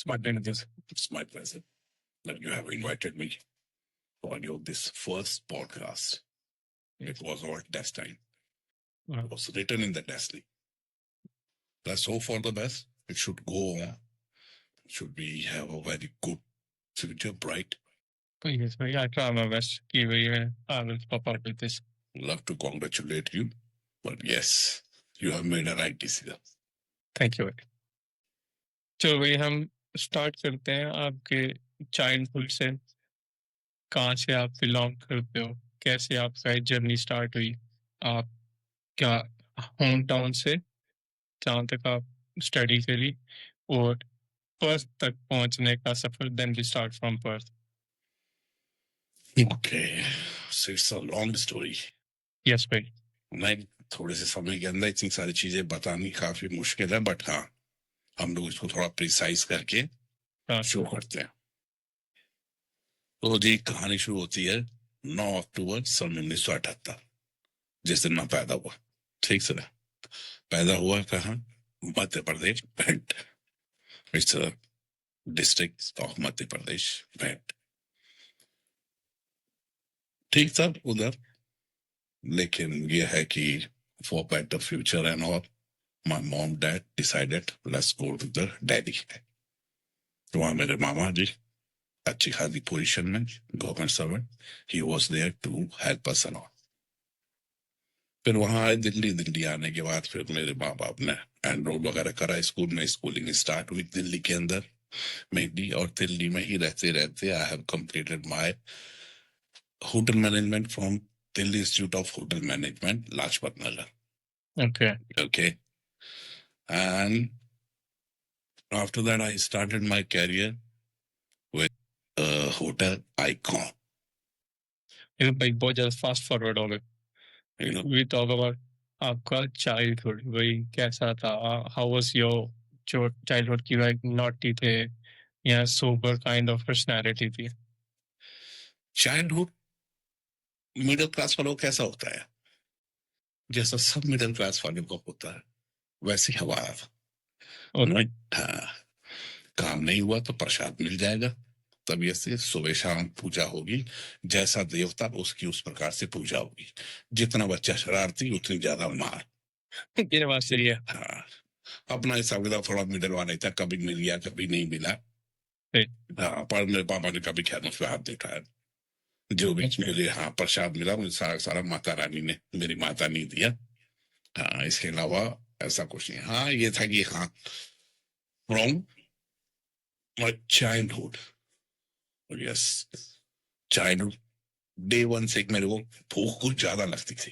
my pleasure. It's my pleasure that you have invited me on your this first podcast. It was our destiny. It was written in the destiny. Let's hope for the best. It should go on. Should we have a very good future, bright? Yes, I try my best. I will pop up with this. Love to congratulate you. But yes, you have made a right decision. Thank you भाई। चलो भाई हम start करते हैं आपके childhood से। कहाँ से आप बिलोंग करते हो, कैसे आपका जर्नी स्टार्ट हुई, आप क्या होम टाउन से जहाँ तक आप स्टडी करी और पर्थ तक पहुंचने का सफर, then we start from Perth. Okay, so it's a long story. Yes भाई। मैं थोड़े से समय के अंदर इतनी सारी चीजें बतानी काफी मुश्किल है, बट हाँ, हम लोग इसको थोड़ा प्रिसाइज करके शुरू करते हैं। तो जी कहानी शुरू होती है 9 अक्टूबर सन 1978, जिस दिन मैं पैदा हुआ। ठीक से पैदा हुआ कहाँ? Madhya Pradesh, Bhind. It's district of Madhya Pradesh, Bhind. ठीक था उधर, लेकिन ये है कि for better future and all, my mom dad decided let's go to the Delhi. तो वहाँ मेरे मामा जी अच्छी खासी पोजीशन में, government servant, he was there to help us and all. फिर वहाँ आए दिल्ली। दिल्ली आने के बाद फिर मेरे माँ बाप ने एनरोल वगैरह करा स्कूल में। स्कूलिंग स्टार्ट हुई दिल्ली के अंदर मेनली, और दिल्ली में ही रहते रहते I have completed my hotel management from Delhi institute of hotel management, Lajpat Nagar. Okay. And after that, I started my career with Hotel Icon. भाई बहुत ज्यादा फास्ट फॉरवर्ड हो गए। We talk about आपका चाइल्डहुड, वही कैसा था, हाउ वाज योर जो चाइल्डहुड की, लाइक नॉटी थे या सोबर काइंड ऑफ पर्सनालिटी थी? चाइल्डहुड मिडिल क्लास वालों कैसा होता है, जैसा सब मिडिल क्लास वालों का होता है वैसे ही हमारा था। हाँ, काम नहीं हुआ तो प्रसाद मिल जाएगा, तबीयत से सुबह शाम पूजा होगी, जैसा देवता उसकी उस प्रकार से पूजा होगी। जितना बच्चा शरारती उतनी ज्यादा मार। ये बात सही है। हाँ, अपना हिसाब किताब थोड़ा मिडिल वाला था, कभी मिल गया कभी नहीं मिला। हाँ, पर मेरे पापा ने कभी ख्याल उस पर हाथ नहीं उठाया। जो भी मिले, हाँ प्रसाद मिला मुझे सारा सारा माता रानी ने, मेरी माता ने दिया। हाँ, इसके अलावा ऐसा कुछ नहीं। हाँ, ये था कि हाँ from my childhood, yes, childhood day one से मेरे को भूख कुछ ज्यादा लगती थी।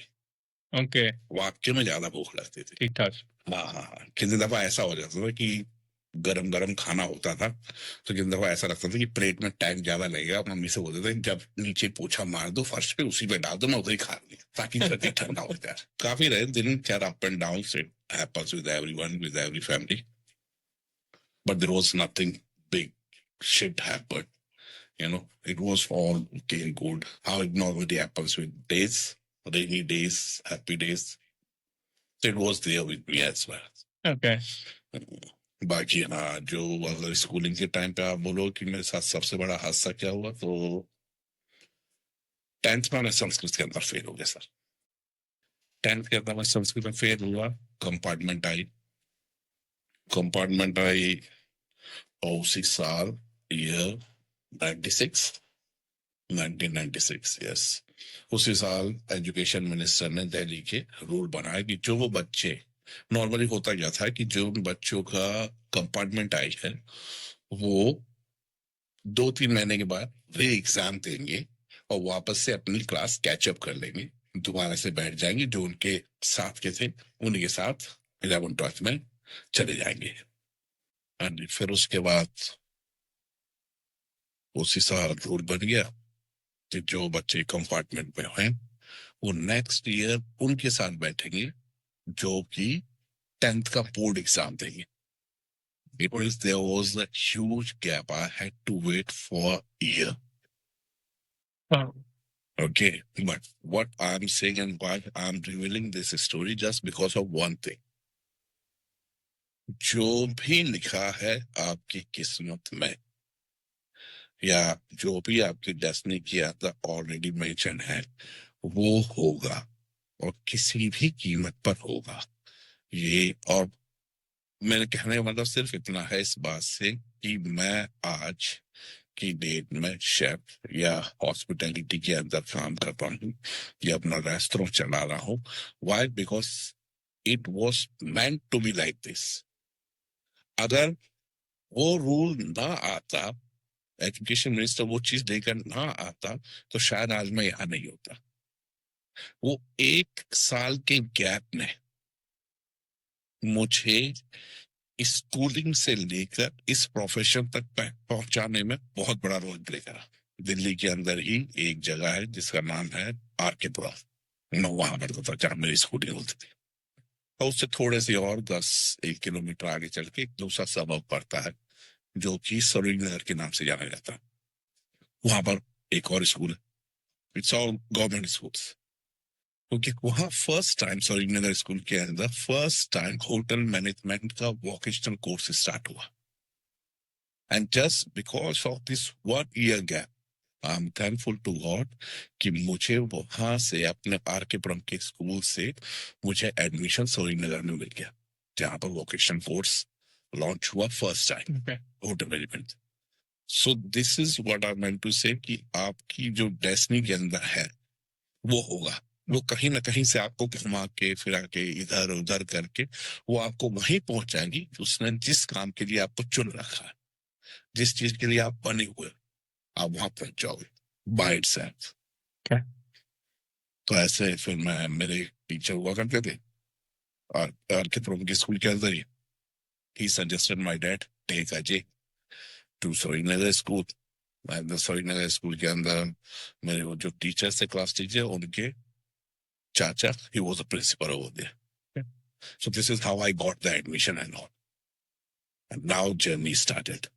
ओके, वाक्य में ज्यादा भूख लगती थी। ठीक ठाक। हाँ, कितनी दफा ऐसा हो जाता था कि गरम गरम खाना होता था तो कितनी दफा ऐसा लगता था कि प्लेट में टाइम ज्यादा लगेगा। मम्मी से बोलते थे जब नीचे पोछा मार दो फर्श पे, उसी पे डाल दो, मैं उधर ही खा लूँ ताकि जल्दी ठंडा हो जाए। काफी रहे दिन, खैर up and down, it happens with everyone, with every family, but there was nothing big shit happened, you know, it was all okay and good, how it normally happens with days, rainy days, happy days. It was there with me as well. Okay. बाकी हाँ, जो अगर schooling के time पे आप बोलो कि मेरे साथ सबसे बड़ा हादसा क्या हुआ, तो 10th में मैं संस्कृत के अंदर फेल हो गया सर। 10th के अंदर मैं संस्कृत में फेल हुआ। कंपार्टमेंट आई और उसी साल ईयर 1996, यस, उसी साल एजुकेशन मिनिस्टर ने दिल्ली के रूल बनाया कि जो वो बच्चे, नॉर्मली होता क्या था कि जो बच्चों का कंपार्टमेंट आई है वो 2-3 महीने के बाद वे एग्जाम देंगे और वापस से अपनी क्लास कैचअप कर लेंगे, दोबारा से बैठ जाएंगे, जो उनके साथ के थे उनके साथ 11th-12th में चले जाएंगे। और फिर उसके बाद उसी साल रूल बन गया कि जो बच्चे कंपार्टमेंट में हैं वो नेक्स्ट ईयर उनके साथ बैठेंगे जो कि 10th का बोर्ड एग्जाम देंगे। It was, there was a huge gap. I had to wait for a year. Wow. Okay, but what I'm saying and why I'm revealing this story just because of one thing. जो भी लिखा है आपकी किस्मत में, या जो भी आपकी डेस्टिनी के अंदर ऑलरेडी मेंशन है, वो होगा, और किसी भी कीमत पर होगा ये। और मेरे कहने का मतलब सिर्फ इतना है इस बात से कि मैं आज की डेट में शेफ या हॉस्पिटैलिटी के अंदर काम कर रहा हूँ, या अपना रेस्टोरेंट चला रहा हूँ। Why? Because it was meant to be like this. अगर वो रूल ना आता, एजुकेशन मिनिस्टर वो चीज लेकर ना आता, तो शायद आज मैं यहाँ नहीं होता। वो 1 साल के गैप ने मुझे स्कूलिंग से लेकर इस प्रोफेशन तक पहुंचाने में बहुत बड़ा रोल प्ले करा। दिल्ली के अंदर ही एक जगह है जिसका नाम है आर.के. पुरा, मैं वहां पढ़ता था जहां मेरी स्कूलिंग होती थी। और उससे थोड़े से और 10-1 किलोमीटर आगे चल के एक दूसरा सबब पड़ता है जो कि सरोजिनी नगर के नाम से जाना जाता है। वहां पर एक और स्कूल है, इट्स ऑल गवर्नमेंट स्कूल्स। क्योंकि वहां first time Sarojini Nagar school के अंदर फर्स्ट टाइम होटल मैनेजमेंट का वोकेशनल कोर्स स्टार्ट हुआ। And just because of this 1 year gap, I am thankful to God कि मुझे वहां से अपने आर.के. पुरम के स्कूल से मुझे एडमिशन सरोजिनी नगर में मिल गया, जहां पर वोकेशनल कोर्स लॉन्च हुआ first time, hotel management. So this is what I meant to say कि आपकी जो डेस्टिनी के अंदर है वो होगा। वो कहीं ना कहीं से आपको घुमा के फिरा के इधर उधर करके वो आपको वहीं पहुंचाएगी उसने जिस काम के लिए आपको चुन रखा है, जिस चीज के लिए आप बने हुए, आप वहां पहुंच जाओगे बाय इटसेल्फ। तो ऐसे फिर मैं, मेरे टीचर हुआ करते थे और आर.के. पुरम के स्कूल के अंदर ही suggested my dad take Ajay to Sarojini school. Sarojini school के अंदर मेरे वो जो टीचर से क्लास टीचर, उनके चाचा, he was a principal over there. So this is how I got the admission and all. And now journey started.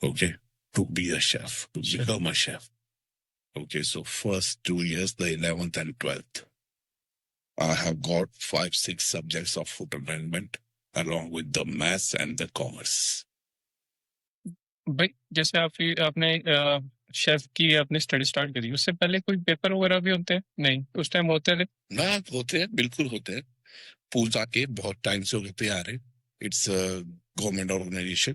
Okay, to be a chef, to become a chef. Okay, so first 2 years, the 11th and 12th, I have got 5-6 subjects of hotel management along with the maths and the commerce. भाई जैसे आपने chef की आपने study start करी, उससे पहले कोई paper वगैरह भी होते हैं? नहीं, उस टाइम होते थे? ना, होते हैं, बिल्कुल होते हैं। पूजा के बहुत टाइम से होते आ रहे। It's government organisation.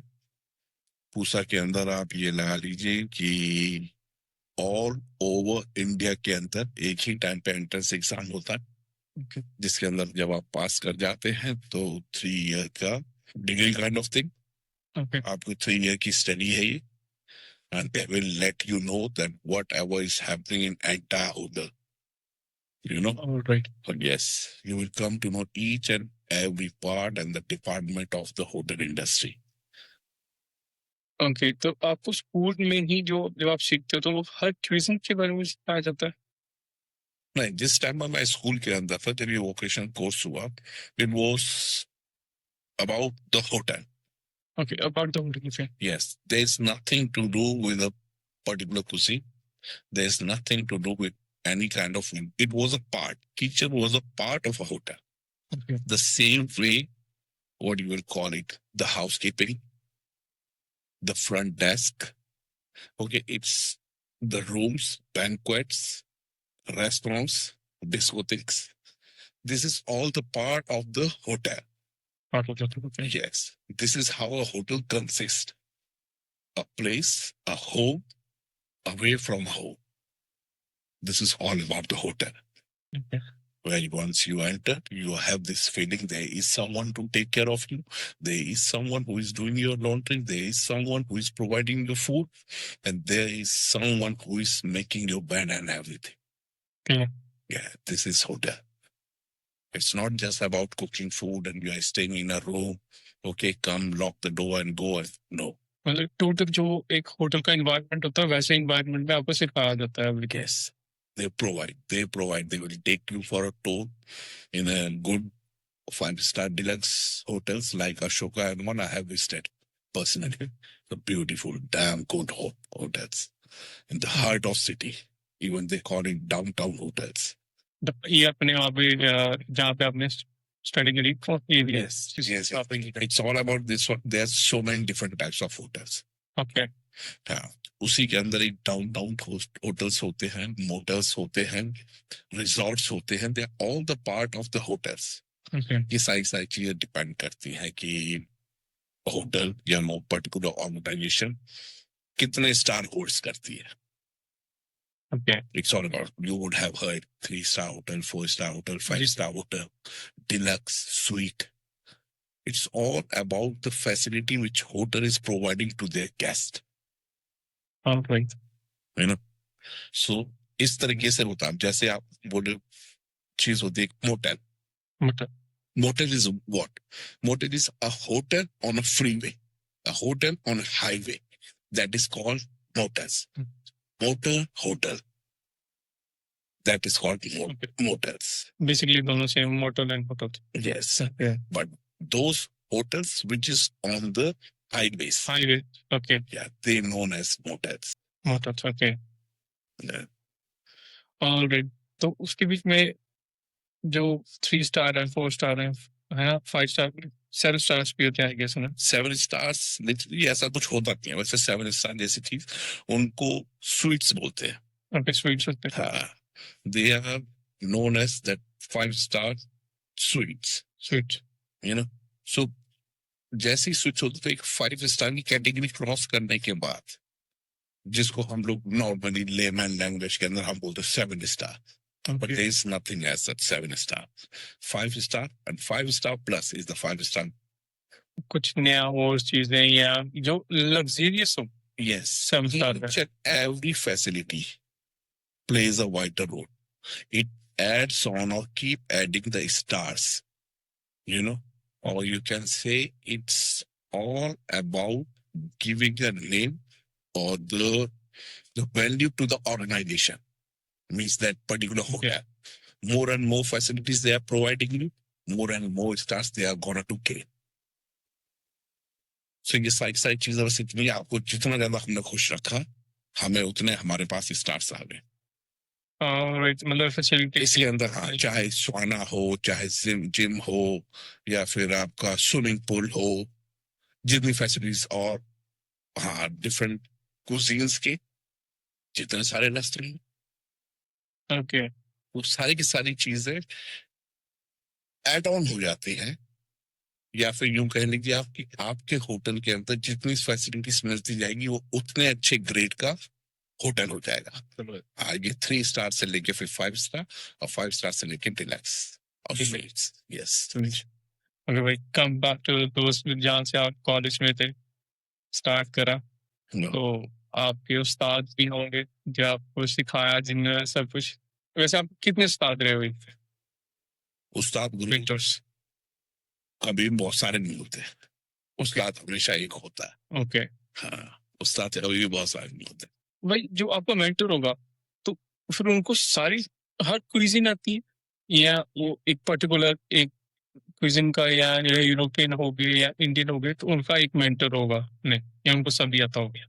पूसा के अंदर आप ये लगा लीजिए कि ऑल ओवर इंडिया के अंदर एक ही टाइम पे एंट्रेंस एग्जाम होता है, जिसके अंदर जब आप पास कर जाते हैं तो 3 year का डिग्री काइंड ऑफ थिंग, आपको 3 year की स्टडी है ये, and they will let you know that whatever is happening in entire hotel, you know. All right. But yes, you will come to know each and every part and the department of the hotel industry. Okay, तो आपको school में ही जो जब आप सीखते हो तो वो हर क्विज़िंग के बारे में सिखाया जाता है? नहीं, जिस टाइम में मैं स्कूल के अंदर था, जब ये वोकेशनल कोर्स हुआ, it was about the hotel. Okay, about the hotel. Okay. Yes, there's nothing to do with a particular cuisine. There's nothing to do with any kind of food. It was a part. Kitchen was a part of a hotel. Okay. The same way, what you will call it, the housekeeping, the front desk. Okay, it's the rooms, banquets, restaurants, discotheques. This is all the part of the hotel. Part of the hotel. Okay. Yes, this is how a hotel consists. A place, a home, away from home. This is all about the hotel. Okay. Where once you enter, you have this feeling there is someone to take care of you. There is someone who is doing your laundry. There is someone who is providing the food. And there is someone who is making your bed and everything. Okay. Yeah, this is hotel. It's not just about cooking food and you are staying in a room. Okay, come lock the door and go. No. मतलब total जो एक hotel का environment होता है वैसे environment में आपको सिखाया जाता है। Yes, they provide. They will take you for a tour in a good 5-star deluxe hotels like Ashoka and one I have visited personally. The beautiful, damn good hotels in the heart of city. Even they call it downtown hotels. ये अपने आप जहाँ पे आपने strategically for area. Yes. It's all about this one. There's so many different types of hotels. Okay. हाँ, उसी के अंदर एक डाउन होटल्स होते हैं, मोटल्स होते हैं, रिजॉर्ट्स होते हैं. They are all the part of the hotels. Okay. ये सारी चीजें डिपेंड करती हैं कि होटल या नो पर्टिकुलर ऑर्गेनाइजेशन कितने स्टार होल्ड्स करती है. Okay. It's all about, you would have heard 3-star hotel, 4-star hotel, 5-star hotel, deluxe, suite. It's all about the facility which hotel is providing to their guest. All right. You know, so इस तरीके से होता है. जैसे आप बोले चीज होती है motel. Motel. Motel is what? Motel is a hotel on a freeway, a hotel on a highway. That is called motels. Motel, hotel. That is called motels. Basically, दोनों same motel and hotel. Yes. Okay. But those hotels which is on the highways, Highway. Okay. yeah, they known as motels. Motels. Okay. Yeah. All right. तो उसके बीच में जो 3 star है, 4 star है ना, 5 star, 7 stars भी होते हैं, I guess, ना. 7 stars literally ऐसा कुछ होता नहीं है. वैसे 7 star जैसी चीज उनको स्वीट्स बोलते हैं. Okay, sweets होते हैं. हाँ, they are known as that 5-star suites. Sweets. You know, so जैसे ही स्विच होते तो एक 5 स्टार की कैटेगरी क्रॉस करने के बाद जिसको हम लोग नॉर्मली लेमैन लैंग्वेज के अंदर हम बोलते हैं 7 star. But there is nothing as such 7 star. 5 star and 5 star plus is the 5 star. कुछ नया और चीजें या जो luxurious हो. Yes. 7 star है. Each and every facility plays a vital role. It adds on or keep adding the stars. You know, or you can say it's all about giving a name or the value to the organization. Means that particular hotel. Yeah. More and more facilities they are providing you, more and more stars they are gonna to gain. So ये सारी चीजें बस इतनी, आपको जितना ज्यादा हमने खुश रखा, हमें उतने हमारे पास स्टार्स आ गए. Right. मतलब फैसिलिटी इसके अंदर हाँ, चाहे स्वाना हो, चाहे जिम हो, या फिर आपका स्विमिंग पूल हो, जितनी फैसिलिटीज और हाँ डिफरेंट कुजीन्स के जितने सारे रेस्टोरेंट, ओके. वो सारी की सारी चीजें एड ऑन हो जाती हैं. या फिर यूं कह लीजिए आपकी आपके होटल के अंदर जितनी फैसिलिटीज मिलती जाएगी वो उतने अच्छे ग्रेड का होटल हो जाएगा. आगे 3 स्टार से लेके फिर 5 स्टार और 5 स्टार से लेके डिलक्स और सुइट्स. यस. ओके भाई, कम बैक टू दोस्त जहाँ से आप कॉलेज में थे, स्टार्ट करा, तो आपके उस्ताद भी होंगे जो आपको सिखाया, जिन्होंने सब कुछ. वैसे आप कितने उस्ताद रहे हुए थे? उस्ताद गुरु मेंटर्स कभी बहुत सारे नहीं होते. उस्ताद हमेशा एक होता है. ओके. हाँ, उस्ताद कभी भी बहुत सारे नहीं होते. भाई जो आपका मेंटर होगा तो फिर उनको सारी हर क्विज़िन आती है या वो एक पर्टिकुलर एक क्विज़िन का, या यूरोपियन हो गए या इंडियन हो गए, तो उनका एक मेंटर होगा नहीं, या उनको सभी आता हो गया?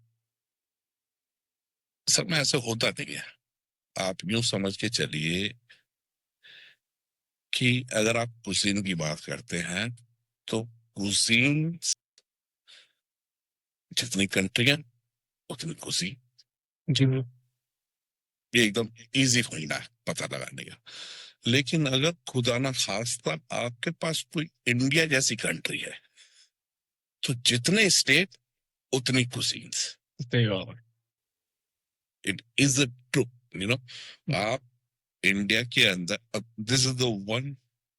सब में ऐसे होता नहीं है. आप यूं समझ के चलिए कि अगर आप कुजीन की बात करते हैं तो कुजीन जितनी कंट्रियां उतनी कुजीन. जी. ये एकदम इजी फंडा है पता लगाने का. लेकिन अगर खुदा ना खास्ता आपके पास कोई इंडिया जैसी कंट्री है तो जितने स्टेट उतनी cuisines. It is the true. You know, आप इंडिया के अंदर, this is the one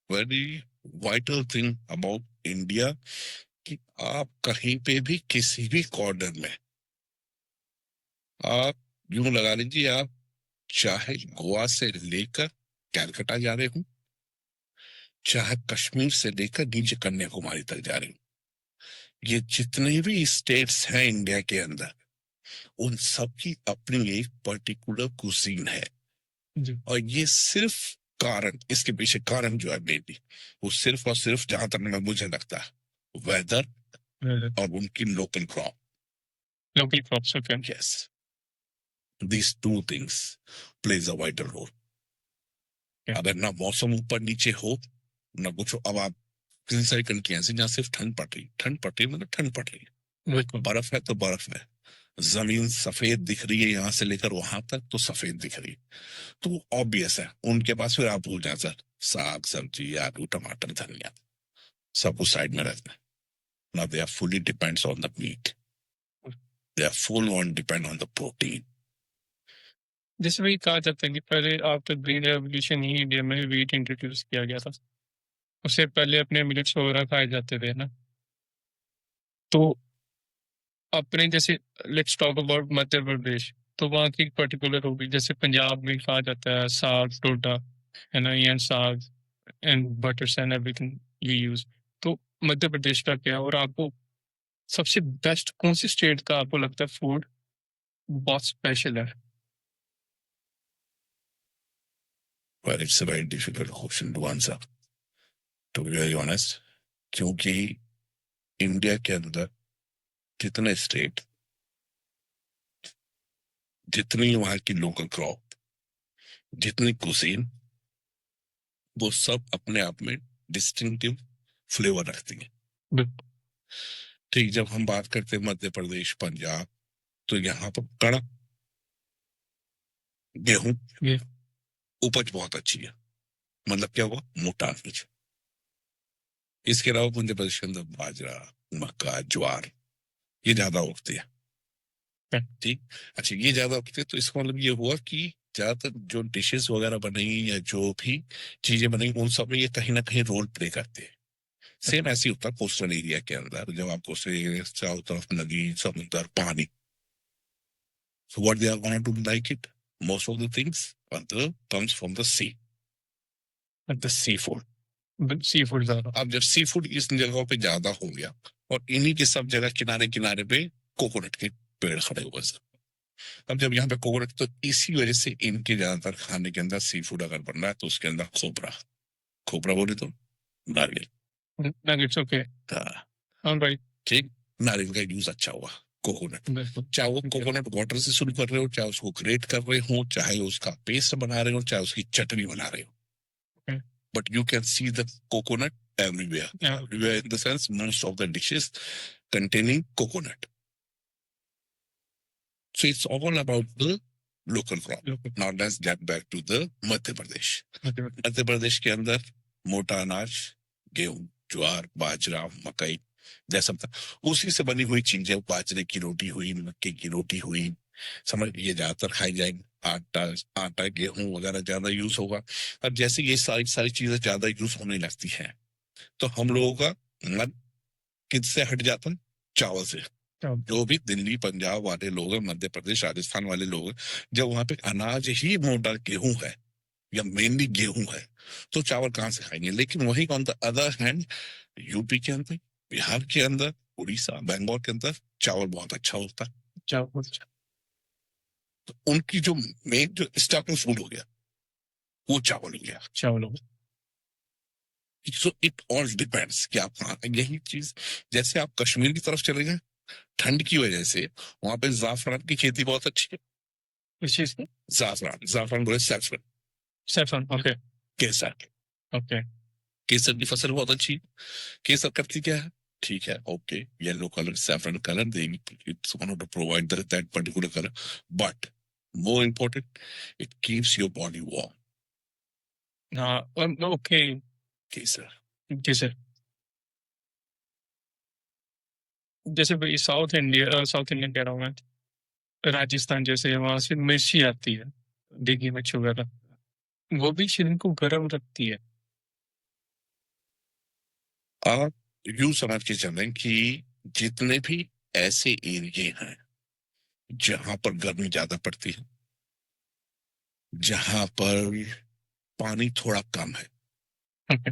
very vital thing about India कि आप कहीं पे भी किसी भी कॉर्नर में आप यूं लगा लीजिए, आप चाहे गोवा से लेकर कैलकाटा जा रहे हो, चाहे कश्मीर से लेकर नीचे कन्याकुमारी तक जा रहे हो, ये जितने भी स्टेट्स हैं इंडिया के अंदर उन सब की अपनी एक पर्टिकुलर कुजीन है. और ये सिर्फ कारण, इसके पीछे कारण जो है मेनली वो सिर्फ और सिर्फ जहां तक मुझे लगता है वेदर और उनकी local crop. Local crops. Okay. Yes, these two things plays a vital role. Yeah. अगर ना मौसम ऊपर नीचे हो ना कुछ। अब आप किसी सारी कंट्री ऐसी जहाँ सिर्फ ठंड पड़ रही मतलब ठंड पड़ रही है, बिल्कुल बर्फ है तो बर्फ है, जमीन सफेद दिख रही है यहाँ से लेकर वहां तक तो सफेद दिख रही है। तो ऑब्वियस है उनके पास फिर आप भूल जाए सर, साग सब्जी आलू टमाटर धनिया सब उस साइड में रहता है ना। They are fully depends on the meat, they are full on depend on the protein. जैसे वही कहा जाता है कि पहले आफ्टर ग्रीन रेवोल्यूशन ही इंडिया में वीट इंट्रोड्यूस किया गया था। उससे पहले अपने मिलेट्स वगैरह खाए जाते थे ना। तो अपने जैसे let's talk about Madhya Pradesh, तो वहाँ की पर्टिकुलर होगी। जैसे पंजाब में कहा जाता है साग टोटा है ना, एंड साग and buttress and everything you use. तो मध्य प्रदेश का क्या है? और आपको सबसे बेस्ट कौन सी स्टेट का आपको लगता है फूड बहुत स्पेशल है? Well, it's a very difficult question to answer, to be very honest, क्योंकि इंडिया के अंदर जितने स्टेट, जितनी वहां की लोकल क्रॉप, जितनी कुजीन, वो सब अपने आप में डिस्टिंक्टिव फ्लेवर रखती है। बिल्कुल। ठीक, जब हम बात करते हैं मध्य प्रदेश पंजाब, तो यहाँ पर कड़क गेहूं ये उपज बहुत अच्छी है, मतलब क्या हुआ, मोटा अनाज। इसके अलावा मध्य प्रदेश के अंदर बाजरा मक्का ज्वार ये ज्यादा उगती है। है। ठीक, अच्छा ये ज्यादा उगती है तो इसका मतलब ये हुआ कि ज्यादातर जो डिशेस वगैरह बनी या जो भी चीजें बनी उन सब में ये कहीं ना कहीं रोल प्ले करते हैं। सेम ऐसे ही होता है कोस्टल एरिया के अंदर, जब आप कोस्टल एरिया चारों तरफ नदी समुद्र पानी, so what they are going to like it, most of the things comes from the sea, the seafood. Seafood ज्यादा। अब जब सी फूड इस जगहों पे ज्यादा हो गया और इन्हीं के सब जगह किनारे किनारे पे कोकोनट के पेड़ खड़े हुए सर। अब जब यहाँ पे कोकोनट, तो इसी वजह से इनके ज्यादातर खाने के अंदर सी फूड अगर बन रहा है तो उसके अंदर खोपरा, खोपरा बोले तो नारियल। Nuggets okay. हाँ, हाँ भाई। ठीक, नारियल का यूज अच्छा हुआ। कोकोनट, बिल्कुल। चाहे वो कोकोनट वाटर से शुरू कर रहे हो, चाहे उसको ग्रेट कर रहे हो, चाहे उसका पेस्ट बना रहे हो, चाहे उसकी चटनी बना रहे हो, Okay. but you can see the coconut everywhere. Yeah. Everywhere in the sense, most of the dishes containing coconut. So it's all about the local crop. Local. Now let's get back to the Madhya Pradesh. Okay. Madhya Pradesh के अंदर मोटा अनाज गेहूं ज्वार बाजरा मकई जैसा था, उसी से बनी हुई चीजें, बाजरे की रोटी हुई, मक्के की रोटी हुई, समझ, ये ज्यादातर खाई जाएंगे। आटा आटा गेहूं वगैरह ज्यादा यूज होगा। अब जैसे ये सारी सारी चीजें ज्यादा यूज होने लगती हैं तो हम लोगों का मन किससे हट जाता है, चावल से। जो भी दिल्ली पंजाब वाले लोग हैं, मध्य प्रदेश राजस्थान वाले लोग हैं, जब वहां पे अनाज ही मोटा गेहूं है या मेनली गेहूं है तो चावल कहाँ से खाएंगे। लेकिन वही on the other hand UP के अंदर, बिहार के अंदर, उड़ीसा बंगाल के अंदर चावल बहुत अच्छा होता है। चावल तो उनकी जो मेन जो स्टार्टिंग फूड हो गया वो चावल हो गया। चावल। सो इट ऑल डिपेंड्स कि आप यही चीज, जैसे आप कश्मीर की तरफ चले गए, ठंड की वजह से वहां पे जाफरान की खेती बहुत अच्छी है। इस चीज में जाफरान, जाफरान बोले सैफरन, सैफरन। ओके। केसर, ओके। केसर की फसल बहुत अच्छी है। केसर करती क्या है, ठीक है okay, yellow colour saffron colour देगी, it's one to provide that particular colour, but more important it keeps your body warm. हाँ ओके। केसर, जैसे जैसे भाई साउथ इंडियन कह रहा हूँ मैं, राजस्थान जैसे वहां से मिर्ची आती है, देगी मिर्च वगैरह, वो भी शरीर को गर्म रखती है। आप यूं समझ के चलें कि जितने भी ऐसे एरिए हैं जहां पर गर्मी ज्यादा पड़ती है, जहां पर पानी थोड़ा कम है, ओके।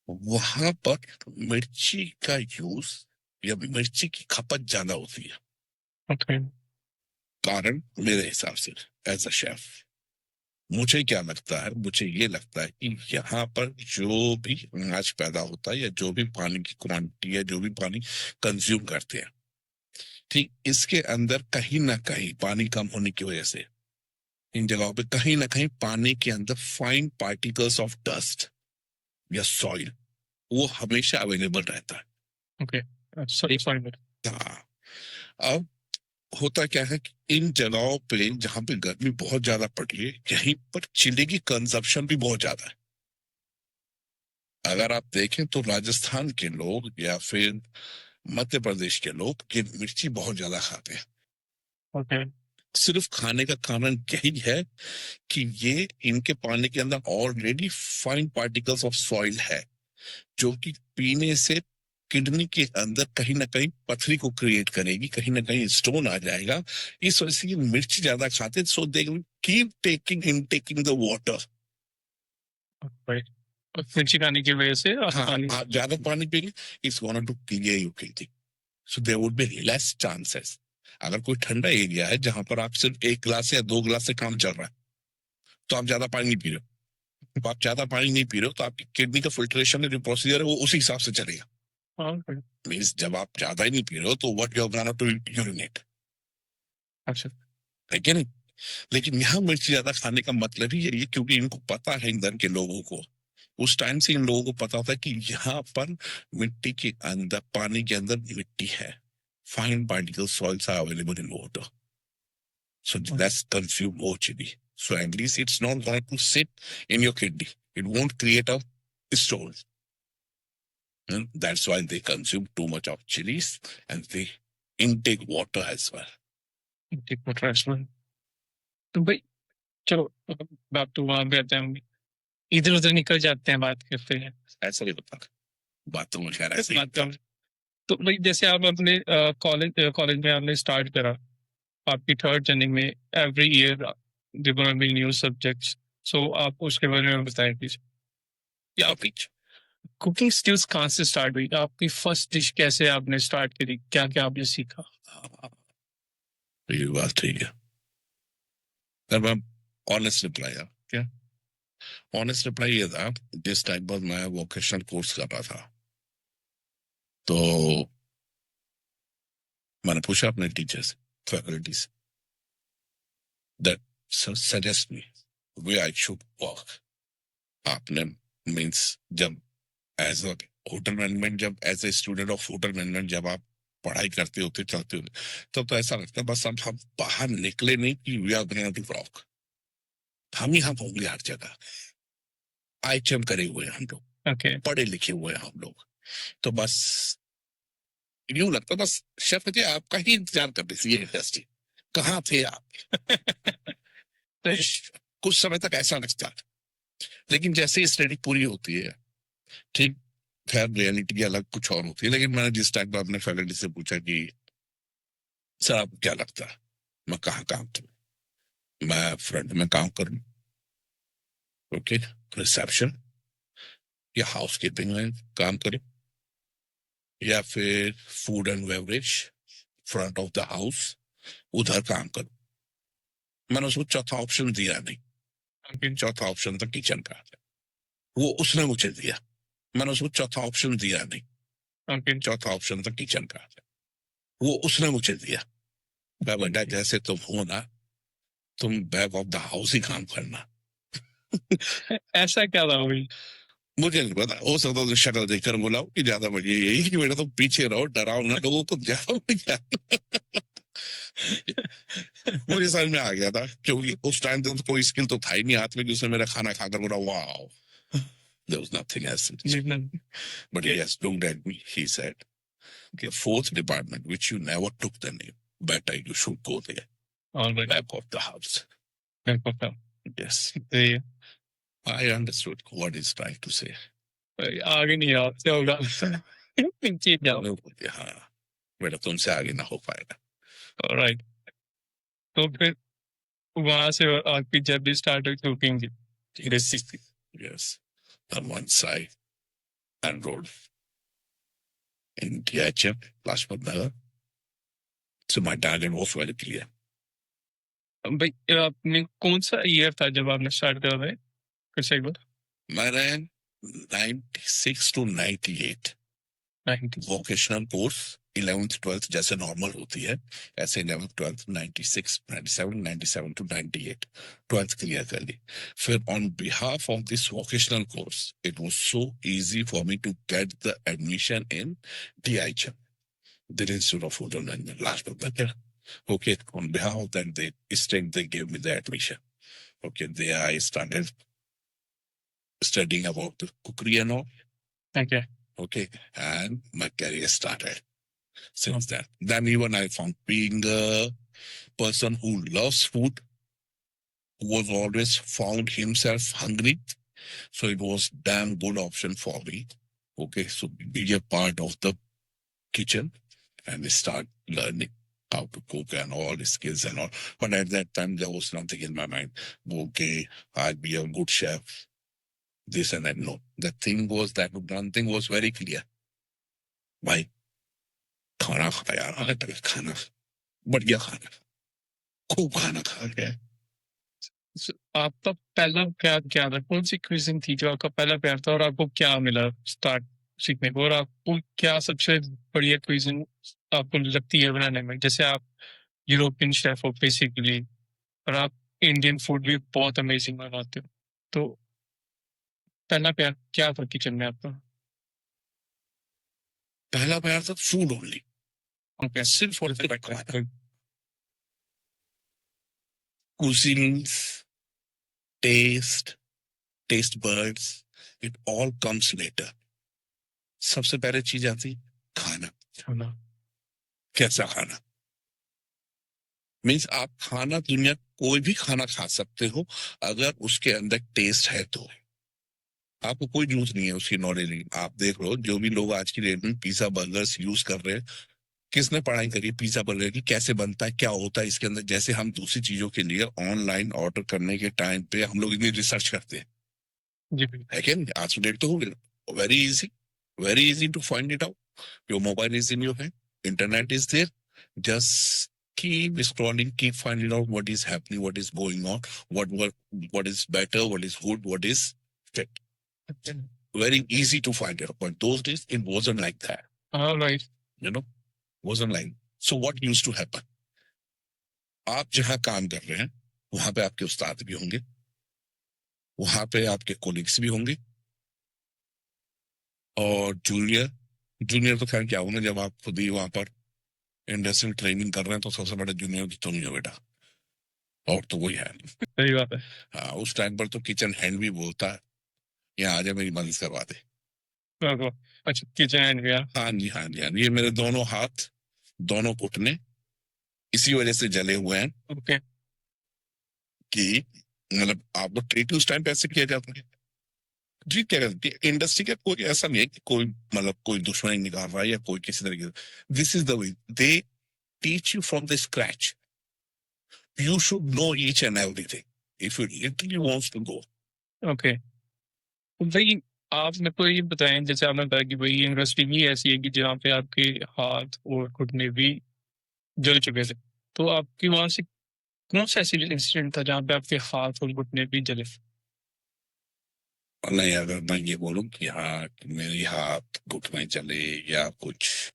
वहां पर मिर्ची का यूज या मिर्ची की खपत ज्यादा होती है। ओके। कारण मेरे हिसाब से एज अ शेफ मुझे क्या लगता है, मुझे ये लगता है कि यहाँ पर जो भी अनाज पैदा होता है या जो भी पानी की क्वांटिटी है, जो भी पानी कंज्यूम करते हैं, ठीक, इसके अंदर कहीं ना कहीं पानी कम होने की वजह से इन जगहों पे कहीं ना कहीं पानी के अंदर फाइन पार्टिकल्स ऑफ डस्ट या सॉइल, वो हमेशा अवेलेबल रहता है। Okay, sorry fine. हाँ, अब होता क्या है कि इन जगहों पे जहां पे गर्मी बहुत ज्यादा पड़ रही है, यहीं पर चिली की कंजप्शन भी बहुत ज्यादा है। अगर आप देखें तो राजस्थान के लोग या फिर मध्य प्रदेश के लोग ये मिर्ची बहुत ज्यादा खाते हैं। ओके, सिर्फ खाने का कारण यही है कि ये इनके पानी के अंदर already fine particles of soil है, जो कि पीने से किडनी के अंदर कहीं ना कहीं पथरी को क्रिएट करेगी, कहीं ना कहीं स्टोन आ जाएगा। इस वजह से ये मिर्च ज्यादा खाते, so they keep taking the water. Right. और मिर्ची खाने की वजह से हाँ, पानी। आप ज्यादा पानी पिएंगे, it's gonna to clear your kidney, so there would be less chances. अगर कोई ठंडा एरिया है जहां पर आप सिर्फ 1 गिलास या 2 गिलास से काम चल रहा है, तो आप ज्यादा पानी नहीं पी रहे हो। तो आप ज्यादा पानी नहीं पी रहे हो तो आपकी किडनी का फिल्ट्रेशन जो प्रोसीजर है वो उसी हिसाब से चलेगा। हाँ, मीन्स जब आप ज्यादा ही नहीं पी रहे हो तो what you are gonna to urinate, अच्छा। है कि नहीं? लेकिन यहाँ मिर्ची ज्यादा खाने का मतलब ही यही है, क्योंकि इनको पता है, इधर के लोगों को उस टाइम से इन लोगों को पता होता है कि यहाँ पर मिट्टी के अंदर, पानी के अंदर मिट्टी है, fine particle soils are available in water, so let's consume more chili, so at least it's not going to sit in your kidney, it won't create a stone. And that's why they consume too much of chilies, and they intake water as well. ठीक है, transfer. तो भाई चलो, बात तो वहां पे आते हैं, इधर उधर निकल जाते हैं, बात करते हैं। ऐसा नहीं होता, बातों में खैर ऐसे ही बात होता। कर, तो भाई जैसे आप अपने कॉलेज में आपने स्टार्ट करा, आपकी थर्ड जर्नी में every year there gonna be new subjects, so आप उसके बारे में बताएं प्लीज। या आपकी कुकिंग स्किल्स कहाँ से स्टार्ट हुई, आपकी फर्स्ट डिश कैसे आपने स्टार्ट करी, क्या क्या आपने सीखा? तो ये बात ठीक है। तर मैं ऑनेस्ट रिप्लाई, क्या ऑनेस्ट रिप्लाई ये था, जिस टाइम पर मैं वोकेशनल कोर्स कर रहा था, तो मैंने पूछा अपने टीचर से, फैकल्टी से, that suggest me way I should work. आपने मीन्स जब एज अ होटल मैनेजमेंट, जब as a student of hotel management जब आप पढ़ाई करते होते, चलते होते, तब तो ऐसा लगता है बस हम बाहर निकले नहीं कि we are going to rock, हम ही हम होंगे हर जगह, आईचम करे हुए हैं हम लोग, ओके, पढ़े लिखे हुए हैं हम लोग, तो बस यूं लगता बस शेफ जी आपका ही इंतजार कर रही थी ये इंडस्ट्री, कहाँ थे आप? कुछ समय तक ऐसा लगता, लेकिन जैसे ही स्टडी पूरी होती है, ठीक, खैर रियलिटी अलग कुछ और होती है, लेकिन मैंने जिस टाइम पर अपने फैकल्टी से पूछा कि सर आपको क्या लगता है मैं कहाँ काम करूं, मैं फ्रंट में काम करूं, ओके, रिसेप्शन या हाउस कीपिंग में काम करूं, या फिर food and beverage front of the house उधर काम करूं, मैंने उसको चौथा ऑप्शन दिया नहीं, चौथा ऑप्शन था किचन का, वो उसने मुझे दिया, मैंने उसको चौथा ऑप्शन दिया नहीं, चौथा ऑप्शन था किचन का, वो उसने मुझे दिया, बेटा जैसे तुम हो ना, तुम बैक ऑफ द हाउस ही काम करना। ऐसा क्या था भाई? मुझे नहीं पता, हो सकता है शक्ल देखकर बोला कि ज्यादा मुझे यही कि बेटा तुम पीछे रहो, डराओ ना लोगों को, जाओ मुझे समझ में आ गया था, क्योंकि उस टाइम तो कोई स्किल तो था ही नहीं हाथ में, जिसने मेरा खाना खाकर बोला wow, there was nothing else, but he has looked at me, he said, the fourth department which you never took the name, better you should go there, back of the house. Yes, I understood what he's trying to say. आगे नहीं आ क्या होगा? पीछे जाओ। हाँ बेटा तुमसे आगे ना हो पाएगा। राइट, तो फिर वहां से आपकी जर्नी स्टार्ट हुई कुकिंग की recipe. Yes, on one side enrolled in DHM, Lajpat Nagar. So my target was very clear. भाई आपने कौन सा ईयर था जब आपने स्टार्ट करा था कुछ एक बार? मैंने 96 to 98 90 vocational course 11th 12th जैसे नॉर्मल होती है ऐसे 11th 12th 96 97 97 to 98 12th clear कर ली. फिर on behalf of this vocational course it was so easy for me to get the admission in DIHM, the Institute of Hotel Management, Lajpat Nagar. Okay, on behalf of that they gave me the admission. Okay, there I started studying about the cookery and all. Okay. Okay, and my career started since then. Then even I found being a person who loves food, who was always found himself hungry. So it was damn good option for me. Okay, so be a part of the kitchen and start learning how to cook and all the skills and all. But at that time, there was nothing in my mind. Okay, I'll be a good chef. This and that. No, the thing was that one thing was very clear. Why? खाना खाया खाना बढ़िया खाना खूब खाना खा गया. आपका पहला प्यार क्या था? कौन सी क्विजिंग थी जो आपका पहला प्यार था और आपको क्या मिला स्टार्ट सीखने को? और आपको क्या सबसे बढ़िया क्विजिंग आपको लगती है बनाने में? जैसे आप यूरोपियन शेफ हो बेसिकली और आप इंडियन फूड भी बहुत अमेजिंग बनाते हो, तो पहला प्यार क्या था किचन में आपका? पहला प्यार था फूड ओनली. Okay. सिर्फ और सिर्फ खाना. Cuisines, taste buds, it all comes later. सबसे पहले चीज आती खाना. खाना. कैसा खाना? मीन्स आप खाना दुनिया कोई भी खाना खा सकते हो अगर उसके अंदर टेस्ट है तो. आपको कोई यूज नहीं है उसकी नॉलेज नहीं. आप देख लो जो भी लोग आज की डेट में पिज्जा बर्गर्स यूज कर रहे हैं, किसने पढ़ाई करी पिज्जा बर्गर की, कैसे बनता है, क्या होता है इसके अंदर. जैसे हम दूसरी चीजों के लिए ऑनलाइन ऑर्डर करने के टाइम पे हम लोग इतनी रिसर्च करते हैं. जी है क्या नहीं? आज की डेट तो हो गया very easy to find it out. Your mobile is in your hand, internet is there, just keep scrolling, keep finding out what is happening, what is going on, what is better, what is good, what is fit. Very easy to find out. But those days it wasn't like that. All right. You know, wasn't like. So what used to happen? आप जहां काम कर रहे हैं वहां पे आपके उस्ताद भी होंगे, वहां पे आपके कोलिग्स भी होंगे, और जूनियर तो खैर क्या होंगे जब आप खुद ही वहां पर इंडस्ट्रियल ट्रेनिंग कर रहे हैं तो सबसे बड़ा जूनियर तो नहीं हो बेटा, और तो वही है. सही बात है. हाँ, उस टाइम पर तो किचन हैंड भी बोलता है यहाँ आजा मेरी मदद करवा दे. अच्छा, किचन हैंड भी. हाँ जी हाँ जी हाँ जी. ये मेरे दोनों हाथ दोनों घुटने इसी वजह से जले हुए हैं. ओके. कि मतलब आपको ट्रीट उस टाइम पे ऐसे किया जाता है. जी क्या करती है इंडस्ट्री का कोई ऐसा नहीं है कि कोई मतलब कोई दुश्मनी निकाल रहा है या कोई किसी तरीके से. This is the way they teach you from the scratch. You should know each and everything if you literally wants to go. Okay. भाई आप मेरे को ये बताएं, जैसे आपने बताया कि भाई इंडस्ट्री भी ऐसी है कि जहाँ पे आपके हाथ और घुटने भी जल चुके थे, तो आपकी वहां से कौन सा ऐसी इंसिडेंट था जहाँ पे आपके हाथ और घुटने भी जले? नहीं, अगर मैं ये बोलूं कि हाँ मेरी हाथ घुटने चले या कुछ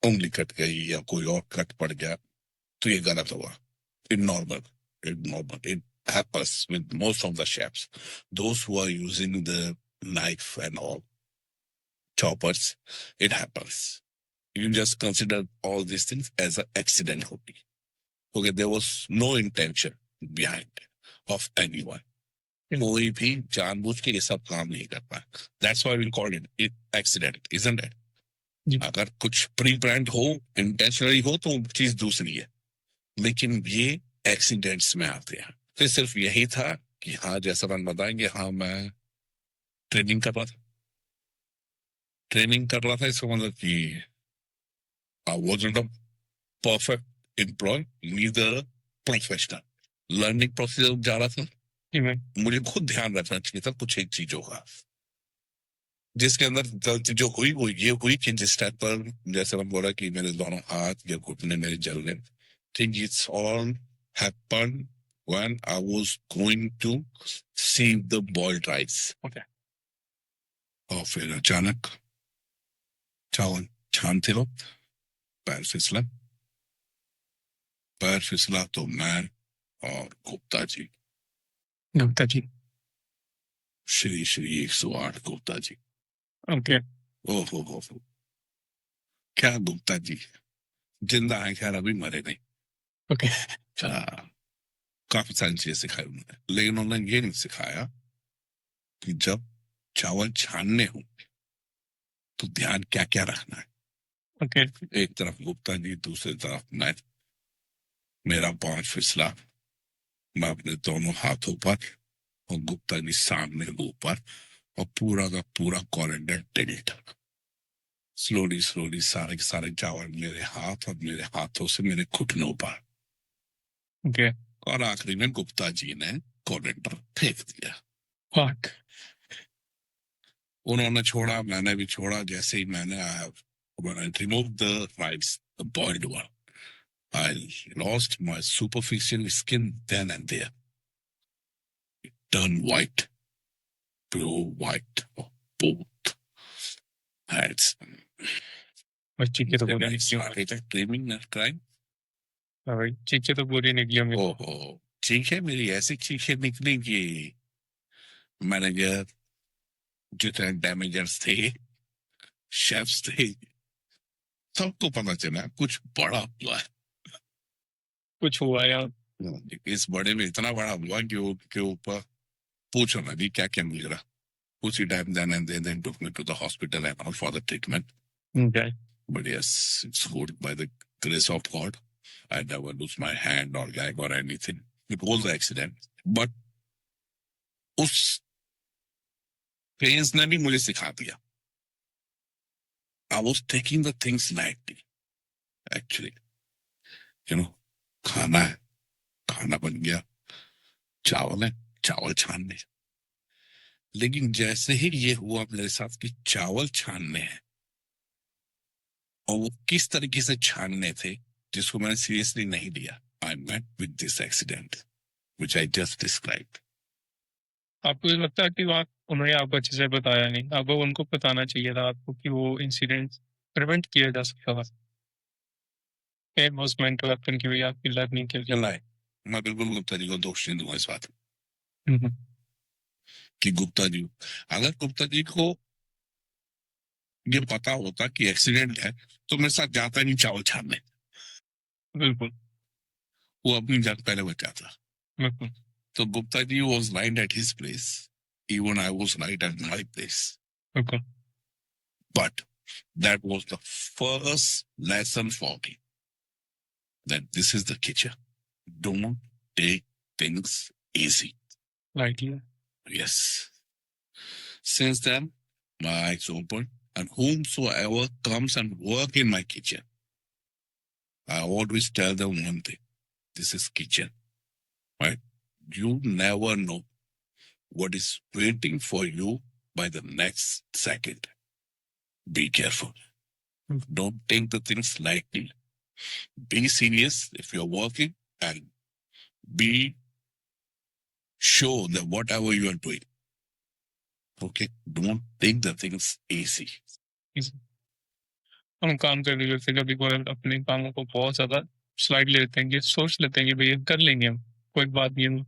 उंगली कट गई या कोई और कट पड़ गया तो ये गलत हुआ. It normal. It happens with most of the chefs. Those who are using the knife and all, choppers, it happens. You just consider all these things as an accident only. Okay, there was no intention behind it of anyone. कोई भी जानबूझ के ये सब काम नहीं करता. That's why we call it accident, isn't it? अगर कुछ प्री प्लान्ड हो, इंटेंशनली हो तो चीज दूसरी है, लेकिन ये एक्सीडेंट्स में आते हैं. फिर सिर्फ यही था कि हाँ जैसा मैंने बताएंगे, हाँ मैं ट्रेनिंग कर रहा था इसका मतलब कि I wasn't a perfect employee, neither professional. Learning process जा रहा था. मुझे खुद ध्यान रखना चाहिए था कुछ एक चीजों का, जिसके अंदर गलती जो हुई वो ये हुई कि जिस टाइम पर जैसे मैं बोला कि मेरे दोनों हाथ या घुटने मेरे जलने, think it's all happened when I was going to save the boiled rice. Okay. और फिर अचानक छानते वक्त पैर फिसला तो मैं और गुप्ता जी, गुप्ता जी। श्री श्री 108 गुप्ता जी। ओके। ओहो, क्या गुप्ता जी जिंदा है, खैर अभी मरे नहीं। ओके। अच्छा, काफी सारी चीजें सिखाई उन्होंने, लेकिन उन्होंने ये नहीं सिखाया कि जब चावल छानने हो तो ध्यान क्या क्या रखना है। ओके। एक तरफ गुप्ता जी, दूसरी तरफ मैं। मेरा पांव फिसला, मैं अपने दोनों हाथों पर और गुप्ता जी सामने ऊपर, और पूरा का पूरा कॉरिडोर टिल्ट। स्लोली स्लोली सारे के सारे चावल मेरे हाथ और मेरे हाथों से मेरे घुटनों पर, ओके। और आखिरी में गुप्ता जी ने कॉरिडोर फेंक दिया। फक। उन्होंने छोड़ा, मैंने भी छोड़ा। जैसे ही मैंने when I removed the rice, the boiled one, I lost my superficial skin then and there. It turned white, pure white, both hands. बस चीखें तो Then पूरी I निकली started screaming and crying. हाँ भाई, चीखें तो पूरी निकली होंगी। ओहो, चीखें मेरी ऐसी चीखें निकली कि मैनेजर, जितने डैमेजर्स थे, शेफ्स थे, सबको पता चला कुछ बड़ा हुआ है। कुछ हुआ यार। इस बड़े में इतना बड़ा हुआ कि उसके ऊपर पूछो ना जी क्या क्या मिल रहा। उसी time then and there then took me to the hospital and all for the treatment. Okay. But yes, it's good by the grace of God. I never lose my hand or leg or anything. It was the accident. But उस phase ने भी मुझे सिखा दिया. I was taking the things lightly. Actually, you know, खाना है, खाना बन गया, चावल है, चावल छानने। लेकिन जैसे ही ये हुआ मेरे साथ कि चावल छानने हैं, और वो किस तरीके से छानने थे जिसको मैंने सीरियसली नहीं लिया, I met with this accident which I just described. आपको लगता है कि वहाँ उन्होंने आपको अच्छे से बताया नहीं, आपको उनको बताना चाहिए था आपको कि वो इंसिडेंट प्रिवेंट किया जा सकता था। It was meant to happen कि भाई आपकी लर्निंग के लिए। चल है, मैं बिल्कुल गुप्ता जी को दोष नहीं दूंगा इस बात कि गुप्ता जी, अगर गुप्ता जी को ये पता होता कि एक्सीडेंट है तो मेरे साथ जाता नहीं चावल छानने। बिल्कुल वो अपनी जान पहले बचाता। बिल्कुल। तो Gupta ji was right at his place, even I was right at my place. बिल्कुल। But that was the first lesson for me that this is the kitchen. Don't take things easy. Lightly. Yes. Since then, my eyes open, and whomsoever comes and work in my kitchen, I always tell them one thing: this is kitchen, right? You never know what is waiting for you by the next second. Be careful. Don't take the things lightly. Be serious if you're working, and be sure that whatever you are doing, okay, don't take the things easy. हम काम कर रहे थे, कभी कभार अपने कामों को बहुत ज्यादा स्लाइड ले लेते हैं कि सोच लेते हैं कि भैया कर लेंगे हम, कोई बात नहीं है,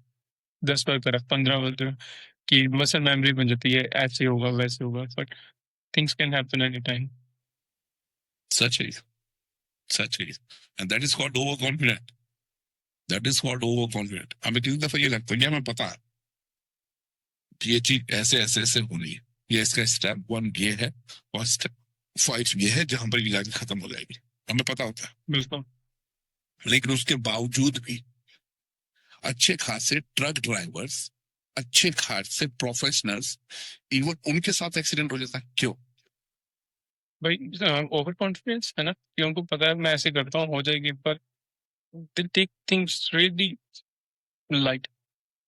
10 बार करा, 15 बार करा, कि मसल मेमोरी बन जाती है, ऐसे होगा वैसे होगा, but things can happen any time. Such is. And that is called overconfident. That is called overconfident. हमें किसी दफा ये लगता है कि हमें पता है कि ये चीज ऐसे ऐसे ऐसे होनी है, ये इसका स्टेप 1 ये है और स्टेप 5 ये है, जहां पर ये जाके खत्म हो जाएगी। हमें पता होता है, बिल्कुल। लेकिन उसके बावजूद भी अच्छे खासे ट्रक ड्राइवर्स, अच्छे खासे प्रोफेशनल्स, इवन उनके साथ एक्सीडेंट हो जाता है। क्यों? भाई ओवर कॉन्फिडेंस है ना, कि उनको पता है मैं ऐसे करता हूँ हो जाएगी, पर they take things really light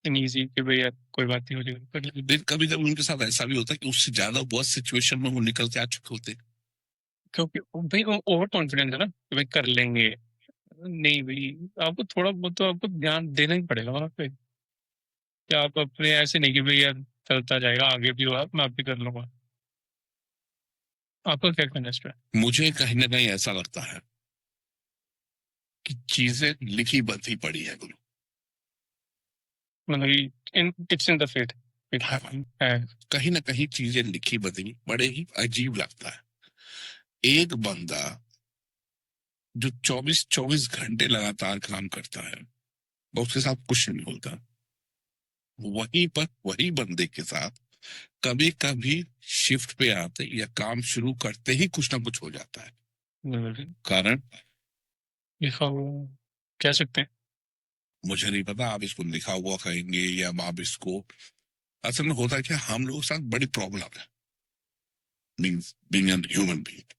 and easy कि भैया कोई बात नहीं हो जाएगी। पर कभी कभी उनके साथ ऐसा भी होता है कि उससे ज्यादा वर्स्ट सिचुएशन में वो निकल के आ चुके होते हैं। क्योंकि भाई ओवर कॉन्फिडेंस है ना कि भाई कर लेंगे। नहीं भाई, आपको थोड़ा बहुत तो आपको ध्यान देना ही पड़ेगा वहाँ पे, कि आप अपने ऐसे नहीं कि भाई यार चलता जाएगा, आगे भी होगा मैं आप भी कर लूंगा। आपका क्या कहना है इस पे? मुझे कहीं ना कहीं ऐसा लगता है कि चीजें लिखी बंधी पड़ी है गुरु। मतलब इट्स इन द फेट हाँ, है। कहीं ना कहीं चीजें लिखी बंधी बड़े ही अजीब लगता है। एक बंदा जो 24-24 घंटे लगातार काम करता है, उसके साथ कुछ नहीं होता। वहीं पर वही बंदे के साथ कभी कभी शिफ्ट पे आते या काम शुरू करते ही कुछ ना कुछ हो जाता है। बिल्कुल। कारण लिखा हुआ कह सकते हैं। मुझे नहीं पता, आप इसको लिखा हुआ कहेंगे या आप इसको, असल में होता है क्या, हम लोगों के साथ बड़ी प्रॉब्लम है means being an human being.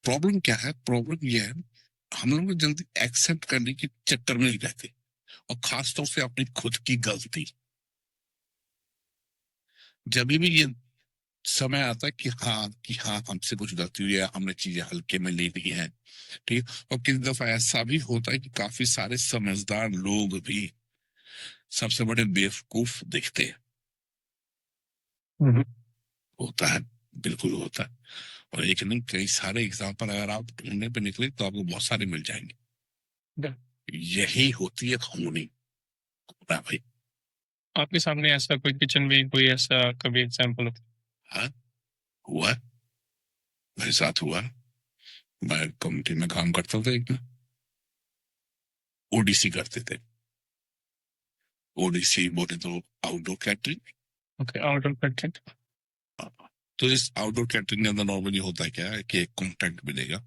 Problem क्या है? प्रॉब्लम ये है, हम लोग जल्दी एक्सेप्ट करने के चक्कर में नहीं रहते, और खासतौर से अपनी खुद की गलती। जब भी ये समय आता है कि हाँ हमसे कुछ गलती हुई है, हमने चीजें हल्के में ले ली है, ठीक। और किसी दफा ऐसा भी होता है कि काफी सारे समझदार लोग भी सबसे बड़े बेवकूफ दिखते हैं। हम्म। होता है, बिल्कुल होता है। और एक नहीं, कई सारे एग्जाम्पल अगर आप ढूंढने पे निकले तो आपको बहुत सारे मिल जाएंगे। यही होती है खूनी ना भाई। आपके सामने ऐसा कोई किचन में कोई ऐसा कभी एग्जाम्पल हो? हाँ, हुआ, मेरे साथ हुआ। मैं कम्युनिटी में काम करता था, एक में ओडीसी करते थे। ओडीसी बोले तो outdoor catering. Okay, outdoor content. तो इस आउटडोर कैटरिंग के अंदर नॉर्मली होता क्या है कि एक कॉन्टेंट मिलेगा,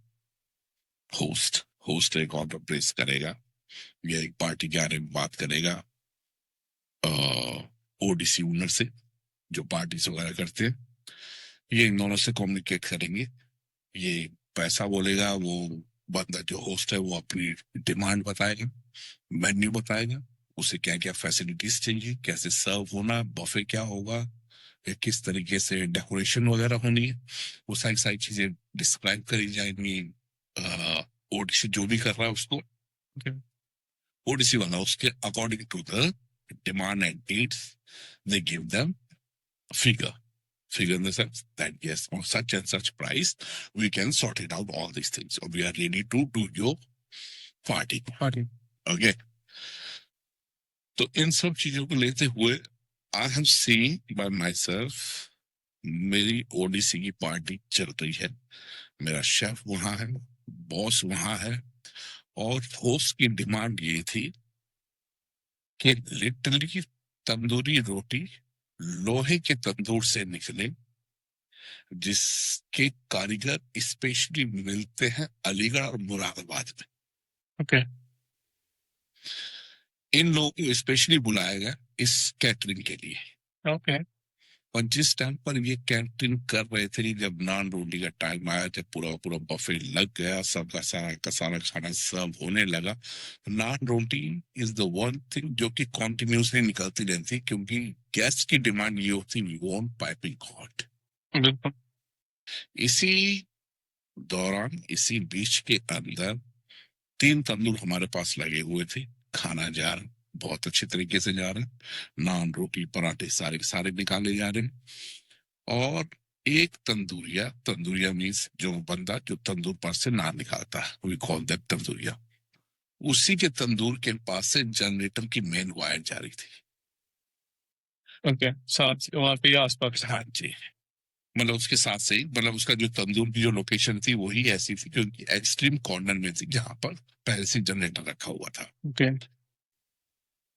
होस्ट होस्ट एक ऑर्डर प्लेस करेगा, या एक पार्टी के बारे में बात करेगा ओडीसी ओनर से, जो पार्टीज वगैरह करते हैं। ये इन दोनों से कम्युनिकेट करेंगे, ये पैसा बोलेगा, वो बंदा जो होस्ट है वो अपनी डिमांड बताएगा, मेन्यू बताएगा, उसे क्या क्या फैसिलिटीज चाहिए, कैसे सर्व होना, बफे क्या होगा, या किस तरीके से डेकोरेशन वगैरह होनी है, वो सारी सारी चीजें डिस्क्राइब करी जाएंगी। ओडीसी जो भी कर रहा है उसको, ओडीसी वाला उसके according to the demand and needs they give them figure figure in the sense that yes, on such and such price we can sort it out all these things, or we are ready to do your party। okay, तो इन सब चीजों को लेते हुए I have seen bye my self, मेरी ओडीसी की party चल रही है, मेरा शेफ वहां है, बॉस वहां है, और होस्ट की डिमांड ये थी कि लिटरली तंदूरी रोटी लोहे के तंदूर से निकले, जिसके कारीगर स्पेशली मिलते हैं अलीगढ़ और मुरादाबाद में। ओके। इन लोगों को स्पेशली बुलाया गया इस कैटरिंग के लिए। ओके। और जिस टाइम पर ये कैटरिंग कर रहे थे, जब नान रोटी का टाइम आया, जब पूरा पूरा बफे लग गया, सबका सारा का सारा खाना सर्व होने लगा, नान रोटी इज द वन थिंग जो कि कॉन्टिन्यूसली निकलती रहती, क्योंकि गेस्ट की डिमांड ये होती, वी वांट पाइपिंग हॉट। बिल्कुल। इसी दौरान, इसी बीच के अंदर 3 तंदूर हमारे पास लगे हुए थे, खाना जा रहा, बहुत अच्छे तरीके से जा रहा है, नान रोटी पराठे सारे के सारे निकाले जा रहे हैं। और एक तंदूरिया, तंदूरिया मीन्स जो बंदा जो तंदूर पर से नान निकालता है, वी कॉल दैट तंदूरिया, उसी के तंदूर के पास से जनरेटर की मेन वायर जा रही थी। ओके, साथ वहाँ पे आसपास। हाँ जी, मतलब उसके साथ से ही, मतलब उसका जो तंदूर की जो लोकेशन थी वही ऐसी थी जो एक्सट्रीम कॉर्नर में थी, जहां पर पहले से जनरेटर रखा हुआ था। ओके।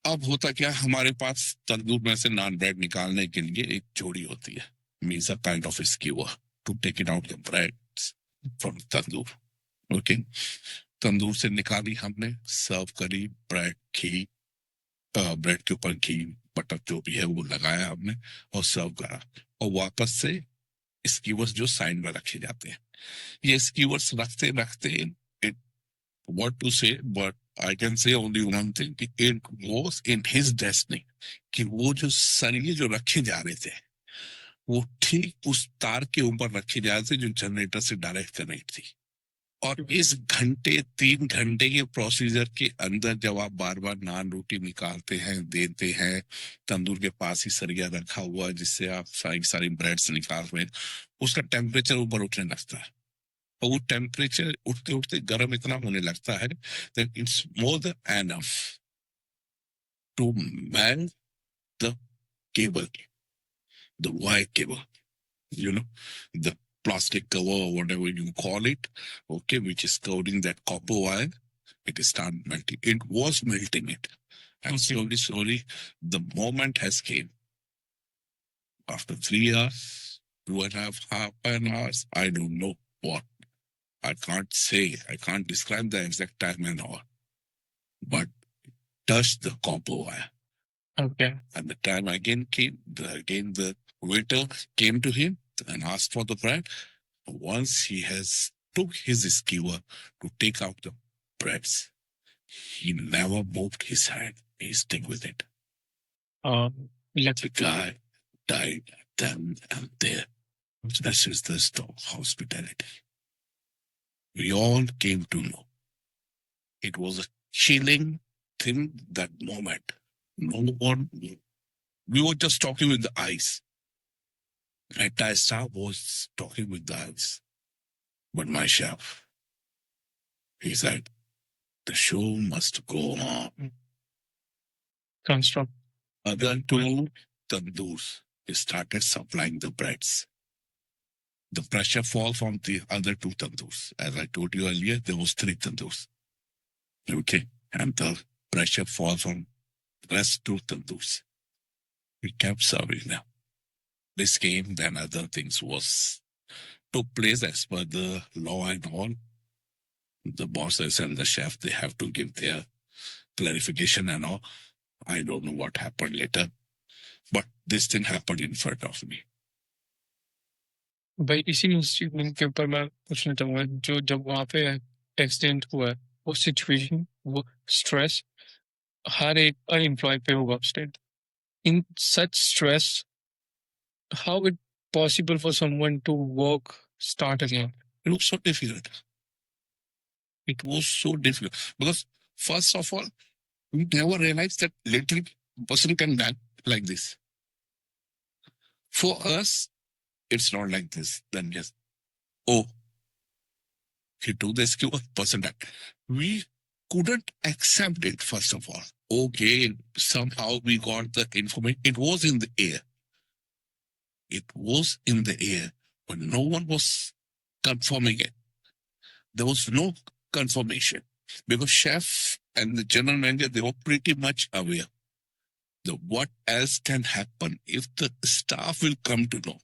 अब होता क्या, हमारे पास तंदूर में से नान ब्रेड निकालने के लिए एक जोड़ी होती है, means a kind of skewer to take it out the bread from tandoor. Okay, tandoor से निकाली हमने, सर्व करी, ब्रेड घी, ब्रेड के ऊपर घी बटर जो भी है वो लगाया हमने, और सर्व करा, और वापस से स्कीवर्स जो साइड में रखे जाते हैं, ये स्कीवर्स रखते रखते, it what to say, but I can say only one thing, कि it was in his destiny, कि वो जो सरिये जो रखे जा रहे थे, वो ठीक उस तार के ऊपर रखे जा रहे थे जो जनरेटर से डायरेक्ट कनेक्ट थी। और इस 3 घंटे के प्रोसीजर के अंदर जब आप बार बार नान रोटी निकालते हैं, देते हैं, तंदूर के पास ही सरिया रखा हुआ है जिससे आप सारी ब्रेड्स निकाल रहे हैं, उसका टेम्परेचर ऊपर उठने लगता है और वो टेम्परेचर उठते उठते गर्म इतना होने लगता है that it's more than enough to melt the cable, the wire cable, the plastic cover or whatever you call it, okay, which is covering that copper wire. It is start melting. It was melting it. And slowly, the moment has came. After 3 hours, 2.5 hours, I don't know what. I can't say, I can't describe the exact time and hour. But touched the copper wire. Okay. And the time again came, the waiter came to him and asked for the bread. Once he has took his skewer to take out the breads, he never moved his hand. He stick with it. The guy died then and there. This is the hospitality. We all came to know. It was a chilling thing that moment. No one, we were just talking with the eyes. Entire staff was talking with the eyes. But my chef, he said, the show must go on. Construct. Other 2 tandoors started supplying the breads. The pressure fall from the other 2 tandoors. As I told you earlier, there was 3 tandoors. Okay. And the pressure fall from the rest 2 tandoors. We kept serving them. This came, then other things took place as per the law and all. The bosses and the chef, they have to give their clarification and all. I don't know what happened later, but this thing happened in front of me. भाई इसी incident के ऊपर मैं पूछना चाहूंगा, जो जब वहां पे एक्सीडेंट हुआ है, वो सिचुएशन, वो स्ट्रेस हर एक एम्प्लॉय पे होगा upstate. In such stress, how it possible for someone to work, start again? It was so difficult. It was so difficult because first of all, we never realized that little person can die like this. For us, it's not like this. Then yes, oh, he took this person died. We couldn't accept it first of all. Okay, somehow we got the information. It was in the air. It was in the air, but no one was confirming it. There was no confirmation because chef and the general manager, they were pretty much aware that what else can happen if the staff will come to know.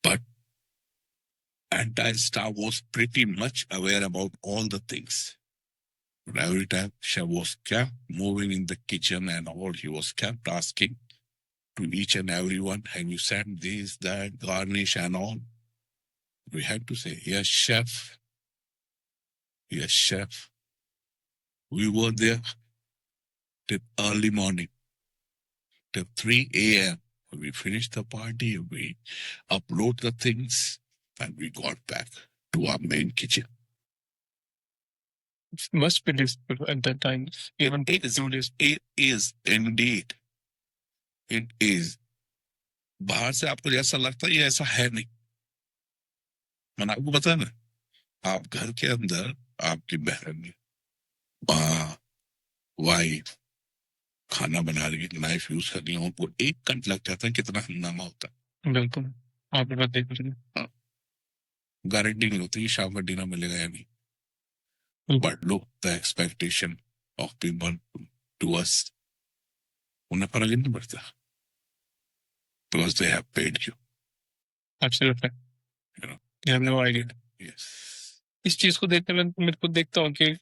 But entire staff was pretty much aware about all the things. But every time chef was kept moving in the kitchen and all, he was kept asking to each and everyone, have you said this, that, garnish and all? We had to say, yes, chef. Yes, chef. We were there till early morning, till 3 a.m. We finished the party, we upload the things, and we got back to our main kitchen. It must be difficult at that time. Even It is indeed. It is. बाहर से आपको जैसा लगता है ये ऐसा है नहीं. मैंने आपको बताया ना, आप घर के अंदर आपकी बहन, माँ, वाइफ खाना बना रही है, नाइफ यूज कर रही है, उनको 1 घंटा लग जाता है, कितना हंगामा होता है. बिल्कुल, आप ये बात देख रहे हैं. गारंटी नहीं होती शाम का डिनर मिलेगा या नहीं. But look, the expectation of people to us, उन्हें फर्क ही नहीं पड़ता because they have paid you. Absolutely. You know. You have no idea. Yes. इस चीज को देखते मैं मेरे को देखता हूँ कि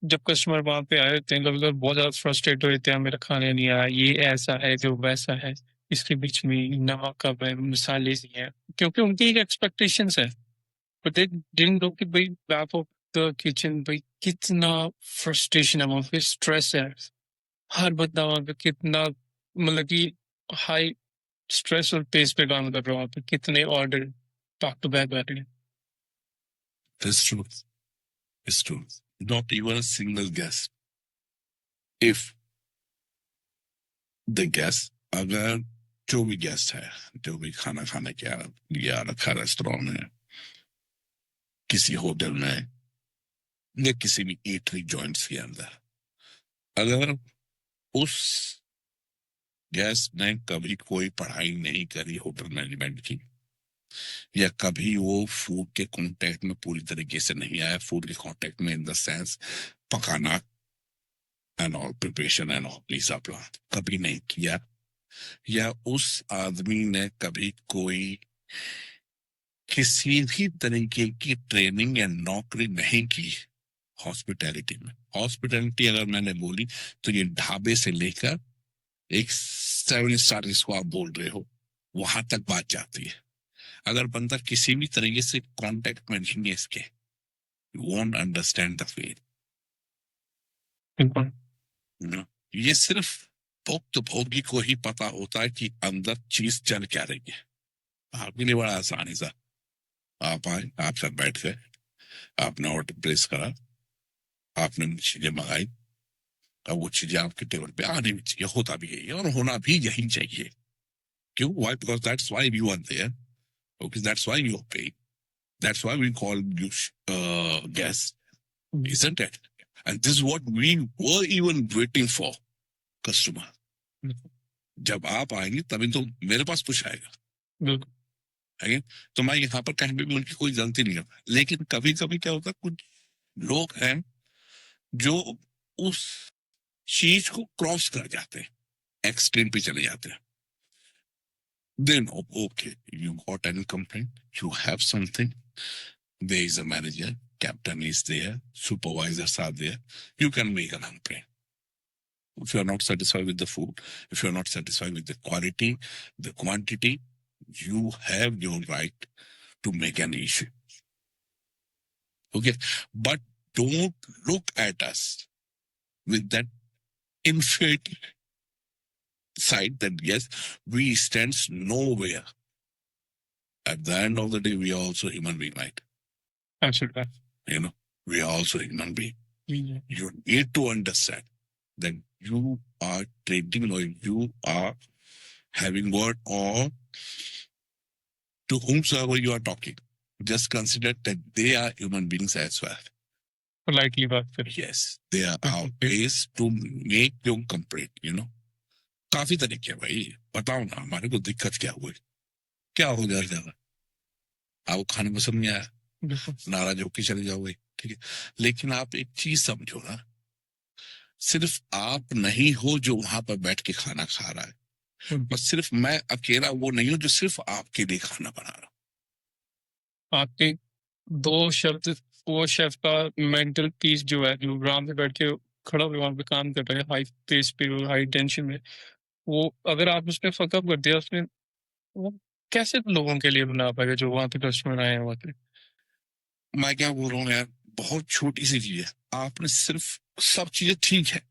जब कस्टमर वहां पे आए थे, कभी बहुत ज्यादा फ्रस्ट्रेट हुए थे, मेरा खाने नहीं आया, ये ऐसा है, जो वैसा है, इसके बीच में नमक कम है, मसाले नहीं है, क्योंकि उनकी एक एक्सपेक्टेशंस है. बट दे डिडंट नो कि भाई बैक ऑफ द किचन भाई कितना फ्रस्ट्रेशन है वहां पे, स्ट्रेस है, हर बंदा वहां पे कितना मतलब कि हाई स्ट्रेस और पेस पे काम कर रहा है वहां पे, कितने ऑर्डर बैक टू बैक बैठ रहे हैं. That's true. It's true. Not even a single guest. If the guest, अगर जो भी गेस्ट है, जो भी खाना खाने के लिए रखा रेस्टोरेंट में, किसी होटल में या किसी भी ईटरी जॉइंट्स के अंदर, अगर उस गेस्ट ने कभी कोई पढ़ाई नहीं करी होटल मैनेजमेंट की, या कभी वो फूड के कांटेक्ट में पूरी तरीके से नहीं आया, फूड के कांटेक्ट में इन द सेंस पकाना and all, preparation and all, लीसा प्लान कभी नहीं किया, या उस आदमी ने कभी कोई किसी भी तरीके की ट्रेनिंग या नौकरी नहीं की हॉस्पिटैलिटी में। हॉस्पिटैलिटी अगर मैंने बोली तो ये ढाबे से लेकर एक 7 स्टार जिसको आप बोल रहे हो वहां तक बात जाती है। अगर बंदा किसी भी तरीके से कांटेक्ट में नहीं है इसके, you won't understand the feel. बिल्कुल। ये सिर्फ भुक्त भोगी को ही पता होता है कि अंदर चीज चल क्या रही है। आपके लिए बड़ा आसान है सर, आप आए, आप सब बैठ गए, आपने ऑर्डर प्लेस करा, आपने चीजें मंगाई, अब वो चीजें आपके टेबल पे आने भी चाहिए, होता भी यही है और होना भी यही चाहिए। क्यों? Why? Because that's why you are there, okay, that's why you are paying, that's why we call you guest, isn't it? And this is what we were even waiting for, customer. जब आप आएंगे तभी तो मेरे पास कुछ आएगा, बिल्कुल। है? तो मैं यहाँ पर कहीं पे भी उनकी कोई गलती नहीं है, लेकिन कभी कभी क्या होता है, कुछ लोग हैं जो उस चीज को क्रॉस कर जाते हैं, एक्सटेंड पे चले जाते हैं। Then okay, you got any complaint, you have something, there is a manager, captain is there, supervisors are there, you can make a complaint. If you are not satisfied with the food, if you are not satisfied with the quality, the quantity, you have your right to make an issue. Okay, but don't look at us with that inferiority side that yes, we stand nowhere. At the end of the day, we are also human being, right? Absolutely. We are also human being. Yeah. You need to understand that you are trading or you are having word or to whomsoever you are talking. Just consider that they are human beings as well. Politely बात करें। Yes, there are ways to make your complaint, काफी तरीके हैं भाई, बताओ ना हमारे को दिक्कत क्या हुई, क्या हो जाएगा, आपको खाने पसंद नहीं आया, नाराज होकर चले जाओगे, ठीक है, लेकिन आप एक चीज समझो ना, सिर्फ आप नहीं हो जो वहां पर बैठ के खाना खा रहा है, बस सिर्फ मैं अकेला वो नहीं हूं जो सिर्फ आपके लिए खाना बना रहा हूं। आपके 2 शब्द, वो शेफ का मेंटल पीस जो है, जो आराम से बैठ के खड़ा हुआ वहां पे काम कर रहा है हाई पेस पे और हाई टेंशन में, वो अगर आप उसमें फकअप कर दिया उसने, वो कैसे लोगों के लिए बना पाएगा जो वहां पे कस्टमर आए हैं वहां पे। मैं क्या बोल रहा हूँ यार, बहुत छोटी सी चीज है, आपने सिर्फ, सब चीजें ठीक है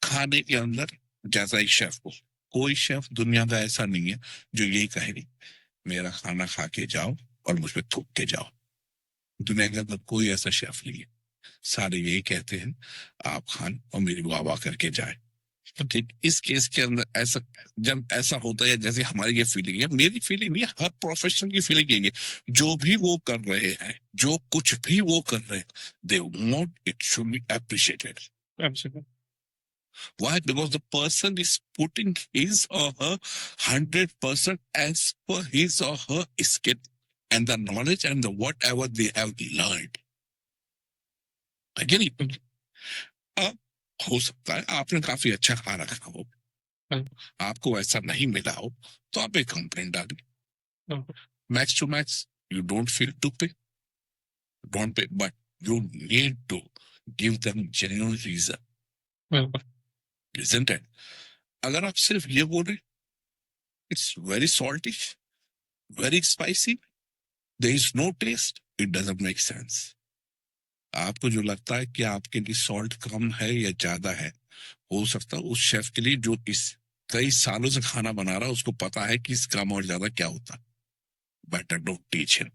खाने के अंदर, जैसा एक शेफ को, कोई शेफ दुनिया का ऐसा नहीं है जो यही कहे नहीं मेरा खाना खा के जाओ और मुझ पे थूक के जाओ। दुनिया के अंदर कोई ऐसा शेफ नहीं है, सारे यही कहते हैं आप खान और मेरी वाह करके जाए। ठीक, इस केस के अंदर ऐसा, जब ऐसा होता है, जैसे हमारी ये फीलिंग है, मेरी फीलिंग नहीं है, हर प्रोफेशन की फीलिंग यही है, जो भी वो कर रहे हैं, जो कुछ भी वो कर रहे हैं, they want it should be appreciated. Absolutely. Why? Because the person is putting his or her 100% as per his or her skill and the knowledge and the whatever they have learned. Again, हो सकता है आपने काफी अच्छा खाना खाया हो, आपको वैसा नहीं मिला हो, तो आप एक कंप्लेंट डालिए। Max to max you don't feel to pay, don't pay, but you need to give them genuine reason, isn't it? अगर आप सिर्फ ये बोल रहे it's very salty, very spicy, there is no taste, it doesn't make sense. आपको जो लगता है कि आपके लिए सॉल्ट कम है या ज्यादा है, हो सकता है उस शेफ के लिए जो इस कई सालों से खाना बना रहा है उसको पता है कि इस कम और ज्यादा क्या होता है। Better don't teach him.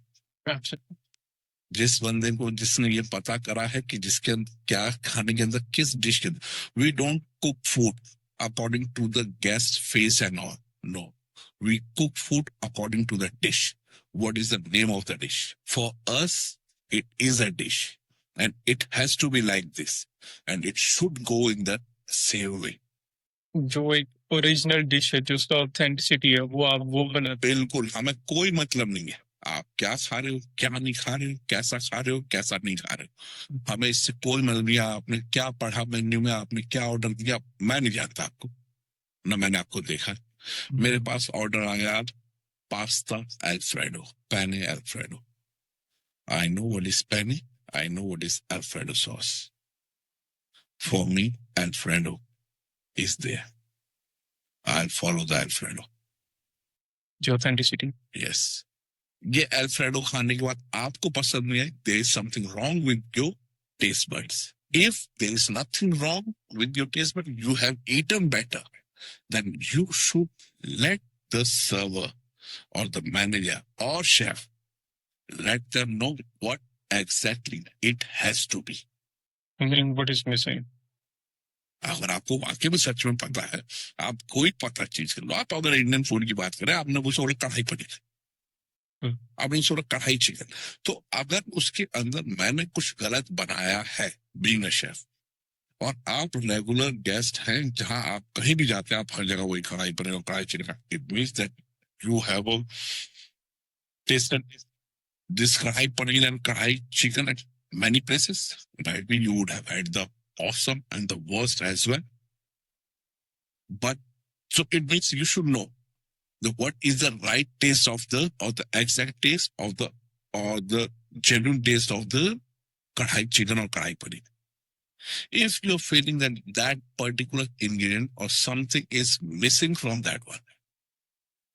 जिस बंदे को जिसने ये पता करा है कि जिसके अंदर क्या खाने के अंदर किस डिश के अंदर, we don't cook food according to the guest face and all, no, we cook food according to the dish. What is the name of the dish? For us, it is a dish, and it has to be like this, and it should go in the same way. जो एक original dish है, जो उसका authenticity है, वो आप वो बनाते बिल्कुल, हमें कोई मतलब नहीं है आप क्या खा रहे हो, क्या नहीं खा रहे हो, कैसा खा रहे हो, कैसा नहीं खा रहे हो. हमें इससे कोई मतलब नहीं. आपने क्या पढ़ा मेन्यू में, आपने क्या ऑर्डर किया, मैं नहीं जानता आपको, ना मैंने आपको देखा. मेरे पास ऑर्डर आया पास्ता अल्फ्रेडो, पैने alfredo. I know what is penne, I know what is Alfredo sauce. For me, Alfredo is there. I'll follow the Alfredo. जो ऑथेंटिसिटी. Yes. ये अल्फ्रेडो खाने के बाद आपको पसंद नहीं है, there is something wrong with your taste buds. If there is nothing wrong with your taste buds, you have eaten better, then you should let the server or the manager or chef let them know what exactly it has to be. What is missing. अगर आपको वाकई में सच में पता है, आप कोई पता चीज कर लो. आप अगर इंडियन फूड की बात करें, आपने वो सोचा कढ़ाई पनीर, आपने सोचा कढ़ाई चिकन, तो अगर उसके अंदर मैंने कुछ गलत बनाया है बीइंग अ शेफ, और आप रेगुलर गेस्ट हैं, जहां आप कहीं भी जाते हैं, आप हर जगह वही कढ़ाई पनीर और कढ़ाई chicken, it means that you have tested this kadai paneer and kadai chicken at many places. Maybe you would have had the awesome and the worst as well. But so it means you should know what is the right taste of the, or the exact taste of the, or the genuine taste of the kadai chicken or kadai paneer. If you're feeling that that particular ingredient or something is missing from that one,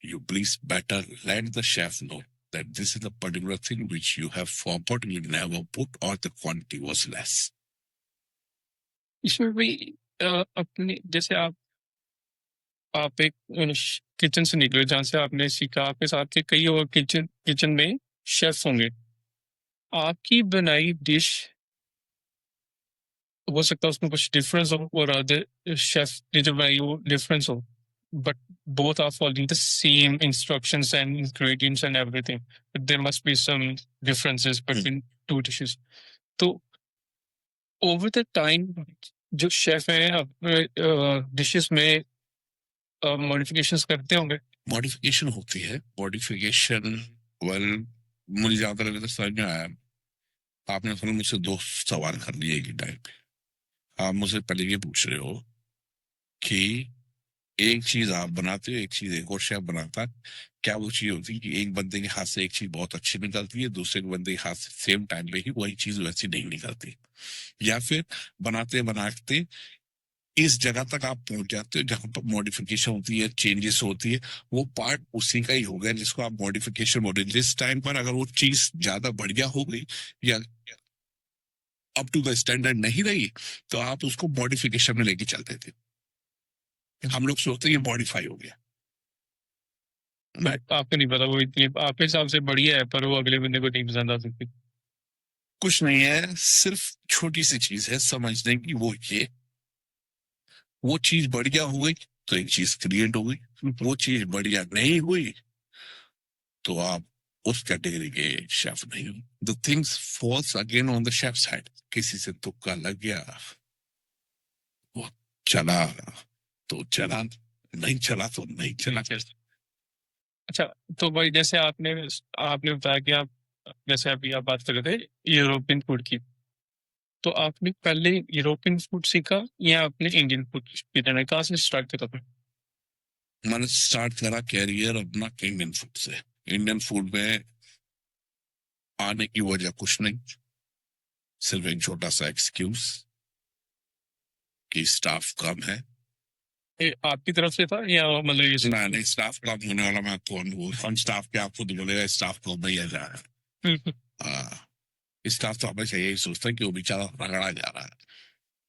you please better let the chef know that this is a particular thing which you have forgotten, you never put, or the quantity was less. इसमें भी अपने जैसे आप एक kitchen से निकले जहाँ से आपने सीखा, आपके साथ के कई और किचन में शेफ होंगे. आपकी बनाई डिश हो सकता है उसमें कुछ डिफरेंस हो और अदर शेफ ने जो बनाई वो डिफरेंस हो, but both are following the same instructions and ingredients and everything. But there must be some differences between two dishes. So over the time, जो शेफ हैं अपने डिशेस में मॉडिफिकेशंस करते होंगे. मॉडिफिकेशन होती है, मॉडिफिकेशन वेल मुझे ज्यादा लगे तो समझ में आया. आपने फिर मुझसे दो सवाल कर लिए एक ही टाइम पे. आप मुझसे पहले ये पूछ रहे हो कि एक चीज आप बनाते हो, एक चीज एक और शेफ बनाता है, क्या वो चीज होती है कि एक बंदे के हाथ से एक चीज बहुत अच्छी निकलती है, दूसरे के बंदे के हाथ से सेम टाइम पे ही वही चीज वैसी नहीं निकलती, या फिर बनाते बनाते इस जगह तक आप पहुंच जाते हो जहां पर मॉडिफिकेशन होती है, चेंजेस होती है, वो पार्ट उसी का ही हो गया जिसको आप मॉडिफिकेशन बोल रहे हैं. जिस टाइम पर अगर वो चीज ज्यादा बढ़िया हो गई या अप टू द स्टैंडर्ड नहीं रही, तो आप उसको मॉडिफिकेशन में लेके चलते थे. हम लोग सोचते ये मॉडिफाई हो गया. आपको नहीं पता वो इतनी आपके हिसाब से बढ़िया है, पर वो अगले बंदे को नहीं पसंद आ सकती. कुछ नहीं है, सिर्फ छोटी सी चीज है समझने की, वो चीज बढ़िया हो गई तो एक चीज क्रिएट हो गई, वो चीज बढ़िया नहीं हुई तो आप उस कैटेगरी के शेफ नहीं हो. The things falls again on the chef side. किसी से तुक्का लग गया, वो चला तो चला, नहीं चला तो नहीं चला. अच्छा, तो भाई जैसे आपने बताया कि आप जैसे अभी आप बात कर रहे थे यूरोपियन फूड की, तो आपने पहले यूरोपियन फूड सीखा या आपने इंडियन फूड सीखा, कहाँ से स्टार्ट करा था? मैंने स्टार्ट करा कैरियर अपना इंडियन फूड से. इंडियन फूड में आने की वजह कुछ नहीं, सिर्फ एक छोटा सा एक्सक्यूज कि स्टाफ कम है. आपकी तरफ से था या मतलब नहीं, स्टाफ कम होने वाला मैं कौन हूँ? हम स्टाफ के आपको बोलेगा स्टाफ कम नहीं आ जा रहा. स्टाफ तो हमेशा यही सोचता है कि वो बेचारा रगड़ा जा रहा है.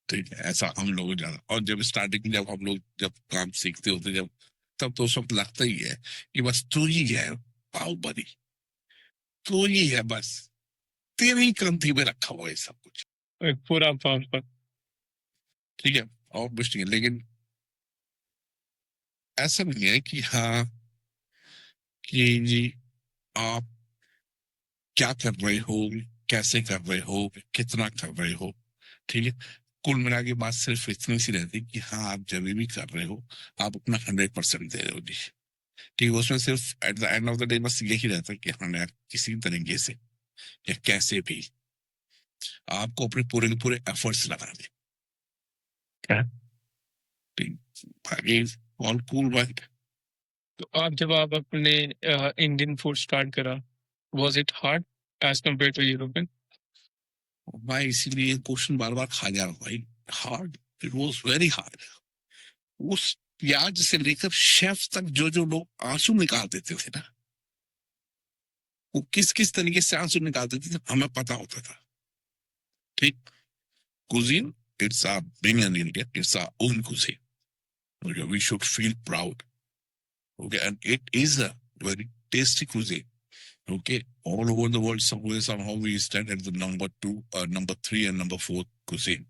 ठीक है, ऐसा हम लोग ज्यादा. और जब स्टार्टिंग में जब हम लोग जब काम सीखते होते जब, तब तो उस वक्त लगता ही है कि बस तू ही है बाहुबली, तू ही है बस. तेरी ग्रंथि में रखा हुआ है सब कुछ, एक पूरा प्रॉपर। ठीक है, और कुछ नहीं है। लेकिन ऐसा नहीं है कि हाँ कि जी आप क्या कर रहे हो, कैसे कर रहे हो, कितना कर रहे हो, ठीक है। कुल मिला के बात सिर्फ इतनी सी रहती कि हाँ आप जब भी कर रहे हो आप अपना 100% दे रहे हो जी, ठीक है। उसमें सिर्फ at the end of the day बस यही रहता है कि हाँ यार किसी तरीके से या कैसे भी आपको अपने पूरे के पूरे एफर्ट्स लगाने, क्या? ठीक, बाकी ऑल कूल भाई। तो आप अपने इंडियन फूड स्टार्ट करा, was it hard as compare to European? भाई इसीलिए क्वेश्चन बार बार खा जा रहा हूँ भाई, hard, it was very hard. उस प्याज से लेकर शेफ तक जो जो लोग आंसू निकाल देते थे ना, वो किस किस तरीके से आंसू निकाल देते थे हमें पता होता था, ठीक। Cuisine, it's our being an Indian, it's our own cuisine. Okay, we should feel proud. Okay, and it is a very tasty cuisine. Okay, all over the world, somewhere somehow we stand at the number 2, number 3, and number 4 cuisine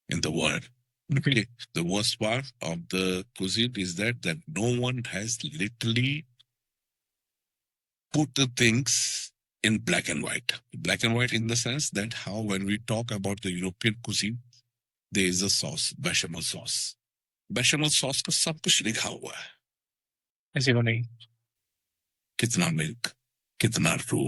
in the world. Okay, the worst part of the cuisine is that no one has literally put the things in black and white. Black and white in the sense that how when we talk about the European cuisine, there is a sauce, bechamel sauce. Bechamel sauce का सब कुछ लिखा हुआ है, ऐसे को नहीं। कितना मिल्क, कितना रू,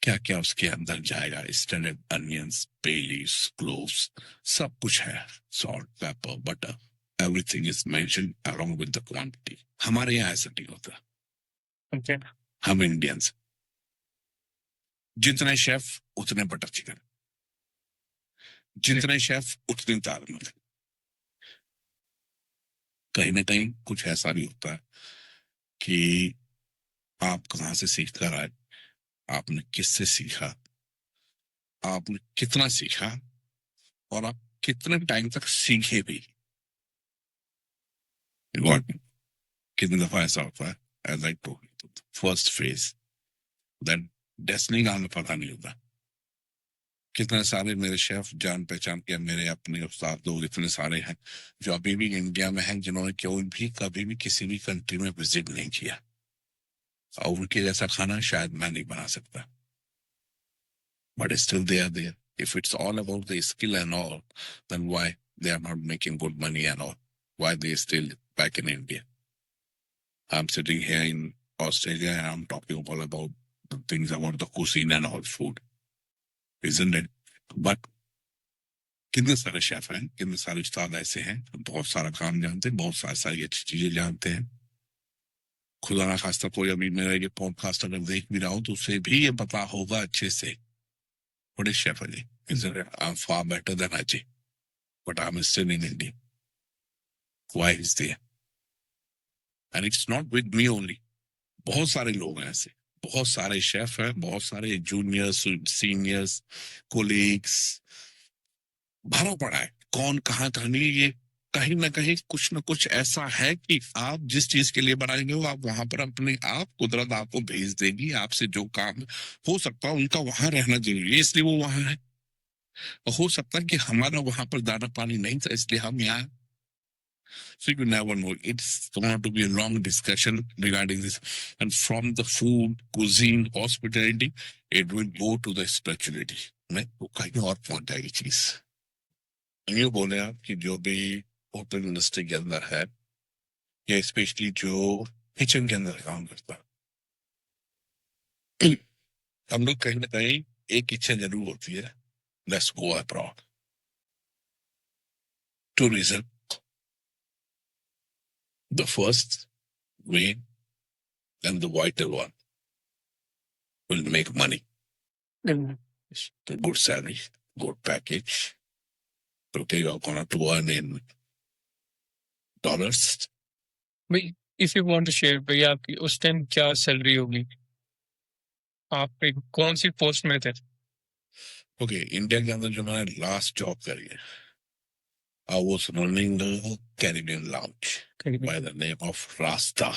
क्या क्या उसके अंदर जाएगा, स्टैंडर्ड अनियंस, पे लीव्स, क्लोव्स, सब कुछ है, salt, paper, butter, everything is mention along with the quantity. हमारे यहाँ ऐसा नहीं होता। ओके। हम इंडियंस जितने शेफ उतने बटर चिकन, जितने शेफ उतनी दाल मखनी। कहीं ना कहीं कुछ ऐसा भी होता है कि आप कहाँ से सीख कर आए, आपने किससे सीखा, आपने कितना सीखा, और आप कितने टाइम तक सीखे भी। कितनी दफा ऐसा होता है, as I told, first phase that destiny का हमें पता नहीं होता। कितने सारे मेरे शेफ जान पहचान के मेरे अपने उस्ताद लोग इतने सारे हैं जो अभी भी इंडिया में हैं, जिन्होंने क्यों भी कभी भी किसी भी कंट्री में विजिट नहीं किया, और उनके जैसा खाना शायद मैं नहीं बना सकता, but still they are there. If it's all about the skill and all, then why they are not making good money and all? Why they still back in India? I'm sitting here in Australia and I'm talking all about the things about the cuisine and all food, isn't it? But कितने सारे chef हैं, कितने सारे उस्ताद ऐसे हैं, बहुत सारा काम जानते हैं, बहुत सारी अच्छी चीजें जानते हैं। खुदा ना खास्ता कोई अभी मेरा ये पॉडकास्ट अगर देख भी रहा हो तो उसे भी ये पता होगा अच्छे से, what is Chef Ali? Isn't it? I'm far better than Ajay, but I'm still in India. Why is there? And it's not with me only. बहुत सारे लोग हैं ऐसे, बहुत सारे शेफ हैं, बहुत सारे जूनियर्स, सीनियर्स, कोलीग्स, भरा पड़ा है। कौन कहाँ नहीं, ये कहीं ना कहीं कुछ ना कुछ ऐसा है कि आप जिस चीज के लिए बनाएंगे वो आप वहां पर अपने आप कुदरत आपको भेज देगी। आपसे जो काम हो सकता है उनका वहां रहना जरूरी है, इसलिए वो वहां है। हो सकता है कि हमारा वहां पर दाना पानी नहीं था, इसलिए हम यहाँ। So you never know. It's going to be a long discussion regarding this. And from the food, cuisine, hospitality, it will go to the spirituality. मैं वो कहीं और पहुंच जाएगी चीज। ये बोले आप कि जो भी होटल इंडस्ट्री के अंदर है, या स्पेशली जो किचन के अंदर काम करता है, हम लोग कहीं ना कहीं एक इच्छा जरूर होती है, let's go abroad. Two reason, the first main and the vital one will make money, good salary, good package. Okay, you're gonna to earn in dollars. भाई if you want to share, भाई आपकी उस time क्या salary होगी, आप एक कौन सी post में थे? Okay, इंडिया के अंदर जो मैंने लास्ट जॉब करी है, I was running the Caribbean Lounge by the name of Rasta.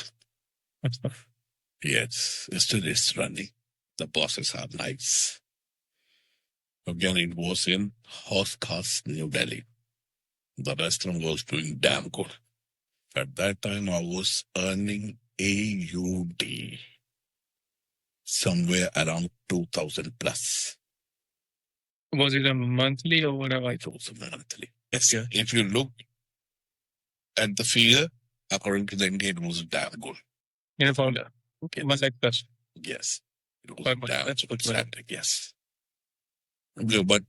Yes, still is running. The bosses are nice. Again, it was in Horse Khas, New Delhi. The restaurant was doing damn good. At that time, I was earning AUD somewhere around 2000 plus. Was it a monthly or whatever? It was monthly. Yes, yeah. If you look at the figure, according to the India, it was damn good. In for 1 lakh plus. Yes. It was Per month. damn That's good. fantastic, yes. But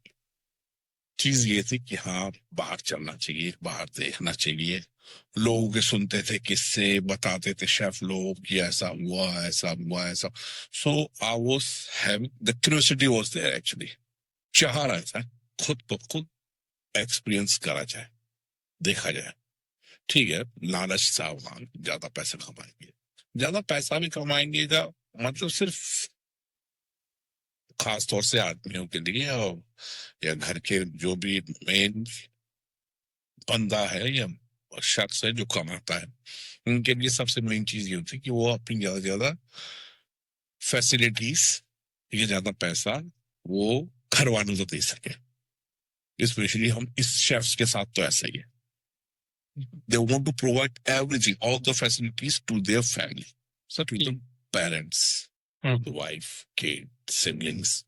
चीज ये थी कि हाँ बाहर चलना चाहिए, बाहर देखना चाहिए. लोग सुनते थे, किस्से बताते थे शेफ लोग कि ऐसा हुआ ऐसा. So I was having the curiosity was there actually. चाह रहा था खुद को खुद एक्सपीरियंस करा जाए, देखा जाए. ठीक है, लालच था वहां, ज्यादा पैसा कमाएंगे, ज्यादा पैसा भी कमाएंगे का मतलब सिर्फ खास तौर से आदमियों के लिए और या घर के जो भी मेन बंदा है या शख्स है जो कमाता है, उनके लिए सबसे मेन चीज ये होती है कि वो अपनी ज्यादा से ज्यादा फैसिलिटीज या ज्यादा पैसा वो घर वालों को दे सके. स्पेशली हम इस शेफ्स के साथ तो ऐसा ही है. They want to provide everything, all the facilities to their family, so to the parents, the wife, kid, siblings.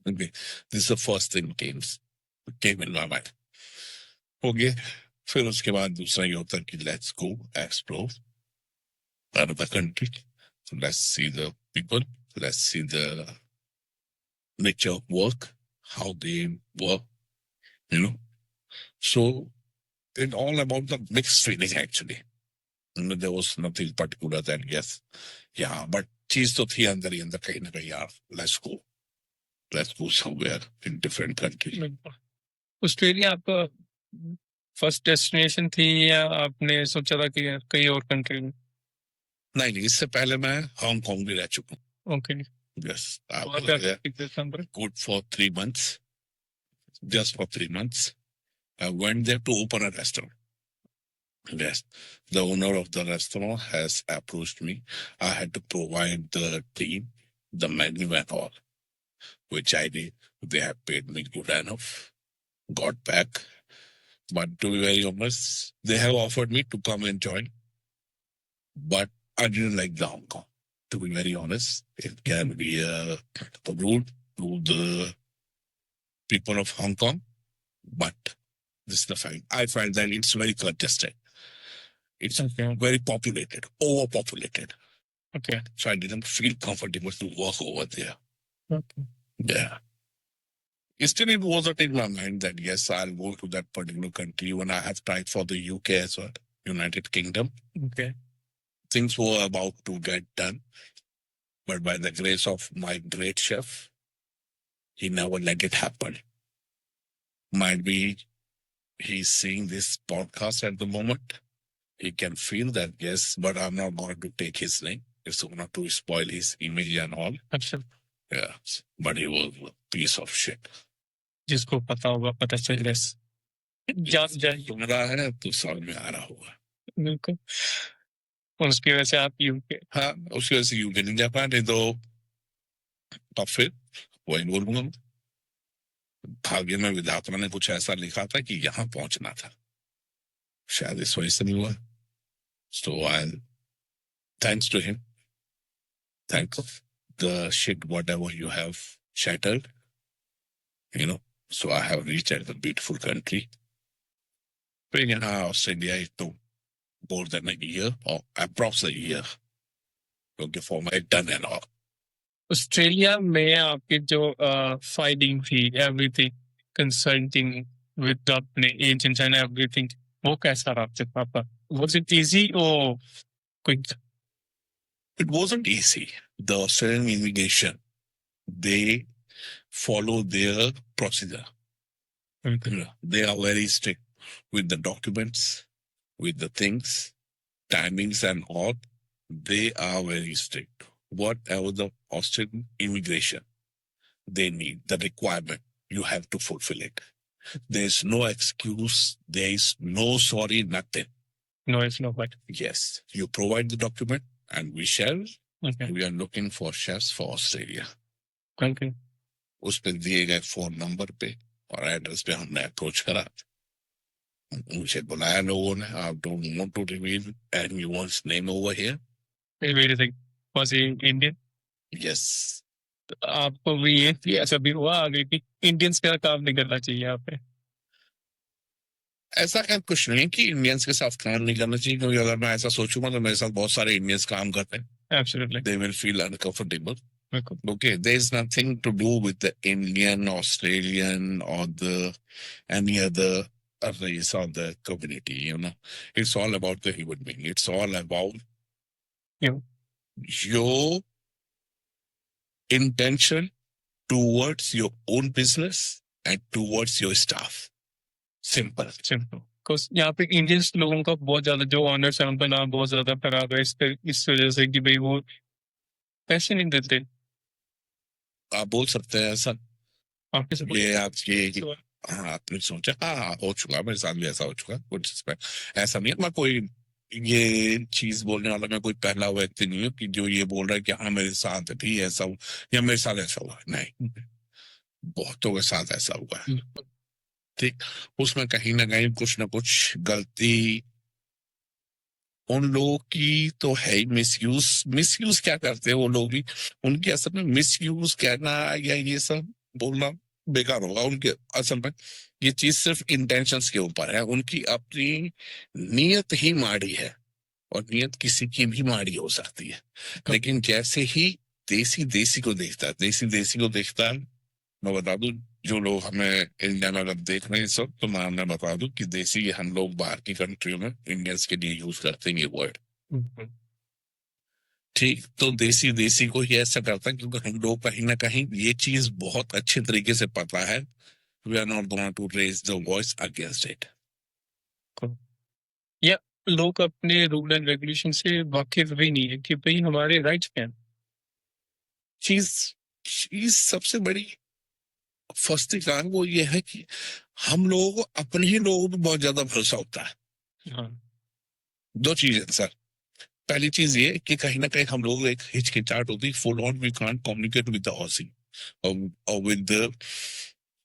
Okay, this is the first thing came in my mind. Okay, फिर उसके बाद दूसरा ये होता है कि let's go explore another country. So let's see the people, let's see the nature of work, how they work, you know. So it's all about the mixed feeling actually. There was nothing particular that yes, yeah, but चीज तो थी अंदर ही अंदर कहीं ना कहीं यार, let's go somewhere in different country. Australia आपका फर्स्ट डेस्टिनेशन थी या आपने सोचा था कि कहीं और कंट्री में? नहीं, इससे पहले मैं हांगकांग भी रह चुका हूँ. ओके. Yes, I वहाँ was पे there आप कितने समय? good for 3 months, just for 3 months. I went there to open a restaurant. Yes, the owner of the restaurant has approached me. I had to provide the team, the menu and all, which I did. They have paid me good enough. Got back. But to be very honest, they have offered me to come and join. But I didn't like the Hong Kong. To be very honest, it can be rude to the people of Hong Kong. But this is the fact. I find that it's very congested. It's very populated, overpopulated. Okay. So I didn't feel comfortable to walk over there. Okay. Yeah. Still, it wasn't in my mind that yes, I'll go to that particular country when I have tried for the UK as well, United Kingdom. Okay. Things were about to get done, but by the grace of my great chef, he never let it happen. Might be he's seeing this podcast at the moment. He can feel that, yes, but I'm not going to take his name. It's not to spoil his image and all. Absolutely. Yeah, but he was a piece of shit. जिसको पता होगा पता चल जान जाए. सुन रहा है तो समझ में आ रहा होगा. बिल्कुल. और उसकी वजह से आप यूके. हाँ, उसकी वजह से यूके नहीं जा पाए, नहीं तो फिर वही बोलूंगा, भाग्य में विधाता ने कुछ ऐसा लिखा था कि यहाँ पहुंचना था, शायद इस वजह से नहीं हुआ. So I'll thanks to him, thanks the shit whatever you have shattered, you know. So I have reached at the beautiful country. Being in Australia, it took more than a year or approx a year. Okay, for my done and all. Australia में आपकी जो fighting थी, everything consulting with अपने agents and everything, वो कैसा रहा आपके पापा? Was it easy or quick? It wasn't easy. The Australian immigration, they follow their procedure. Okay. They are very strict with the documents, with the things, timings and all. They are very strict. Whatever the Australian immigration they need, the requirement, you have to fulfill it. There's no excuse. There is no sorry, nothing. No, it's not what. Yes, you provide the document and we shall. Okay. We are looking for chefs for Australia. Okay. उस पे दिए गए phone number पे और address पे हमने approach करा। मुझे बुलाया लोगों ने, आप don't want to reveal anyone's name over here. Wait a second. Was he Indian? Yes. आपको भी ये ऐसा भी हुआ आगे कि इंडियंस का काम नहीं करना चाहिए यहाँ पे? ऐसा क्या कुछ नहीं कि इंडियंस के साथ काम नहीं करना चाहिए, क्योंकि अगर मैं ऐसा सोचूंगा तो मेरे साथ बहुत सारे इंडियंस काम करते हैं। Absolutely. They will feel uncomfortable. बिल्कुल। Okay, there's nothing to do with the Indian, Australian, or the any other race or the community. You know, it's all about the human being. It's all about You. your intention towards your own business and towards your staff. Simple. Simple. Because यहाँ पे Indians लोगों का बहुत ज्यादा जो honours है उन पर नाम बहुत ज्यादा खराब है इस वजह से कि भाई वो पैसे नहीं देते। आप बोल सकते हैं ऐसा, आपके से ये आपके हाँ आपने सोचा, हाँ हो चुका, मेरे साथ भी ऐसा हो चुका कुछ इसमें। ऐसा नहीं है, मैं कोई ये चीज बोलने वाला मैं कोई पहला व्यक्ति नहीं हूँ कि जो ये बोल रहा है कि हाँ मेरे साथ भी ऐसा हुआ या मेरे साथ ऐसा हुआ, नहीं, बहुतों के साथ ऐसा हुआ है। ठीक, उसमें कहीं ना कहीं कुछ ना कुछ गलती उन लोगों की तो है ही। मिसयूज क्या करते हैं वो लोग भी, उनके असल में मिसयूज कहना या ये सब बोलना बेकार होगा। उनके असल में ये चीज सिर्फ इंटेंशंस के ऊपर है, उनकी अपनी नीयत ही माड़ी है और नीयत किसी की भी माड़ी हो सकती है। लेकिन जैसे ही देसी देसी को देखता है, देसी देसी को देखता है, मैं बता दूं जो लोग हमें इंडिया में अगर देख रहे हैं सब, तो मैं बता दूं कि देसी हम लोग बाहर की कंट्रियों में इंडियंस के लिए यूज करते हैं ये वर्ड। ठीक, तो देसी देसी को ही ऐसा करता है क्योंकि हम लोग कहीं ना कहीं ये चीज बहुत अच्छे तरीके से पता है, we are not going to raise the voice against it. या लोग अपने रूल एंड रेगुलेशन से वाकिफ भी नहीं है कि भाई हमारे राइट्स क्या हैं। चीज चीज सबसे बड़ी फर्स्ट कारण वो ये है कि हम लोगों को अपने ही लोगों पे बहुत ज्यादा भरोसा होता है। हाँ। दो चीजें सर, पहली चीज ये कि कहीं ना कहीं हम लोग एक हिचकिचाहट होती है, full on we can't communicate with the Aussie or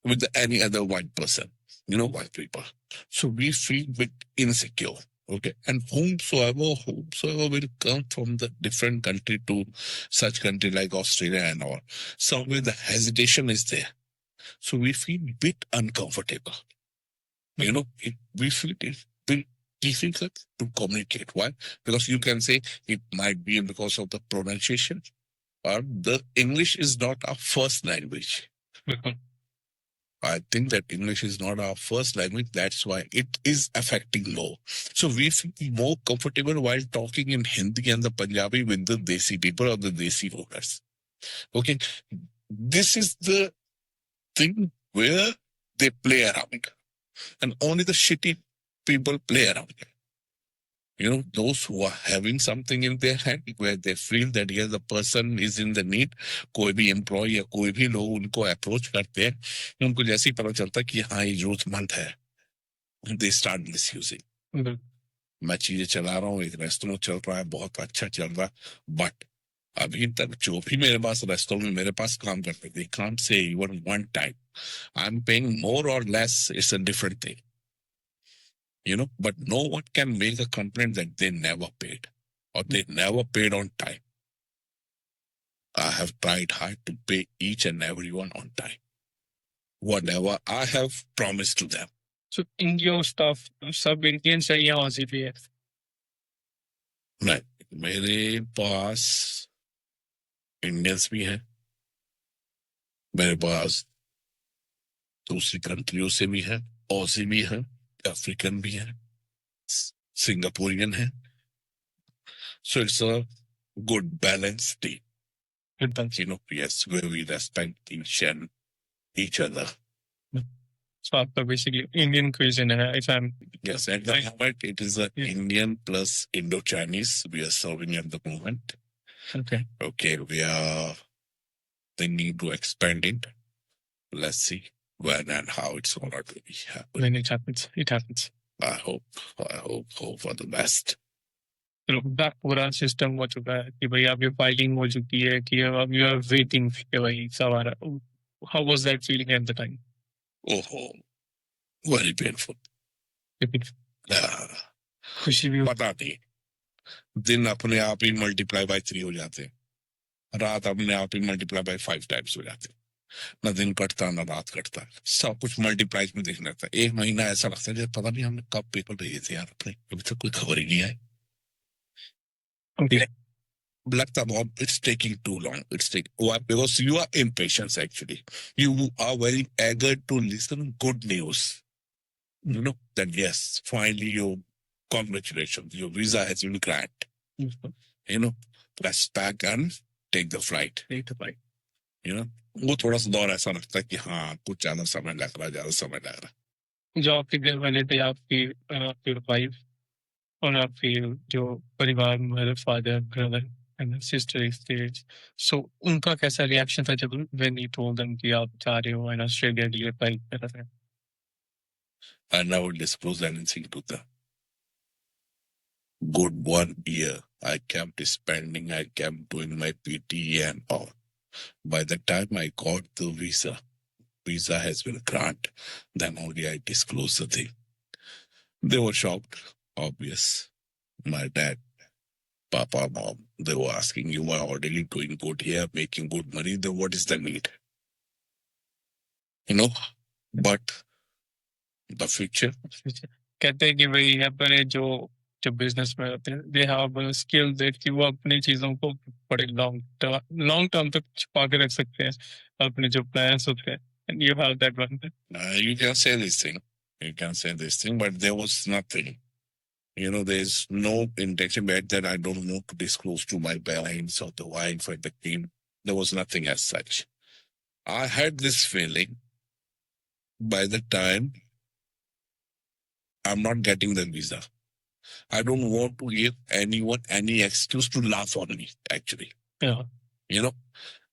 with any other white person, you know, white people. So we feel bit insecure. Okay, and whomsoever will come from the different country to such country like Australia and all, somewhere the hesitation is there. So we feel bit uncomfortable. You know, we feel it bit difficult to communicate. Why? Because you can say it might be because of the pronunciation or the English is not our first language. I think that English is not our first language. That's why it is affecting law. So we feel more comfortable while talking in Hindi and the Punjabi with the Desi people or the Desi voters. Okay. This is the thing where they play around. And only the shitty people play around. You know, those who are having something in their hand where they feel that yes, the person is in the need, कोई भी employ या कोई भी लोग उनको approach करते हैं, उनको जैसे ही पता चलता है कि हाँ ये जरूरतमंद है, they start misusing. मैं चीजें चला रहा हूँ, एक रेस्टोरेंट चल रहा है, बहुत अच्छा चल रहा, बट अभी तक जो भी मेरे पास रेस्टोरेंट में मेरे पास काम करते, they can't say even one time I'm paying more or less, it's a different thing. You know, but no one can make a complaint that they never paid or they never paid on time. I have tried hard to pay each and everyone on time, whatever I have promised to them. So in your staff, सब Indians है या Aussie भी है? नहीं, मेरे पास Indians भी हैं, मेरे पास दूसरी कंट्रियों से भी है, ऑजी भी है, अफ्रीकन भी है, सिंगापुरियन है. So it's a good balanced team. Good balance. You know, yes, where we respect each other. So आपका basically Indian cuisine है, if I'm Yes, at the moment it is a Indian plus Indo-Chinese we are serving at the moment. okay. Okay, we are thinking to expand it. Let's see when and how it's going to be happen. When it happens, it happens. I hope for the best. चलो back पूरा system हो चुका है कि भाई आपकी filing हो चुकी है कि अब यू आर वेटिंग कि भाई सब आ रहा how was that feeling at the time? Oh, very painful. खुशी भी पता नहीं, दिन अपने आप ही मल्टीप्लाई बाय 3 हो जाते हैं, रात अपने आप ही मल्टीप्लाई बाय 5 टाइम्स हो जाते हैं, ना दिन कटता ना रात कटता, सब कुछ मल्टीप्लाइज में दिखने लगता है। 1 महीना ऐसा लगता है जैसे पता नहीं हमने कब पेपर दिए थे यार अपने, अभी तक कोई खबर ही नहीं आई। Okay. लगता बहुत it's taking too long. Why? Because you are impatient actually. You are very eager to listen good news. You know that yes, finally congratulations, your visa has been granted. You know, press back and take the flight. You know, वो थोड़ा सा दौर ऐसा लगता है कि हाँ कुछ ज्यादा समय लग रहा है, ज्यादा समय लग रहा है। जो आपके घर वाले थे, आपकी वाइफ और आपके जो परिवार में father, brother and sister stage, so उनका कैसा रिएक्शन था जब व्हेन यू टोल्ड देम कि आप जा रहे हो एंड ऑस्ट्रेलिया के लिए अप्लाई कर रहे हैं? I never disclose anything to them. Good 1 year, I kept spending, I kept doing my PT and all. By the time I got the visa has been granted, then only I disclosed the thing. They were shocked, obvious. My dad, Papa, Mom, they were asking, you are already doing good here, making good money, then what is the need? You know, but the future. कहते हैं कि भाई अपने जो business में होते हैं, they have skill that कि वो अपनी चीजों को बड़े लॉन्ग टर्म तक छुपा के रख सकते हैं, अपने जो प्लान्स होते हैं, and you have that one. You can say this thing. You can say this thing, but there was nothing. You know, there's no intention back that I don't want to disclose to my parents or the wife or the team. There was nothing as such. I had this feeling by the time I'm not getting the visa. I don't want to give anyone any excuse to laugh on me, actually. Yeah. You know,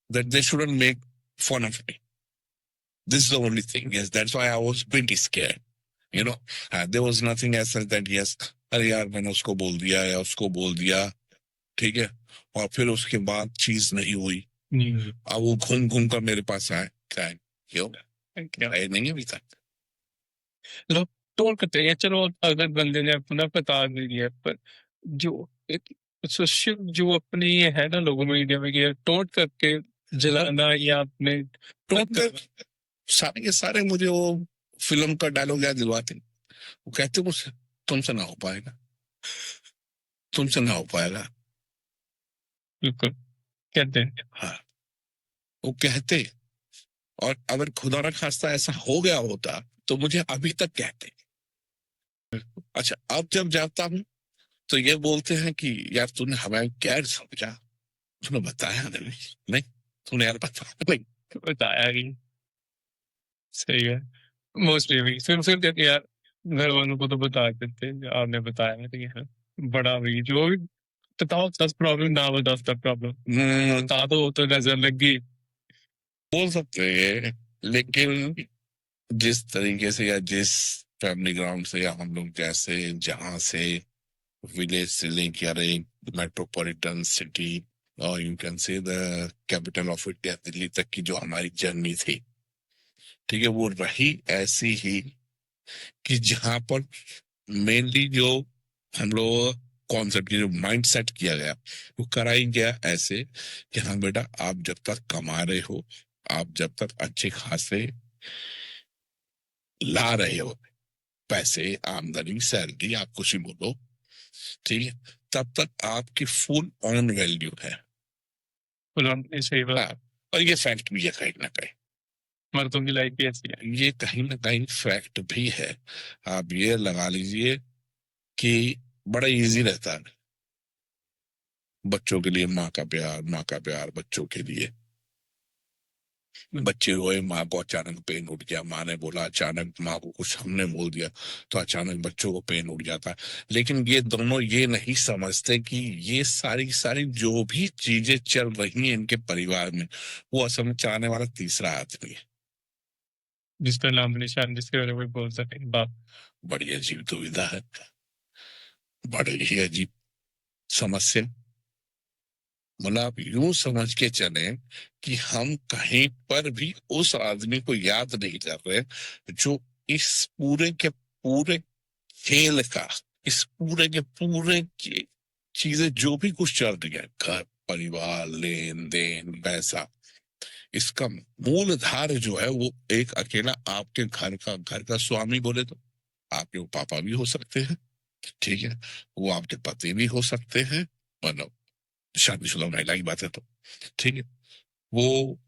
that they shouldn't make fun of me. This is the only thing. Yes, that's why I was pretty scared. You know, there was nothing as such that yes, अरे यार मैंने उसको बोल दिया या उसको बोल दिया, ठीक है, और फिर उसके बाद चीज नहीं हुई, अब वो घूम घूम कर मेरे पास आए, क्या है, क्यों नहीं अभी तक। लोग टोल करते हैं, चलो अगर बंदे ने अपना बता भी दिया, पर जो एक सोशल जो अपने ये है ना लोगों मीडिया में कि टोट करके जलाना या अपने टोट कर सारे के सारे मुझे वो फिल्म का डायलॉग याद दिलवाते, वो कहते मुझसे तुमसे ना हो पाएगा, तुमसे ना हो पाएगा। बिल्कुल कहते हैं। हाँ, वो कहते, और अगर खुदा न खास्ता ऐसा हो गया होता तो मुझे अभी तक कहते। अच्छा, अब जब जाता हूं तो ये बोलते हैं कि यार तूने हमें क्या समझा, तूने बताया नहीं, तूने यार बताया ही सही है। मोस्टली भी फिर कहते यार घर वालों को तो बता देते आपने बताया नहीं है, बड़ा भी जो भी बताओ 10 प्रॉब्लम ना बता 10 प्रॉब्लम बता दो तो नजर लग गई, बोल सकते हैं। लेकिन जिस तरीके से या जिस फैमिली ग्राउंड से या हम लोग जैसे जहां से विलेज से लेकर मेट्रोपॉलिटन सिटी और you can say the capital of India Delhi तक की जो हमारी जर्नी थी, ठीक है, वो रही ऐसी ही कि जहां पर मेनली जो हम लोग कॉन्सेप्ट जो माइंड सेट किया गया वो कराई गया ऐसे कि हाँ बेटा आप जब तक कमा रहे हो, आप जब तक अच्छे खासे ला रहे हो पैसे, आमदनी, सैलरी, आप कुछ ही बोलो, ठीक है, तब तक आपकी फुल ऑन वैल्यू है। सही बात। और ये फैक्ट भी है कहीं ना कहीं, मर्दों की लाइफ भी ऐसी है, ये कहीं ना कहीं फैक्ट भी है। आप ये लगा लीजिए कि बड़ा इजी रहता है बच्चों के लिए, माँ का प्यार बच्चों के लिए। बच्चे रोए, माँ को अचानक पेन उठ गया, माँ ने बोला, अचानक माँ को कुछ हमने बोल दिया तो अचानक बच्चों को पेन उठ जाता है। लेकिन ये दोनों ये नहीं समझते कि ये सारी जो भी चीजें चल रही हैं इनके परिवार में, वो असल में चाहने वाला तीसरा आदमी है जिसका नाम निशान जिसके बारे में बोल सके बाप। बड़ी अजीब दुविधा है, बड़ी ही अजीब समस्या। मतलब आप यूं समझ के चले कि हम कहीं पर भी उस आदमी को याद नहीं कर रहे जो इस पूरे के पूरे खेल का, इस पूरे के पूरे की चीजें जो भी कुछ चल रही है, घर परिवार लेन देन पैसा, इसका मूल धार जो है वो एक अकेला आपके घर का स्वामी बोले तो आपके वो पापा भी हो सकते हैं, ठीक है, वो आपके पति भी हो सकते हैं, मतलब शादीशुदा महिला की बात है तो, ठीक है, वो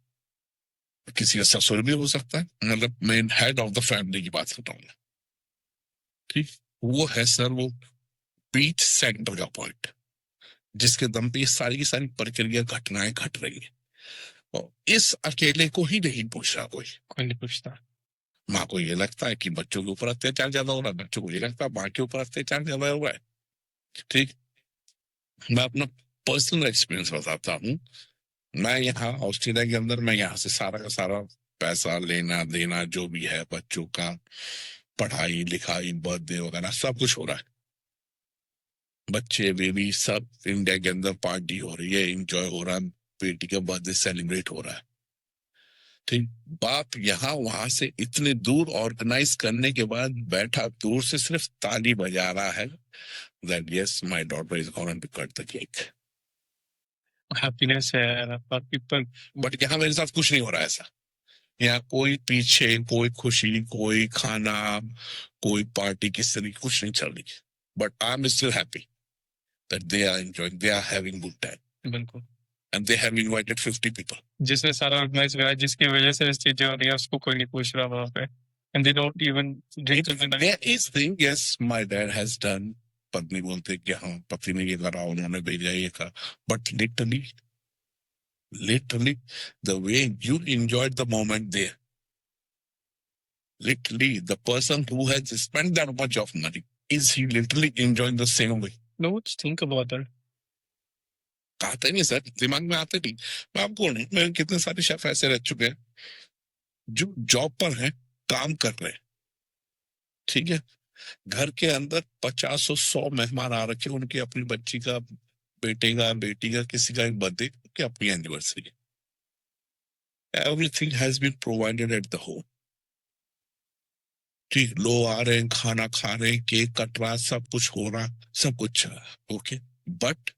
किसी का ससुर भी हो सकता है, मतलब main head of the family की बात करता हूँ मैं, ठीक, वो है सर वो बीच सेंटर का पॉइंट जिसके दम पे ये सारी की सारी प्रक्रिया घटनाएं घट रही है, और इस अकेले को ही नहीं पूछ रहा कोई नहीं पूछता। माँ को ये लगता है कि बच्चों के ऊपर अत्याचार ज्यादा हो रहा है, बच्चों को ये लगता है माँ के ऊपर अत्याचार ज्यादा हो रहा है, ठीक। मैं अपना पर्सनल एक्सपीरियंस बताता हूँ। मैं यहाँ ऑस्ट्रेलिया के अंदर, मैं यहाँ से सारा का सारा पैसा लेना देना जो भी है बच्चों का, पढ़ाई लिखाई बर्थडे वगैरह सब कुछ हो रहा है, बच्चे बेबी सब इंडिया के अंदर पार्टी हो रही है, एंजॉय हो रहा है, बेटी का बर्थडे सेलिब्रेट हो रहा है, ठीक। बाप यहाँ वहां से इतने दूर ऑर्गेनाइज करने के बाद बैठा दूर से सिर्फ ताली बजा रहा है that yes my daughter is going to cut the cake, happiness है यार, बाकी पर बट यहाँ मेरे साथ कुछ नहीं हो रहा है ऐसा। यहाँ कोई पीछे कोई खुशी कोई खाना कोई पार्टी किस तरह की कुछ नहीं चल रही, but I am still happy that they are enjoying, they are having good time बिल्कुल, and they have invited 50 people. जिसने सारा ऑर्गेनाइज किया, जिसकी वजह से इस चीजें हो रही है, उसको कोई नहीं पूछ रहा वहां पे, and they don't even drink something. There is thing, yes, my dad has done. पत्नी बोलते कि हाँ पति ने ये करा, उन्होंने भेजा ये करा, but literally the way you enjoyed the moment there, literally the person who has spent that much of money, is he literally enjoying the same way? No think about that. आता ही नहीं सर, दिमाग में आते नहीं। मैं आपको नहीं, मेरे कितने सारे शेफ ऐसे रह चुके हैं जो जॉब पर हैं, काम कर रहे हैं, ठीक है, घर के अंदर 50 और 100 मेहमान आ रखे, उनकी अपनी बच्ची का, बेटे का, बेटी का, किसी का बर्थडे, की अपनी anniversary, everything has been provided at the home, ठीक, लोग आ रहे हैं, खाना खा रहे हैं, केक कट रहा, सब कुछ हो रहा, सब कुछ ओके, बट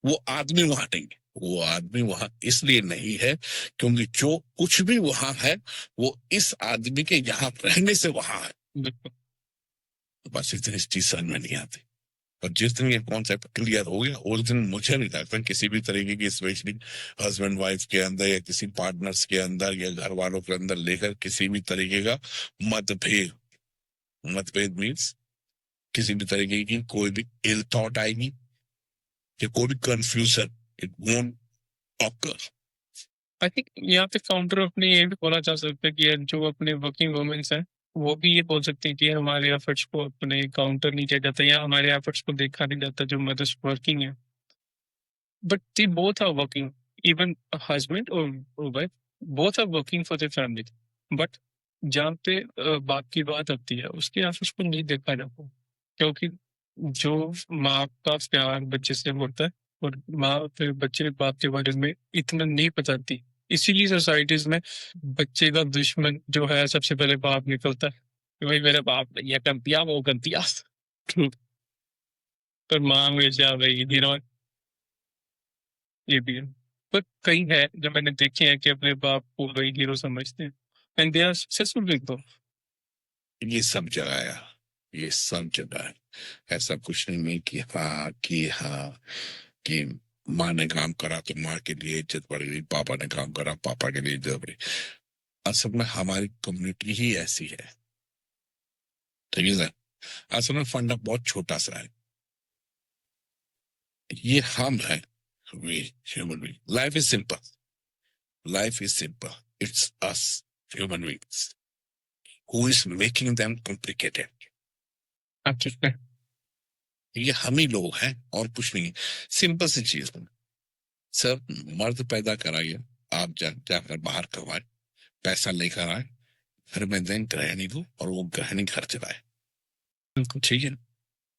वो आदमी वहां नहीं है, वो आदमी वहां इसलिए नहीं है क्योंकि जो कुछ भी वहां है वो इस आदमी के यहाँ रहने से वहां है, बिल्कुल, बस इतनी चीज समझ में नहीं आती। और जिस दिन ये कॉन्सेप्ट क्लियर हो गया उस दिन मुझे नहीं लगता किसी भी तरीके की, स्पेशली हस्बैंड वाइफ के अंदर या किसी पार्टनर्स के अंदर या घर वालों के अंदर लेकर किसी भी तरीके का मतभेद मीन्स किसी भी तरीके की कोई भी इल थॉट आएगी कि कोई भी confusion, it won't occur. I think यहाँ पे काउंटर अपने ये भी बोला जा सकता है कि यार जो अपने वर्किंग वुमेन्स हैं वो भी ये बोल सकती हैं कि यार हमारे एफर्ट्स को अपने काउंटर नहीं किया जाता या हमारे एफर्ट्स को देखा नहीं जाता जो मदर्स वर्किंग है, but they both are working, even husband और wife both are working for the family, but जहाँ पे बाप की बात आती है उसके एफर्ट्स को नहीं देखा जाता, क्योंकि जो माँ का प्यार बच्चे से होता है और माँ फिर बच्चे बाप के बारे में इतना नहीं बताती, इसीलिए सोसाइटीज में बच्चे का दुश्मन जो है सबसे पहले बाप निकलता है कि भाई मेरे बाप ने ये कर दिया वो कर दिया। पर माँ हमेशा भाई हीरो, ये भी है। पर कई है जो मैंने देखे हैं कि अपने बाप को वही हीरो समझते हैं and they are successful with. ये सब जगह है, ये सब जगह है, ऐसा कुछ नहीं है कि माँ ने काम करा तो माँ के लिए इज्जत बढ़ गई, पापा ने काम करा पापा के लिए इज्जत बढ़ी। असल में हमारी कम्युनिटी ही ऐसी है, ठीक है सर, असल में फंडा बहुत छोटा सा है, ये हम है, we human being, life is simple, it's us human beings who is making them complicated। अच्छा, ये हम ही लोग हैं और कुछ नहीं, सिंपल सी चीज है सर, मर्द पैदा कराइए, आप जाकर बाहर कमाए, पैसा लेकर आए, घर में दें गृहिणी को और वो गृहिणी घर चलाए, बिल्कुल ठीक है।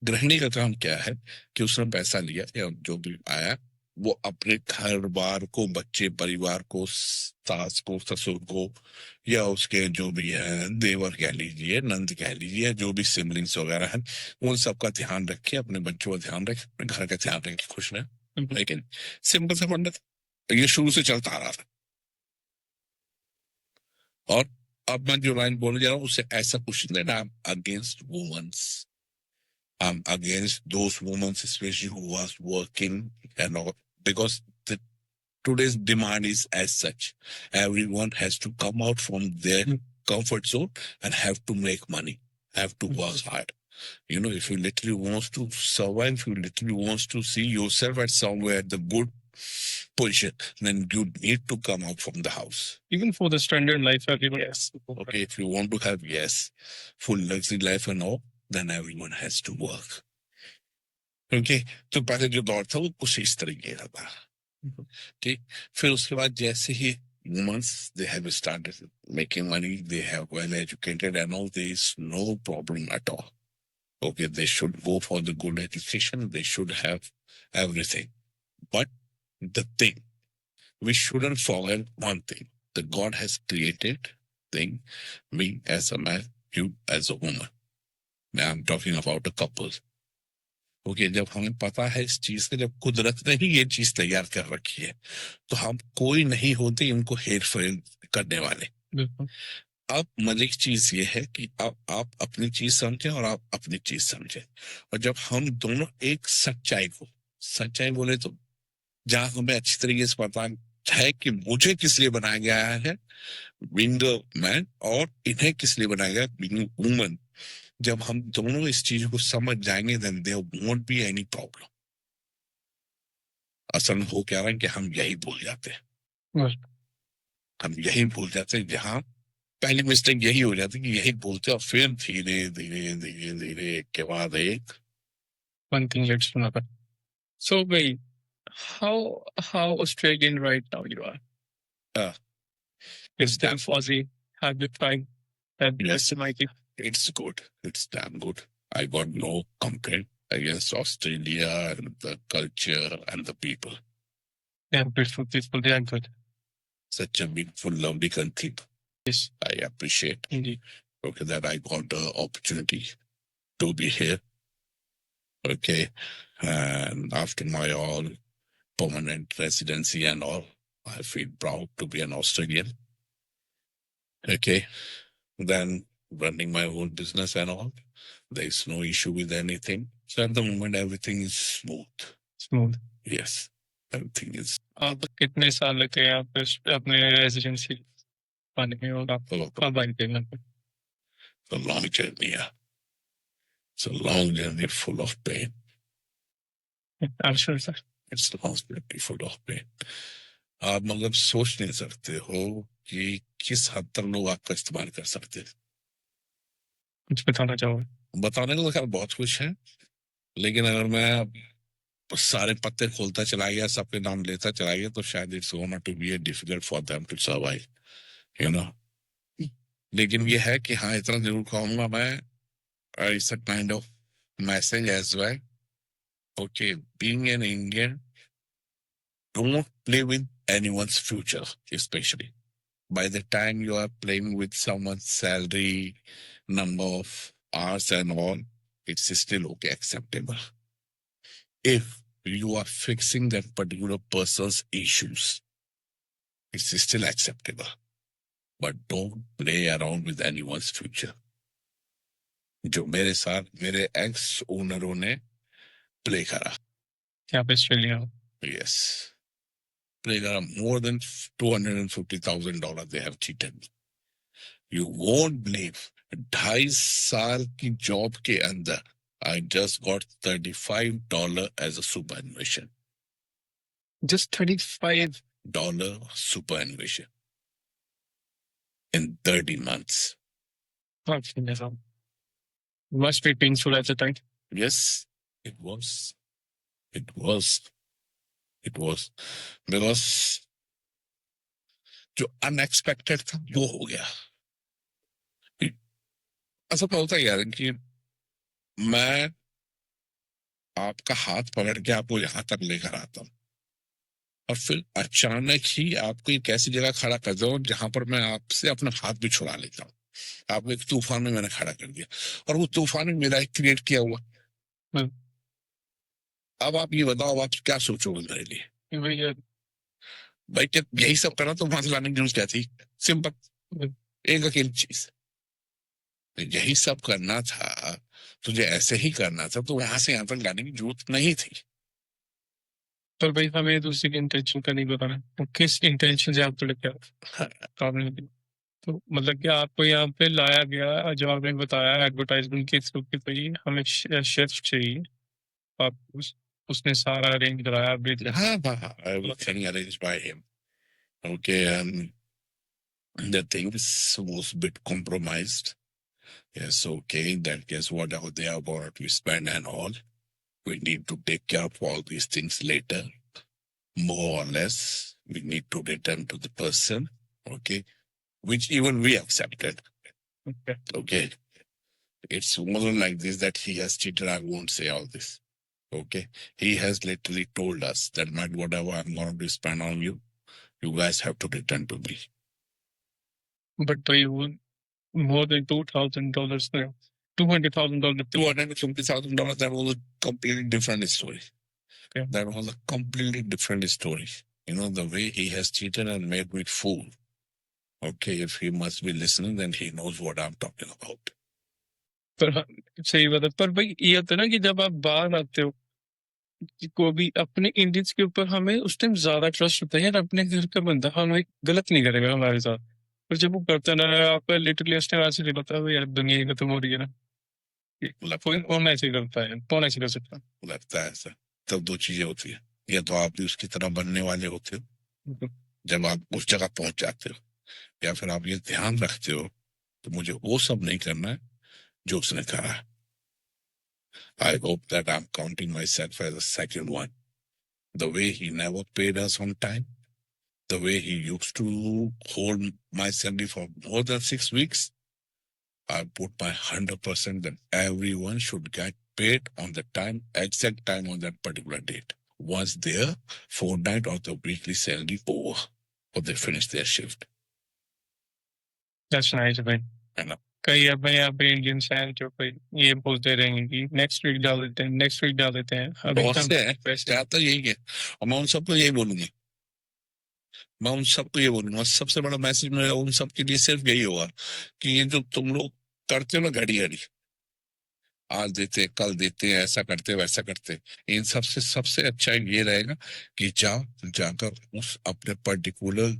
गृहिणी का काम क्या है कि उसने पैसा लिया या जो भी आया वो अपने घर बार को, बच्चे परिवार को, सास को, ससुर को, या उसके जो भी है देवर कह लीजिए, नंद कह लीजिए, जो भी सिबलिंग्स वगैरह हैं, उन सबका ध्यान रखे, अपने बच्चों का ध्यान रखे, अपने घर का ध्यान रखे, खुश रहे। लेकिन सिंपल सा फंडा था, ये शुरू से चलता आ रहा था। और अब मैं जो लाइन बोलने जा रहा हूँ उससे ऐसा कुछ नहीं, I am against womens, I'm against those women, especially who was working and all, because the today's demand is as such. Everyone has to come out from their comfort zone and have to make money, have to work hard. You know, if you literally wants to survive, if you literally wants to see yourself at somewhere at the good position, then you need to come out from the house. Even for the standard life, everyone. Yes. Okay, if you want to have, yes, full luxury life and all, then everyone has to work. Okay, तो पहले जो दौर था वो कुछ इस तरीके का था। ठीक, फिर उसके बाद जैसे ही women's they have started making money, they have well educated and all, there is no problem at all. Okay, they should go for the good education, they should have everything. But the thing, we shouldn't forget one thing, that God has created thing, me as a man, you as a woman. Now I'm talking about a couple. Okay, जब हमें पता है इस चीज का, जब कुदरत ने ही ये चीज तैयार कर रखी है, तो हम कोई नहीं होते इनको हेर फेर करने वाले। अब मजे की चीज ये है कि आप अपनी चीज समझे और आप अपनी चीज समझे, और जब हम दोनों एक सच्चाई बोले तो जहां हमें अच्छी तरीके से पता है कि मुझे किस लिए बनाया गया है बीइंग अ मैन, और इन्हें किस लिए बनाया गया बीइंग वुमन, जब हम दोनों इस चीज को समझ जाएंगे then there won't be any problem. असल में हो क्या रहा है कि हम यही भूल जाते हैं, हम यही भूल जाते हैं, जहां पहली मिस्टेक यही हो जाती है कि यही बोलते हैं, और फिर धीरे धीरे धीरे धीरे एक के बाद एक one thing leads to another. So wait, how Australian right now you are? uh, It's damn fuzzy. Have you tried that? Yes. Mikey? it's good, it's damn good. I got no complaint against Australia and the culture and the people. They are beautiful people. They are good. Such a beautiful, lovely country. Yes, I appreciate, indeed. okay, that I got the opportunity to be here. Okay, and after my all permanent residency and all, I feel proud to be an Australian. Okay, then running my own business and all, there is no issue with anything. So at the moment, everything is smooth. Smooth. Yes, everything is आप कितने साल लगे यहाँ पे अपने residency पाने में, और आप कब आए थे यहाँ पे? a long journey. Yeah. It's a long journey full of pain. I'm sure, sir. It's a long journey full of pain. आप मतलब सोच नहीं सकते हो कि किस हद तक लोग आपका इस्तेमाल कर सकते हैं। कुछ बताना चाहोगे? बताने को तो खैर बहुत कुछ है, लेकिन अगर मैं सारे पत्ते खोलता चला गया, सबके नाम लेता चला गया, तो शायद it's gonna to be difficult for them to survive, you know. लेकिन ये है कि हाँ, इतना जरूर कहूंगा मैं, it's a kind of message as well. Okay, being an Indian, don't play with anyone's future, especially by the time you are playing with someone's salary, number of hours and all, it's still okay, acceptable. If you are fixing that particular person's issues, it's still acceptable. But don't play around with anyone's future. जो मेरे साथ मेरे x ओनरों ने play करा, क्या आप Australia हो? yes, play kara, more than $250,000 they have cheated me. You won't believe, 2.5 साल की जॉब के अंदर I just got $35 as a superannuation. Just $35 superannuation in 30 months. Must be painful at the time. Yes, it was. It was. It was. Because जो unexpected था वो हो गया। ऐसा होता है यार कि मैं आपका हाथ पकड़ के आपको यहां तक लेकर आता हूं, और फिर अचानक ही आपको एक ऐसी जगह खड़ा कर दो जहां पर मैं आपसे अपना हाथ भी छुड़ा लेता हूँ। आपको एक तूफान में मैंने खड़ा कर दिया और वो तूफान में मेरा एक क्रिएट किया हुआ। हम्म। अब आप ये बताओ, अब आप क्या सोचोगे मेरे लिए? कि भाई यार, भाई क्या यही सब करना तो वहां से लाने की जरूरत क्या थी? सिंपल, हम्म, एक अकेली चीज, तो यही सब करना था, तुझे ऐसे ही करना था, तो वहां से यहाँ तक लाने की जरूरत नहीं थी। पर भाई हमें दूसरे की इंटेंशन का नहीं पता ना, तो किस इंटेंशन से आप लेके हाँ, आपने तो मतलब कि आपको यहाँ पे लाया गया, जो आपने बताया एडवर्टाइजमेंट के थ्रू कि भाई हमें शेफ चाहिए, आप उसने सारा अरेंज कराया everything। हाँ, हाँ, everything arranged by him. Okay, the things was a bit compromised. Yes, okay, that guess whatever they are about to spend and all, we need to take care of all these things later. More or less, we need to return to the person, okay, which even we accepted. Okay. Okay, it's more like this that he has cheated. I won't say all this. Okay, he has literally told us that not whatever I'm going to spend on you, you guys have to return to me. But भाई वो more than $2,000 there, $200,000. $250,000, that was a completely different story. Okay. That was a completely different story. You know, the way he has cheated and made me fool. Okay, if he must be listening, then he knows what I'm talking about. पर हाँ, सही बात है। पर भाई ये होता है ना कि जब आप बाहर आते हो कि को भी अपने इंडियंस के ऊपर हमें उस टाइम ज्यादा ट्रस्ट होता है यार, अपने घर का बंदा हमें गलत नहीं करेगा हमारे साथ। पर जब वो करता है ना, आपका लिटरली उस टाइम ऐसे लगता है यार दुनिया ही खत्म हो रही है ना, कोई कौन ऐसे करता है, कौन ऐसे कर सकता है। लगता है ऐसा। तब दो चीजें होती है, या तो आप भी उसकी तरह बनने वाले होते हो जब आप उस जगह पहुंच जाते हो, या फिर आप ये ध्यान रखते हो तो मुझे वो सब नहीं करना है जो उसने कहा है। I hope that I'm counting myself as the second one. The way he never paid us on time, the way he used to hold my salary for more than 6 weeks, I put my 100% that everyone should get paid on the time, exact time on that particular date. Once their fortnight or the weekly salary over, or they finish their shift. That's nice भाई। है ना? कई अब यहाँ पे Indians हैं जो कोई ये बोलते रहेंगे कि नेक्स्ट वीक डाल देते हैं, नेक्स्ट वीक डाल देते हैं। अब बहुत एकदम से है, चाहता यही है, और मैं उन सबको यही बोलूंगा, मैं उन सबको ये बोलूंगा, सबसे बड़ा मैसेज मेरा उन सबके लिए सिर्फ यही होगा कि ये जो तुम लोग करते हो ना घड़ी घड़ी, आज देते कल देते हैं, ऐसा करते वैसा करते, इन सबसे सबसे अच्छा ये रहेगा कि जाकर उस अपने पर्टिकुलर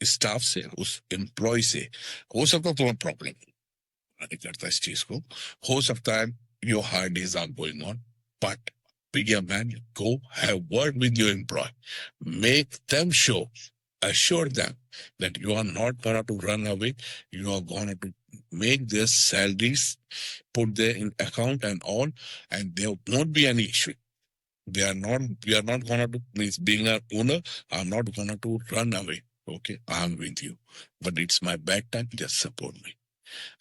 स्टाफ से, उस एम्प्लॉय से, हो सकता है तुम्हें प्रॉब्लम नहीं करता इस चीज को, हो सकता है your hard days are going on, but be a man, go have word with your employee, make them assure them that you are not going to run away, you are going to make their salaries put there in account and all, and there won't be any issue. We are not going to, means being an owner, I'm not going to run away. Okay, I'm with you, but it's my bad time, just support me.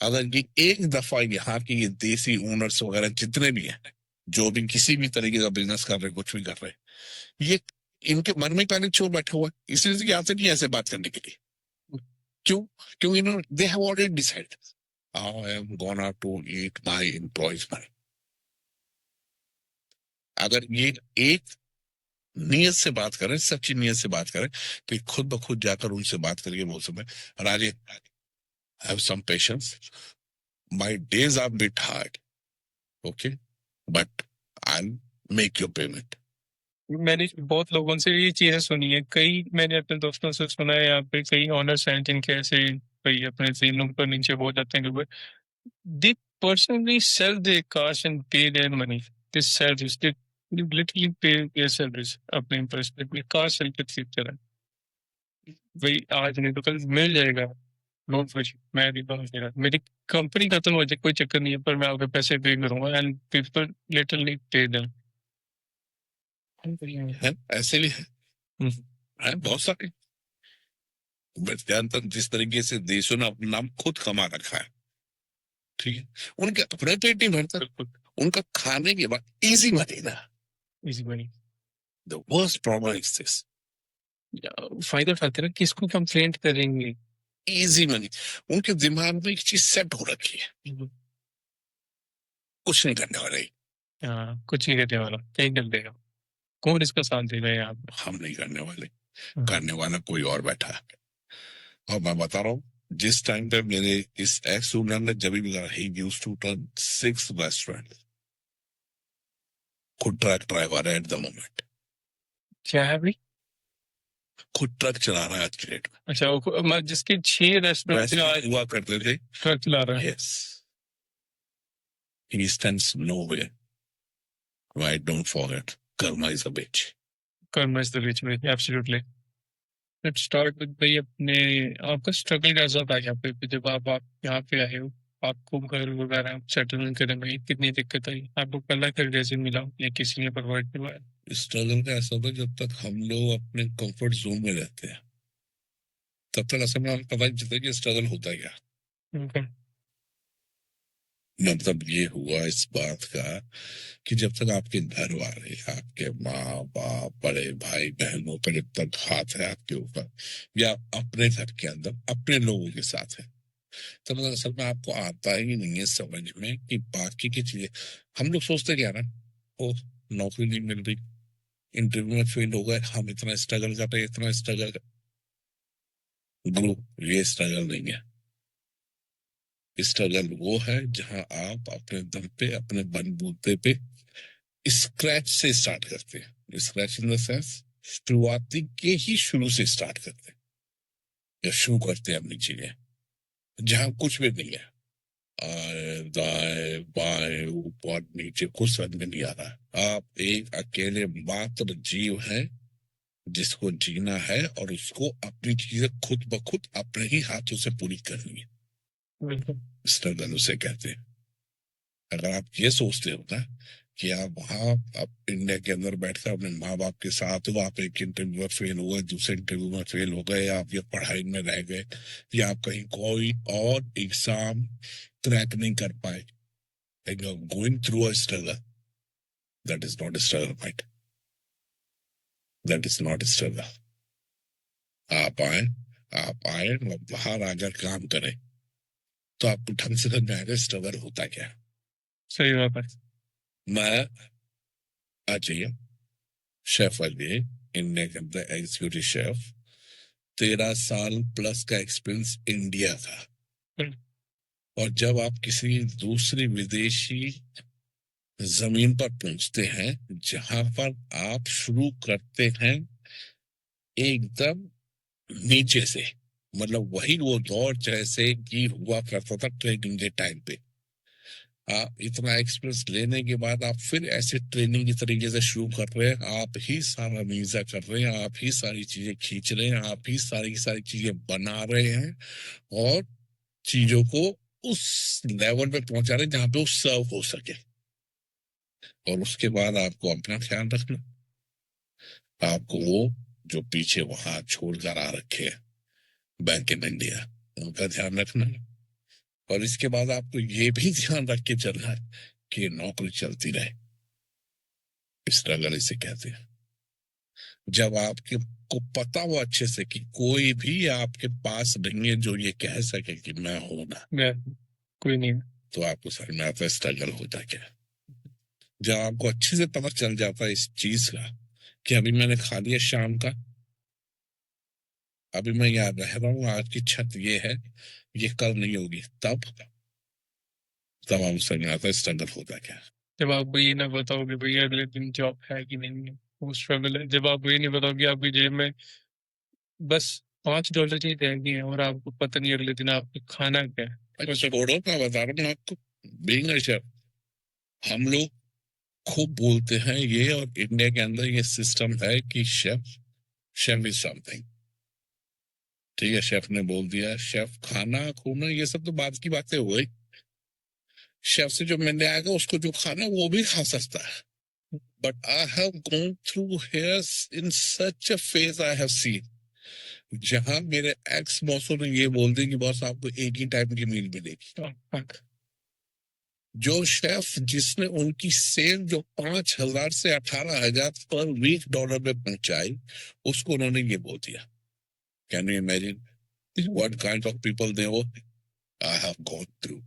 अगर ये एक दफा यहाँ की ये देसी owners वगैरह जितने भी हैं, जो भी किसी भी तरीके का बिजनेस कर रहे, कुछ भी कर रहे, ये इनके मन में पहले चोर बैठा हुआ है, इसलिए आते नहीं ऐसे बात करने के लिए। क्यों? क्यों? इन्होंने they have already decide, I am gonna to eat my employees money. अगर ये एक नियत से बात करें, सच्ची नियत से बात करें, तो खुद ब खुद जाकर उनसे बात करके बोल सकते, राजे have some patience, my days are a bit hard, okay, but I'll make your payment. मैंने बहुत लोगों से ये चीजें सुनी है, कई मैंने अपने दोस्तों से सुना है, यहाँ पे कई ऑनर्स हैं जिनके ऐसे कई अपने जीनों पर नीचे हो जाते हैं, they personally sell their cars and pay their money, this service, they literally pay their salaries अपने एम्प्लॉयज पे, कार सेल के ठीक तरह भाई आज नहीं तो कल मिल जाएगा, डोंट वरी, मैं भी बात कर रहा, मेरी कंपनी खत्म हो जाए कोई चक्कर नहीं है, पर मैं आपके पैसे पे करूंगा and people literally pay them. है ऐसे भी है बहुत सारे, ज्यादातर जिस तरीके से देशों ने अपना नाम खुद कमा रखा है, ठीक है, उनके अपने पेट नहीं भरता, उनका खाने के बाद इजी मनी ना, easy money. The worst problem is this, फायदा उठाते हैं ना, किसको कंप्लेंट करेंगे। Easy money. उनके दिमाग में एक चीज सेट हो रखी है, कुछ नहीं करने वाले। हाँ, कुछ नहीं करने वाला, क्या ही कर देगा, कौन इसका साथ देगा यहाँ पे। हम नहीं करने वाले, हाँ, करने वाला कोई और बैठा है। और मैं बता रहा हूँ, जिस टाइम पे मेरे इस एक्स ओनर ने जब भी he used to turn 6 restaurant, खुद ट्रक ड्राइवर है एट द मोमेंट, क्या है भाई। खुद ट्रक चला रहा है आज की डेट में। अच्छा, जिसके 6 रेस्टोरेंट रेस्टोरेंट हुआ करते थे, ट्रक चला रहा है। yes, he stands nowhere. Right, don't forget, karma is a bitch. कर्म is the rich way, absolutely. Let's start with भाई अपने, आपका स्ट्रगल कैसा था यहाँ पे, जब आप यहाँ पे आए हो, आपको घर वगैरह सेटल करने में कितनी दिक्कत आई, आपको पहला घर कैसे मिला या किसी ने प्रोवाइड करवाया। स्ट्रगल का ऐसा होता है, जब तक हम लोग अपने कंफर्ट जोन में रहते हैं तब तक असल में हमें पता नहीं चलता कि स्ट्रगल होता क्या। Okay. मतलब ये हुआ इस बात का कि जब तक आपके घर वाले, आपके माँ बाप, बड़े भाई बहनों का जब तक हाथ है आपके ऊपर, या अपने घर के अंदर अपने लोगों के साथ है, तब तक असल में आपको आता ही नहीं है समझ में कि बाकी की चीजें। हम लोग सोचते क्या ना, ओ नौकरी नहीं मिल रही, इंटरव्यू में फेल हो गए, हम इतना स्ट्रगल कर रहे हैं, इतना स्ट्रगल कर। गुरु, ये स्ट्रगल नहीं है। स्ट्रगल वो है जहां आप अपने दम पे, अपने बलबूते पे स्क्रैच से स्टार्ट करते हैं। स्क्रैच इन द सेंस, शुरुआती के ही शुरू से स्टार्ट करते हैं, या शुरू करते हैं अपनी चीजें जहां कुछ भी नहीं है। दाएं बाएं ऊपर नीचे कुछ समझ में नहीं आ रहा। आप एक अकेले मात्र जीव हैं जिसको जीना है, और उसको अपनी चीजें खुद ब खुद अपने ही हाथों से पूरी करनी है। बिल्कुल। स्ट्रगल उसे कहते हैं। अगर आप ये सोचते हो ना कि आप वहां, आप इंडिया के अंदर बैठकर अपने माँ बाप के साथ हो, आप एक इंटरव्यू में फेल हो गए, दूसरे इंटरव्यू में फेल हो गए, आप ये पढ़ाई में रह गए, या आप कहीं कोई और एग्जाम क्रैक नहीं कर पाए, and you're going through a struggle, that is not a struggle, mate. That is not a struggle. आप आए, आप आए और बाहर आकर काम करें तो आपको ढंग से समझ में आएगा स्ट्रगल होता क्या है। सही बात है। मैं अजय, शेफ अजय, इंडिया के अंदर एग्जीक्यूटिव शेफ, 13 साल प्लस का एक्सपीरियंस इंडिया का। और जब आप किसी दूसरी विदेशी जमीन पर पहुंचते हैं जहां पर आप शुरू करते हैं एकदम नीचे से, मतलब वही वो दौर जैसे कि हुआ करता था ट्रेनिंग के टाइम पे, आप इतना एक्सपीरियंस लेने के बाद आप फिर ऐसे ट्रेनिंग की तरीके से शुरू कर रहे हैं, आप ही सारा मीजा कर रहे हैं, आप ही सारी चीजें खींच रहे हैं, आप ही सारी की सारी चीजें बना रहे हैं, और चीजों को उस लेवल पे पहुंचा रहे हैं जहां पे वो सर्व हो सके। और उसके बाद आपको अपना ख्याल रखना, आपको वो जो पीछे वहां छोड़कर आ रखे हैं बैंक इन इंडिया, उनका ध्यान रखना है। और इसके बाद आपको ये भी ध्यान रख के चलना है कि ये नौकरी चलती रहे। स्ट्रगल इसे कहते हैं। जब आपके को पता हो अच्छे से कि कोई भी आपके पास नहीं है जो ये कह सके कि मैं हूं ना, कोई नहीं, तो आपको समझ में आता है स्ट्रगल होता क्या है। जब आपको अच्छे से पता चल जाता है इस चीज का कि अभी मैंने खा लिया शाम का, अभी मैं यहाँ रह रहा हूँ, आज की छत ये है, ये कल नहीं होगी, तब आपको समझ में आता है स्ट्रगल होता क्या है। जब आप ये ना बताओगे भैया अगले दिन जॉब है कि नहीं है, वो स्ट्रगल है। जब आप ये नहीं बताओगे आपकी जेब में बस $5 ही रहेंगे और आपको पता नहीं अगले दिन आपको खाना क्या है। अच्छा छोड़ो, मैं बता रहा हूँ आपको, बीइंग अ शेफ, हम लोग खूब बोलते हैं ये, और इंडिया के अंदर ये सिस्टम है कि शेफ, शेफ इज समथिंग। ठीक है, शेफ ने बोल दिया, शेफ खाना खूना ये सब तो बात की बातें हो गई। शेफ से जो मिलने आएगा उसको जो खाना वो भी खा सकता है। But I have gone through here in such a phase I have seen, जहां मेरे एक्स बॉसों ने ये बोल दी कि बॉस आपको एक ही टाइम की मील मिलेगी। जो शेफ जिसने उनकी सेल जो 5,000 से 18,000 पर वीक डॉलर में पहुंचाई, उसको उन्होंने ये बोल दिया. Can you imagine what kind of people they were? I have gone through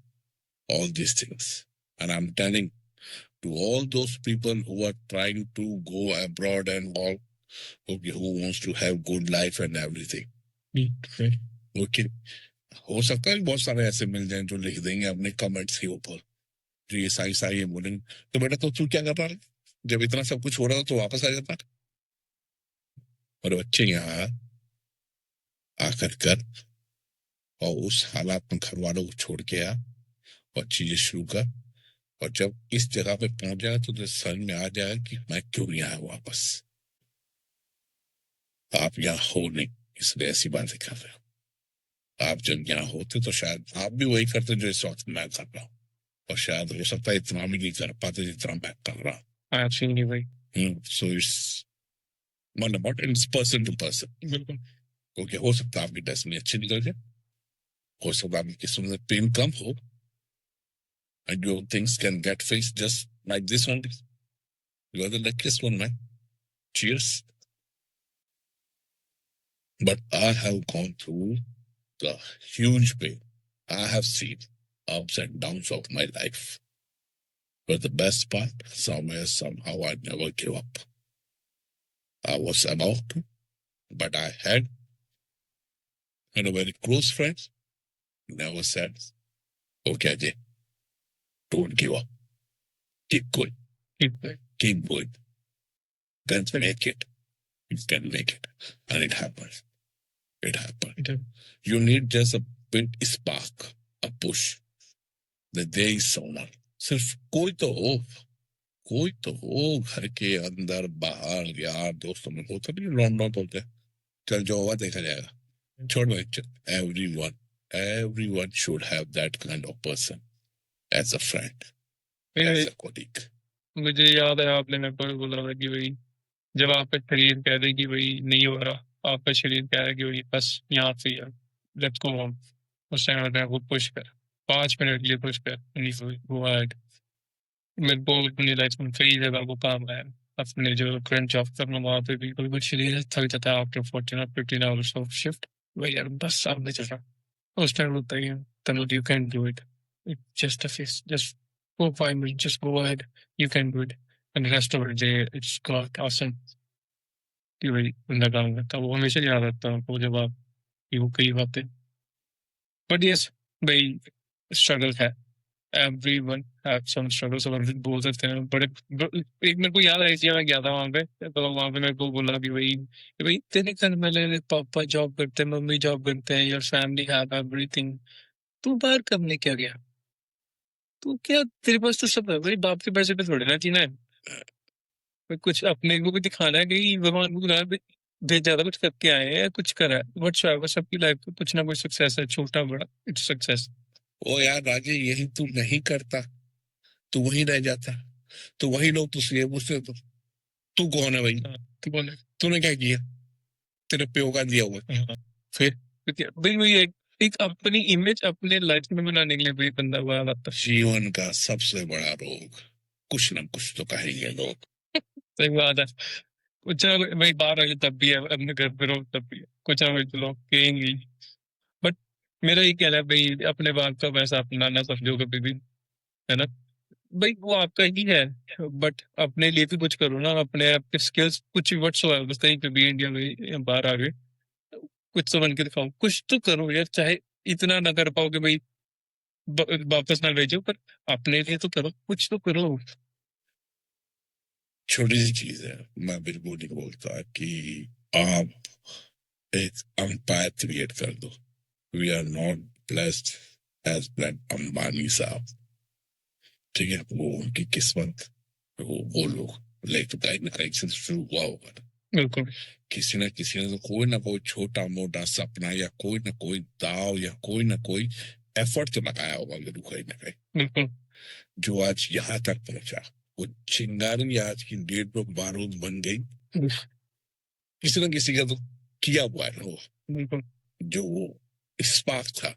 all these things, and I'm telling to all those people who are trying to go abroad and all, okay, who wants to have good life and everything. Okay, हो सकता है बहुत सारे ऐसे मिल जाएं जो लिख देंगे अपने कमेंट्स के ऊपर, जो ये साई साई ये बोलेंगे, तो बेटा तो तू क्या कर रहा है, जब इतना सब कुछ हो रहा था तो वापस आ जाता. और बच्चे यहाँ आकर कर और उस हालात में घर वालों को छोड़ के आ और चीजें शुरू कर, और जब इस जगह पे पहुंच जाए तो तुझे समझ में आ जाए कि मैं क्यों यहाँ वापस. आप यहाँ हो नहीं इसलिए ऐसी बातें कर रहे हो. आप जब यहाँ होते तो शायद आप भी वही करते जो इस वक्त मैं कर रहा हूँ, और शायद हो सकता है इतना भी नहीं कर पाते जितना मैं कर रहा हूँ. So it's one about it's person to person. बिल्कुल. क्योंकि हो सकता है आपकी डेस्टिनी अच्छी निकल जाए, हो सकता है आपकी किस्मत में पेन कम हो, and your things can get fixed just like this only. You are the luckiest one, man. Cheers. But I have gone through the huge pain. I have seen ups and downs of my life. But the best part, somewhere, somehow, I never gave up. I was about to, but I had a very close friend never said, okay, Ajay, don't give up. Keep going. Keep going. Then make it. You can make it. And it happens. It happened. You need just a bit spark, a push. That there is someone. सिर्फ कोई तो हो घर के अंदर बाहर यार दोस्तों में होता नहीं, लॉन्डन होते हैं, चल जो होगा देखा जाएगा, छोड़ दो. Everyone should have that kind of person as a friend, as a colleague. मुझे याद है आपने मेरे को बोला था कि भाई जब आपका शरीर कह दे कि भाई नहीं हो रहा, आपका शरीर कह रहा कि भाई बस यहाँ से यार लेट्स गो होम, उस टाइम होता है वो पुश कर 5 मिनट के लिए पुश कर वो ऐड. मेरे को अपनी लाइफ में कई जगह को काम आया. अपने जो करंट जॉब करना वहाँ पे भी कोई शरीर थक जाता है after 14 or 15 hours of shift. भाई यार बस सामने चल रहा, उस टाइम होता है Tanuj you can do it, just a face, just 4-5 minutes, just go ahead, you can do it, and the rest of the day it's got awesome. कि भाई बंदा काम करता है, वो हमेशा याद रहता है आपको जब आप ये वो कई बातें. बट यस भाई स्ट्रगल है, एवरीवन हैव सम स्ट्रगल्स, और बोल सकते हैं बड़े एक मेरे को याद है इसी मैं गया था वहाँ पे, तो वहाँ पे मेरे को बोला कि भाई तेरे घर में पापा जॉब करते हैं, मम्मी जॉब करते हैं, योर फैमिली हैव एवरीथिंग, तू बाहर करने क्या गया, तू क्या तेरे पास तो सब है भाई, बाप के पैसे पे थोड़े ना जीना है, कोई कुछ अपने को भी दिखाना है कि भगवान को बुला भेज ज्यादा कुछ करके आए हैं, कुछ करा है, व्हाट्सएवर सबकी लाइफ में कुछ ना कुछ सक्सेस है, छोटा बड़ा इट्स सक्सेस. ओ यार राजे, यही तू नहीं करता, तू वहीं रह जाता, तो वही लोग तुझसे ये पूछते तो तू कौन है भाई, तू कौन है, तूने क्या किया, तेरे प्यो का दिया हुआ. फिर भाई वही एक अपनी इमेज अपने लाइफ में बनाने के लिए भाई बंदा हुआ आता है. जीवन का सबसे बड़ा रोग, कुछ ना कुछ तो कहेंगे लोग. सही बात है, कुछ ना कुछ भाई बाहर आगे तब भी है, अपने घर पे रहो तब भी है, कुछ ना कुछ लोग कहेंगे. बट मेरा ये कहना है भाई अपने बाप का पैसा अपना ना समझो कभी भी, है ना भाई, वो आपका ही है, बट अपने लिए भी कुछ करो ना, अपने आपके स्किल्स कुछ भी व्हाट्सएवर बस कहीं पे भी इंडिया में या बाहर आ गए कुछ तो बन के दिखाओ, कुछ तो करो यार, चाहे इतना ना कर पाओ कि भाई वापस ना भेजो, पर अपने लिए तो करो, कुछ तो करो. छोटी सी चीज है, मैं बिल्कुल नहीं बोलता कि आप एक अंपायर क्रिएट कर दो. We are not blessed as blessed Ambani साहब, ठीक है, वो उनकी किस्मत, वो लोग लाइक कहीं ना कहीं से शुरू हुआ होगा. बिल्कुल किसी ने तो कोई ना कोई छोटा मोटा सपना या कोई ना कोई दाव या कोई ना कोई एफर्ट तो लगाया होगा जरूर कहीं ना कहीं. बिल्कुल जो आज यहाँ तक पहुंचा, वो चिंगारी आज की डेट में बारूद बन गई. किसी ना किसी का तो किया हुआ है वो. बिल्कुल जो वो स्पार्क था,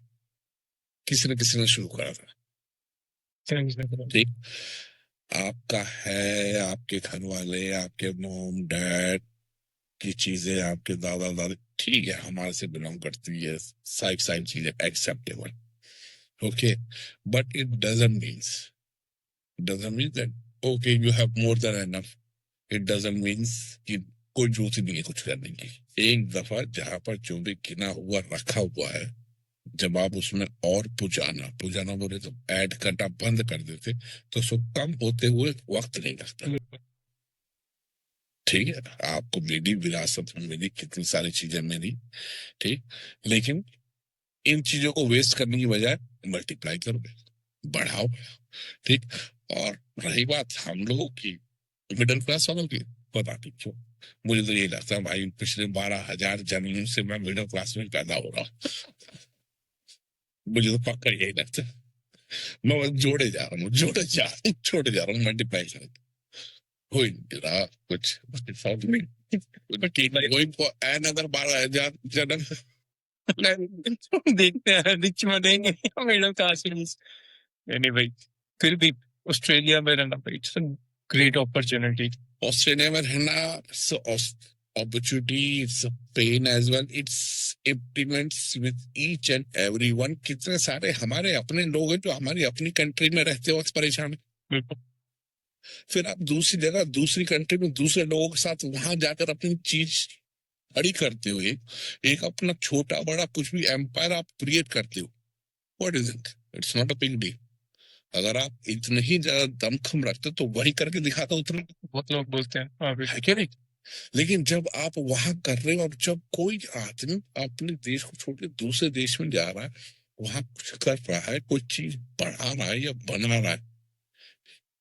किसी ने शुरू करा था. Thanks brother. ठीक, आपका है, आपके घर वाले, आपके मॉम डैड की चीजें, आपके दादा दादी, ठीक है, हमारे से बिलोंग करती है, सारी सारी चीजें acceptable, okay, but it doesn't mean that okay you have more than enough. It doesn't means कि कोई जरूरत ही नहीं है कुछ करने की। एक दफा जहां पर जो भी गिना हुआ रखा हुआ है, जब आप उसमें और पुजाना पुजाना बोले तो ऐड करना बंद कर देते, तो उसको कम होते हुए वक्त नहीं लगता। ठीक है, आपको मेरी विरासत में मिली कितनी सारी चीजें मिली, ठीक, लेकिन इन चीजों को वेस्ट करने की बजाय मल्टीप्लाई करो, बढ़ाओ, ठीक। और रही बात हम लोगों की, मिडिल क्लास वालों की, पता नहीं क्यों मुझे तो यही लगता है भाई पिछले 12,000 जन्मों से मैं मिडिल क्लास में पैदा हो रहा हूँ। मुझे तो पक्का यही लगता है, मैं बस जोड़े जा रहा हूँ, जोड़े जा रहा हूँ, मल्टीप्लाई कर रहा हूँ। हो ही नहीं रहा कुछ उसके साथ में, गोइंग फॉर अनदर 12,000 जन्म। देखते हैं रिच बनेंगे या मिडिल क्लास में। नहीं भाई, फिर भी ऑस्ट्रेलिया में रहना भाई, it's a great opportunity. Australia में रहना opportunity, it's a pain as well, it's implements with each and everyone। कितने सारे हमारे अपने लोग हैं जो हमारी अपनी कंट्री में रहते वक्त परेशान है, बिल्कुल। फिर आप दूसरी जगह दूसरी कंट्री में दूसरे लोगों के साथ वहां जाकर अपनी चीज खड़ी करते हो, एक अपना छोटा बड़ा कुछ भी एम्पायर आप क्रिएट करते हो, what is it, it's not a big deal. अगर आप इतने ही ज्यादा दमखम रखते तो वही करके दिखाता उतना, बहुत लोग बोलते हैं हाँ है क्या नहीं। लेकिन जब आप वहां कर रहे हो, और जब कोई आदमी अपने देश को छोड़ के दूसरे देश में जा रहा है, वहां कुछ कर रहा है, कोई चीज बढ़ा रहा है या बना रहा है,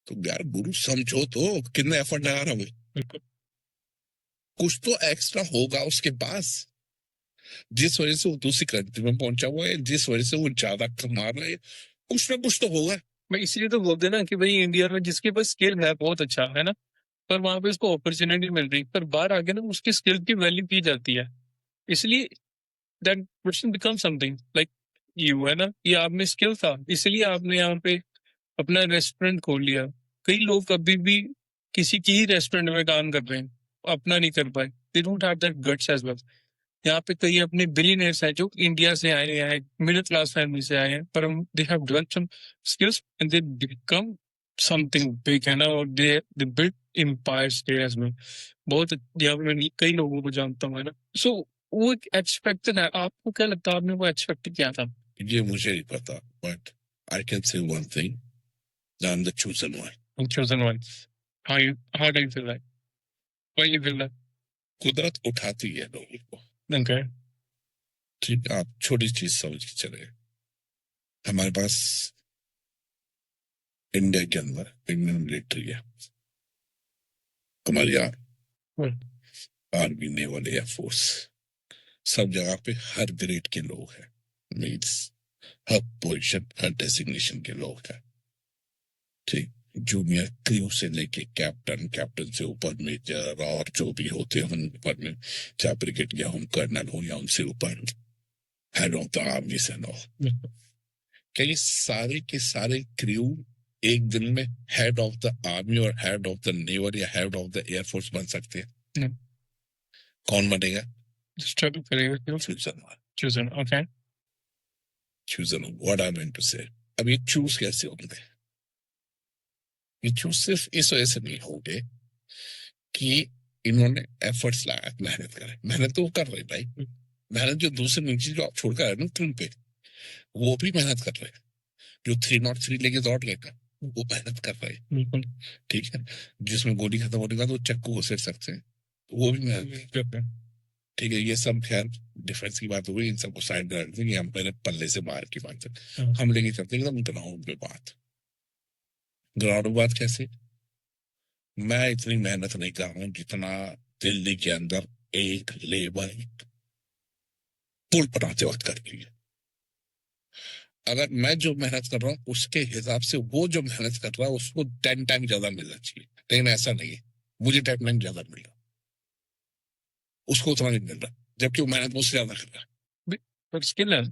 तो यार गुरु समझो तो कितना एफर्ट लगा रहा है, बिल्कुल। कुछ तो एक्स्ट्रा होगा उसके पास, जिस वजह से वो दूसरी कंट्री में पहुंचा हुआ है, जिस वजह से वो ज्यादा कमा रहा है, कुछ ना कुछ तो होगा। मैं इसीलिए तो बोलते हैं ना कि भाई इंडिया में जिसके पास स्किल है बहुत अच्छा है ना, पर वहां पे उसको अपॉर्चुनिटी मिल रही, पर बाहर आके ना उसकी स्किल की वैल्यू की जाती है। इसलिए that person become something like you, है ना, ये आप में स्किल था इसलिए आपने यहाँ पे अपना रेस्टोरेंट खोल लिया। कई लोग अभी भी किसी की ही रेस्टोरेंट में काम कर रहे हैं, अपना नहीं कर पाए, they don't have that guts as well. यहाँ पे कई अपने बिलियनर्स हैं जो इंडिया से आए हैं, मिडिल क्लास फैमिली से आए हैं, पर they have developed some skills and they become something big, है ना, और they build empires there as well. बहुत यहाँ पे मैं कई लोगों को जानता हूँ, है ना। सो वो एक एक्सपेक्टेड है। आपको क्या लगता है आपने वो एक्सपेक्ट किया था? ये मुझे नहीं पता, बट आई कैन से one thing, I am the chosen one. chosen one. How do you feel that? Why you feel that? कुदरत उठाती है लोगों को, Okay. ठीक, आप छोटी चीज समझ के चले, हमारे पास इंडिया के अंदर इंडियन मिलिट्री है, हमारी Well, आर्मी, नेवल, एयरफोर्स, सब जगह पे हर ग्रेड के लोग हैं, मीन्स हर पोजीशन हर डेजिग्नेशन के लोग हैं, ठीक, जूनियर क्रू से लेके कैप्टन, कैप्टन से ऊपर मेजर, और जो भी होते हैं ऊपर में, चाहे ब्रिगेड या हम कर्नल हो या उनसे ऊपर हेड ऑफ द आर्मी से नो, क्या ये सारे के सारे क्रू एक दिन में हेड ऑफ द आर्मी और हेड ऑफ द नेवल या हेड ऑफ द एयरफोर्स बन सकते हैं? no. कौन बनेगा? Struggle करेगा क्यों? Chosen. Okay. Chosen, what I mean to say, अब ये चूज कैसे होंगे? ये चूज सिर्फ इस वजह से नहीं होंगे कि इन्होंने एफर्ट्स लगाया, मेहनत करे, मेहनत तो वो कर रहे भाई, मेहनत जो दूसरे नीचे जो आप छोड़ कर आए ना तुम पे, वो भी मेहनत कर रहे हैं, जो 303 लेके दौड़ लेगा वो मेहनत कर रहे हैं, बिल्कुल। ठीक है, जिसमें गोली खत्म होने का तो चक्कू घुसेड़ सकते हैं, तो वो भी मेहनत करते हैं, ठीक है। ये सब खैर डिफेंस की बात हो गई, इन सबको साइड कर देते हैं, हम पहले पल्ले से बाहर की बात है, हम लेके चलते हैं एकदम ग्राउंड पे बात। ग्राउंड पे बात कैसे? मैं इतनी मेहनत नहीं कर रहा हूँ जितना दिल्ली के अंदर एक लेबर पुल बनाते वक्त करती है। अगर मैं जो मेहनत कर रहा हूँ उसके हिसाब से वो जो मेहनत कर रहा है उसको 10 टाइम ज्यादा मिलना चाहिए, लेकिन ऐसा नहीं है, मुझे 10 टाइम ज्यादा मिल रहा, उसको उतना नहीं मिल रहा, जबकि वो मेहनत मुझसे ज्यादा कर रहा है। पर स्किल है।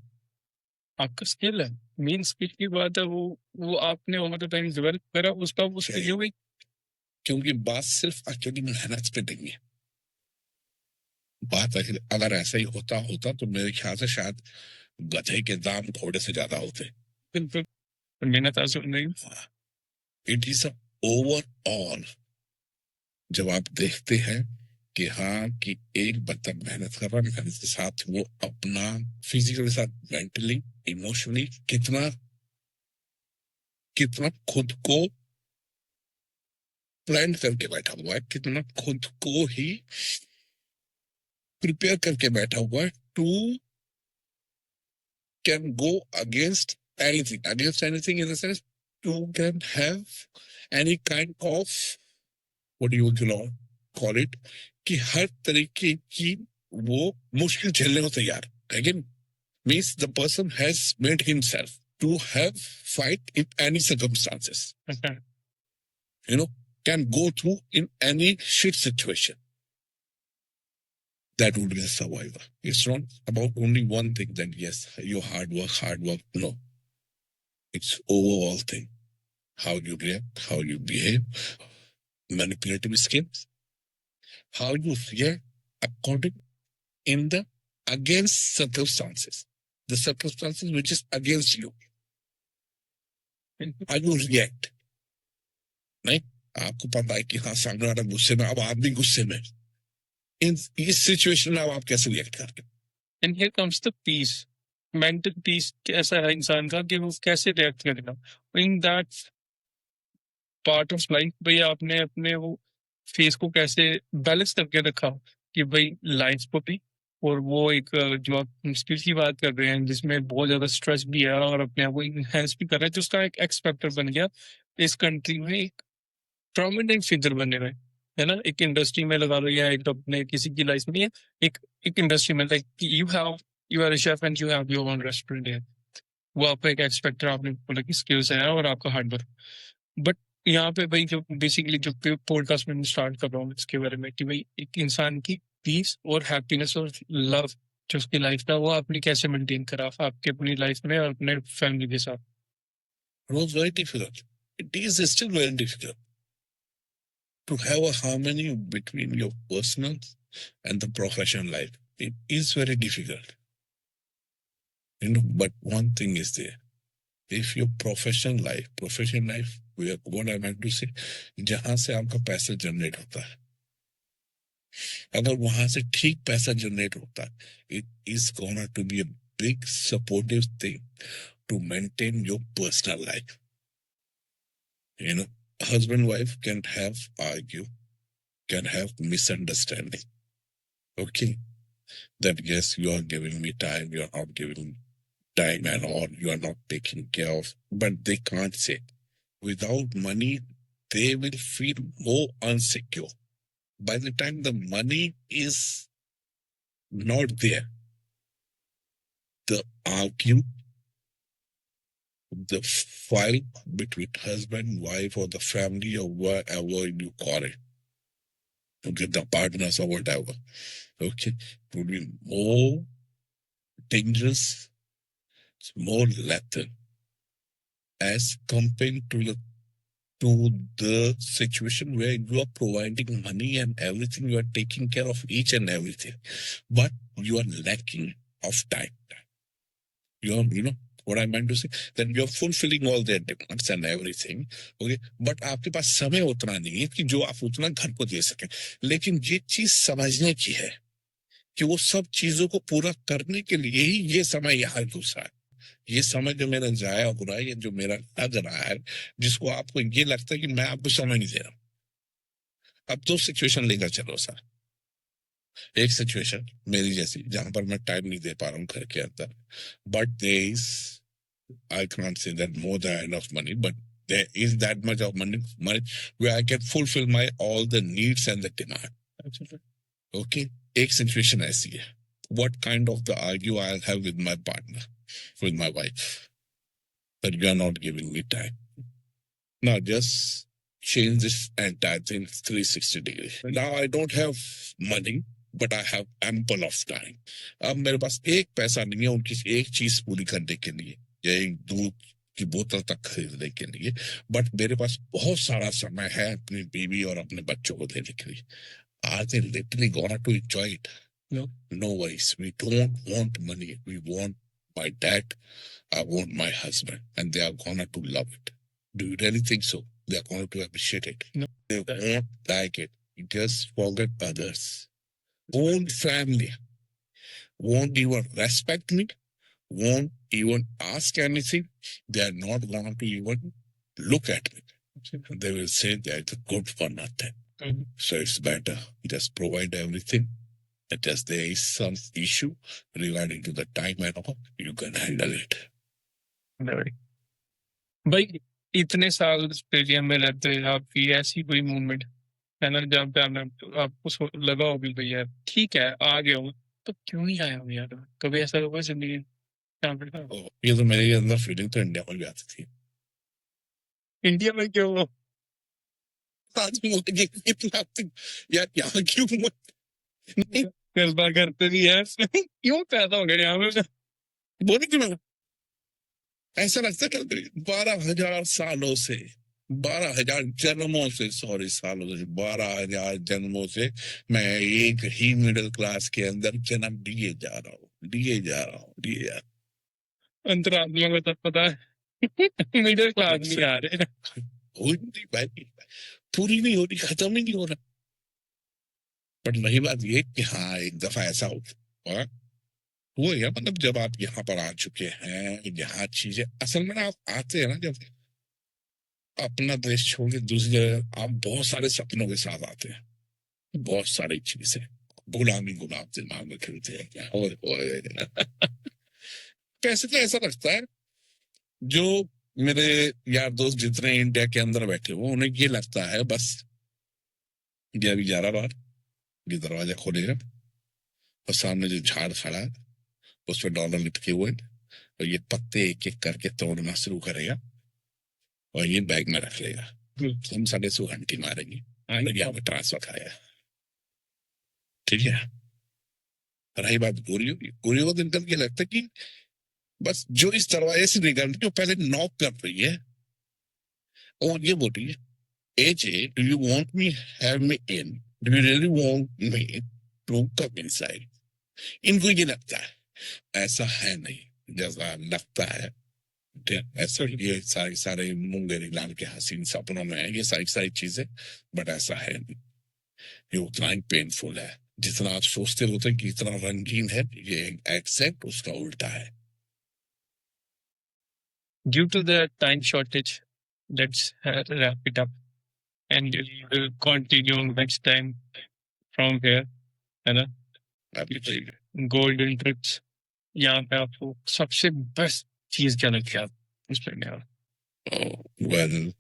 आपका स्किल है, मेन स्किल की बात है, वो आपने ओवर द टाइम डेवलप करा, उसका वो स्किल हो गई। क्योंकि बात सिर्फ अकेली मेहनत पे नहीं है, बात अगर ऐसा ही होता होता तो मेरे ख्याल से शायद गधे के दाम घोड़े से ज्यादा होते। बिल्कुल, मेहनत आंसर नहीं। इट इज ओवरऑल, जब आप देखते हैं कि हाँ कि एक बंदा मेहनत कर रहा है, मेहनत के साथ वो अपना फिजिकल के साथ मेंटली इमोशनली कितना कितना खुद को प्लान करके बैठा हुआ है, कितना खुद को ही प्रिपेयर करके बैठा हुआ है to can go against anything in the sense to can have any kind of what do you call it कि हर तरीके की वो मुश्किल झेलने को तैयार है। Again, means the person has made himself to have fight in any circumstances. Okay. You know, can go through in any shit situation. That would be a survivor. It's not about only one thing that yes, your hard work. No. It's overall thing. How you react, how you behave, manipulative skills, how you react according in the against circumstances. The circumstances which is against you. How you react. नहीं, आपको पता है कि हाँ सामने वाला गुस्से में, अब आप भी गुस्से में, इस सिचुएशन में अब आप कैसे रिएक्ट करते? And here comes the peace. Mental peace कैसा है इंसान का कि वो कैसे रिएक्ट करेगा in that part of life. भाई आपने अपने वो फेस को कैसे बैलेंस करके रखा कि भाई लाइफ को भी, और वो एक जो आप स्किल की बात कर रहे हैं जिसमें बहुत ज्यादा स्ट्रेस भी है और अपने आप को इनहेंस भी कर रहा है, जिसका एक एक्सपेक्टर बन गया इस कंट्री में, एक प्रोमिनेंट फिगर बने हुए, है ना। एक इंडस्ट्री में लगा लो या एक अपने किसी की लाइफ में, एक एक इंडस्ट्री में like you are a chef and you have your own restaurant है, वो आपका एक एक्सपेक्टर, आपने बोला कि स्किल्स है और आपका हार्ड वर्क। बट यहाँ पे भाई जो बेसिकली जो पॉडकास्ट में स्टार्ट कर रहा हूँ इसके बारे में कि भाई एक इंसान की पीस और हैप्पीनेस और लव जो उसकी लाइफ था वो आपने कैसे मेंटेन करा आपके अपनी लाइफ में और अपने फैमिली के साथ। It was very difficult. It is still very difficult to have a harmony between your personal and the professional life. It is very difficult. You know, but one thing is there. If your professional life, what I meant to say, जहां से आपका पैसा generate होता है, अगर वहां से ठीक पैसा जनरेट होता है, it is gonna to be a big supportive thing to maintain your personal life. You know, husband wife can have argue, can have misunderstanding. Okay, that yes, you are giving me time, you are not giving time and all, you are not taking care of, but they can't say. Without money, they will feel more unsecure. By the time the money is not there, the argue, the fight between husband, wife, or the family, or whatever you call it, okay, the partners or whatever, okay, it would be more dangerous, more lethal as compared to the situation where you are providing money and everything, you are taking care of each and everything, but you are lacking of time. You know what I meant to say, that you are fulfilling all their demands and everything, okay, but आपके पास समय उतना नहीं है कि जो आप उतना घर को दे सकें। लेकिन ये चीज समझने की है कि वो सब चीजों को पूरा करने के लिए ही ये समय यहाँ दूसरा है। ये समय जो मेरा जाया हो रहा है, ये जो मेरा लग रहा है, जिसको आपको ये लगता है कि मैं आपको समय नहीं दे रहा हूं। अब दो सिचुएशन लेकर चलो सर। एक सिचुएशन मेरी जैसी जहां पर मैं टाइम नहीं दे पा रहा हूँ घर के अंदर, but there is, I can't say that more than enough money, but there is that much of money where I can fulfill my all the needs and the demand. Okay, एक situation ऐसी है. What kind of the argue I'll have with my partner, with my wife, that you are not giving me time. Now just change this entire thing 360 degrees. Now I don't have money. But I have ample of time. अब मेरे पास एक पैसा नहीं है उनकी एक चीज पूरी करने के लिए, या एक दूध की बोतल तक खरीदने के लिए, बट मेरे पास बहुत सारा समय है अपनी बीवी और अपने बच्चों को देने के लिए। Are they literally gonna to enjoy it? No. No worries. We don't want money. We want my dad. I want my husband, and they are gonna to love it. Do you really think so? They are going to appreciate it. No. They won't like it. Just forget others. Own family won't even respect me. Won't even ask anything. They are not going to even look at me. They will say they are good for nothing. Mhm. So it's better just provide everything. That just there is some issue regarding to the time and all, you can handle it. Very. भाई इतने साल Australia में रहते हैं, आपकी ऐसी कोई movement है ना जहाँ पे आपको लगा हो भी भैया ठीक है आ गया हूँ तो क्यों ही आया हूँ यार, कभी ऐसा हुआ जिंदगी जहाँ पे था? ये तो मेरे अंदर फीलिंग तो इंडिया में भी आती थी। इंडिया में क्यों हो? आज भी मुझे इतना यार यहाँ क्यों नहीं गलबा करते भी है क्यों पैदा हो गया यहाँ पे? बोले क्यों ना? ऐसा लगता है 12,000 सालों से, 12,000 जन्मों से, सॉरी सालों से, 12,000 जन्मों से मैं एक ही मिडिल क्लास के अंदर जन्म लिए जा रहा हूँ। अंतरात्मा को तब पता है मिडिल क्लास नहीं आ रहे हो नहीं भाई, पूरी नहीं हो रही, खत्म ही नहीं हो रहा। बट नहीं बात ये कि हाँ एक दफा ऐसा हो वो है, मतलब जब आप यहाँ पर आ चुके हैं, यहाँ चीजें असल में ना आप आते हैं ना, जब अपना देश छोड़ के दूसरी जगह आप बहुत सारे सपनों के साथ आते हैं, बहुत सारी चीजें गुलामी गुलाब दिमाग में खेलते हैं क्या कैसे तो ऐसा लगता है जो मेरे यार दोस्त जितने इंडिया के अंदर बैठे हुए उन्हें ये लगता है बस ये अभी जा रहा बाहर, ये दरवाजा खोलेगा और सामने जो झाड़ खड़ा है उस पर डॉलर लिटके हुए और ये पत्ते एक एक करके तोड़ना शुरू करेगा और ये बैग में रख लेगा। हम 150 घंटी मारेंगे, यहाँ पे ट्रांसफर खाएगा। ठीक है, रही बात गोरियों को दिन के लगता है कि बस जो इस दरवाजे से निकल रही है पहले नॉक कर रही है और ये बोल रही है, AJ, do you want me have me in? Do you really want me to come inside? इनको ये लगता है, ऐसा है नहीं जैसा लगता है। ऐसा ये सारे मुंगेरी लाल के हसीन सपनों में है ये सारी चीजें, बट ऐसा है नहीं। ये उतना ही पेनफुल है जितना आप सोचते होते कि इतना रंगीन है, ये एक्सेप्ट उसका उल्टा है। Due to the time shortage, let's wrap it up and we'll continue next time from here, है ना? गोल्डन ट्रिप्स, यहाँ पे आपको सबसे बेस्ट चीज क्या लगती है उस पर? वेल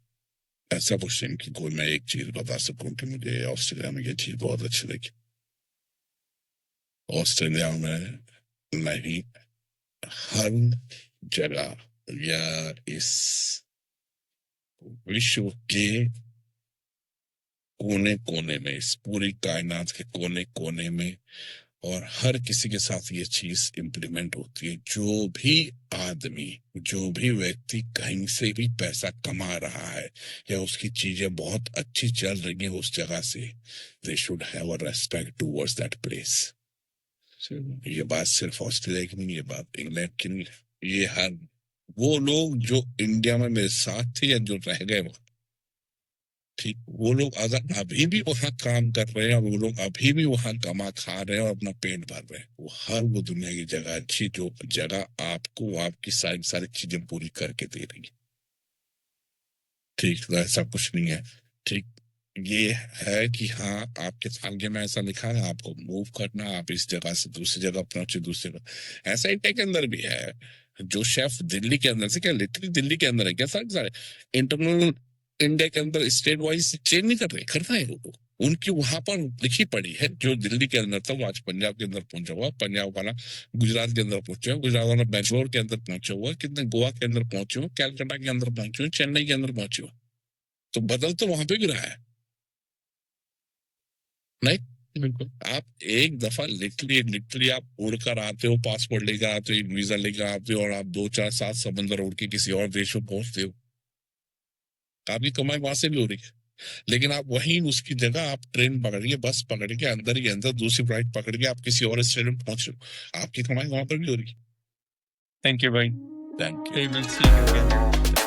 ऐसा क्वेश्चन कि कोई मैं एक चीज बता सकूं कि मुझे ऑस्ट्रेलिया में ये चीज बहुत अच्छी लगी। ऑस्ट्रेलिया में नहीं, हर जगह या इस विश्व के कोने कोने में, इस पूरी कायनात के कोने कोने में और हर किसी के साथ ये चीज इम्प्लीमेंट होती है। जो भी आदमी, जो भी व्यक्ति कहीं से भी पैसा कमा रहा है या उसकी चीजें बहुत अच्छी चल रही है उस जगह से, they should have a respect towards that place. ये बात सिर्फ ऑस्ट्रेलिया की नहीं, ये बात इंग्लैंड की नहीं, ये हर वो लोग जो इंडिया में मेरे साथ थे या जो रह गए वहां, ठीक, वो लोग अगर अभी भी वहां काम कर रहे हैं और वो लोग अभी भी वहां कमा खा रहे हैं और अपना पेट भर रहे हैं, वो हर वो दुनिया की जगह अच्छी जो जगह आपको आपकी सारी चीजें पूरी करके दे रही है। ठीक, तो ऐसा कुछ नहीं है। ठीक, ये है कि हाँ आपके आगे में ऐसा लिखा है आपको मूव करना, आप इस जगह से दूसरी जगह पहुंचे, दूसरी जगह। ऐसा इंडिया के अंदर भी है। जो शेफ दिल्ली के अंदर से, क्या लिटरली दिल्ली के अंदर है क्या, सारे इंटरनल इंडिया के अंदर स्टेट वाइज चेंज नहीं कर रहे, करना है लोगों, उनकी वहां पर लिखी पड़ी है। जो दिल्ली के अंदर था वो आज पंजाब के अंदर पहुंचा हुआ, पंजाब वाला गुजरात के अंदर पहुंचा हुआ, गुजरात वाला बेंगलोर के अंदर पहुंचा हुआ, कितने गोवा के अंदर पहुंचे हुए, कैलकाटा के अंदर पहुंचे हुए, चेन्नई के अंदर पहुंचे हुए। तो बदल तो वहां पे भी रहा है नहीं, बिल्कुल। आप एक दफा लिटरली आप उड़कर आते हो, पासपोर्ट लेकर आते हो, एक वीजा लेकर आते हो और आप 2 4 7 समंदर उड़ के किसी और देश में पहुंचते हो, आपकी कमाई वहां से भी हो रही है। लेकिन आप वहीं उसकी जगह आप ट्रेन पकड़ के, बस पकड़ के, अंदर ही अंदर दूसरी फ्लाइट पकड़ के आप किसी और स्टेट में पहुंच रहे हो, आपकी कमाई वहां पर भी हो रही है। थैंक यू भाई। Thank you. We will see you again.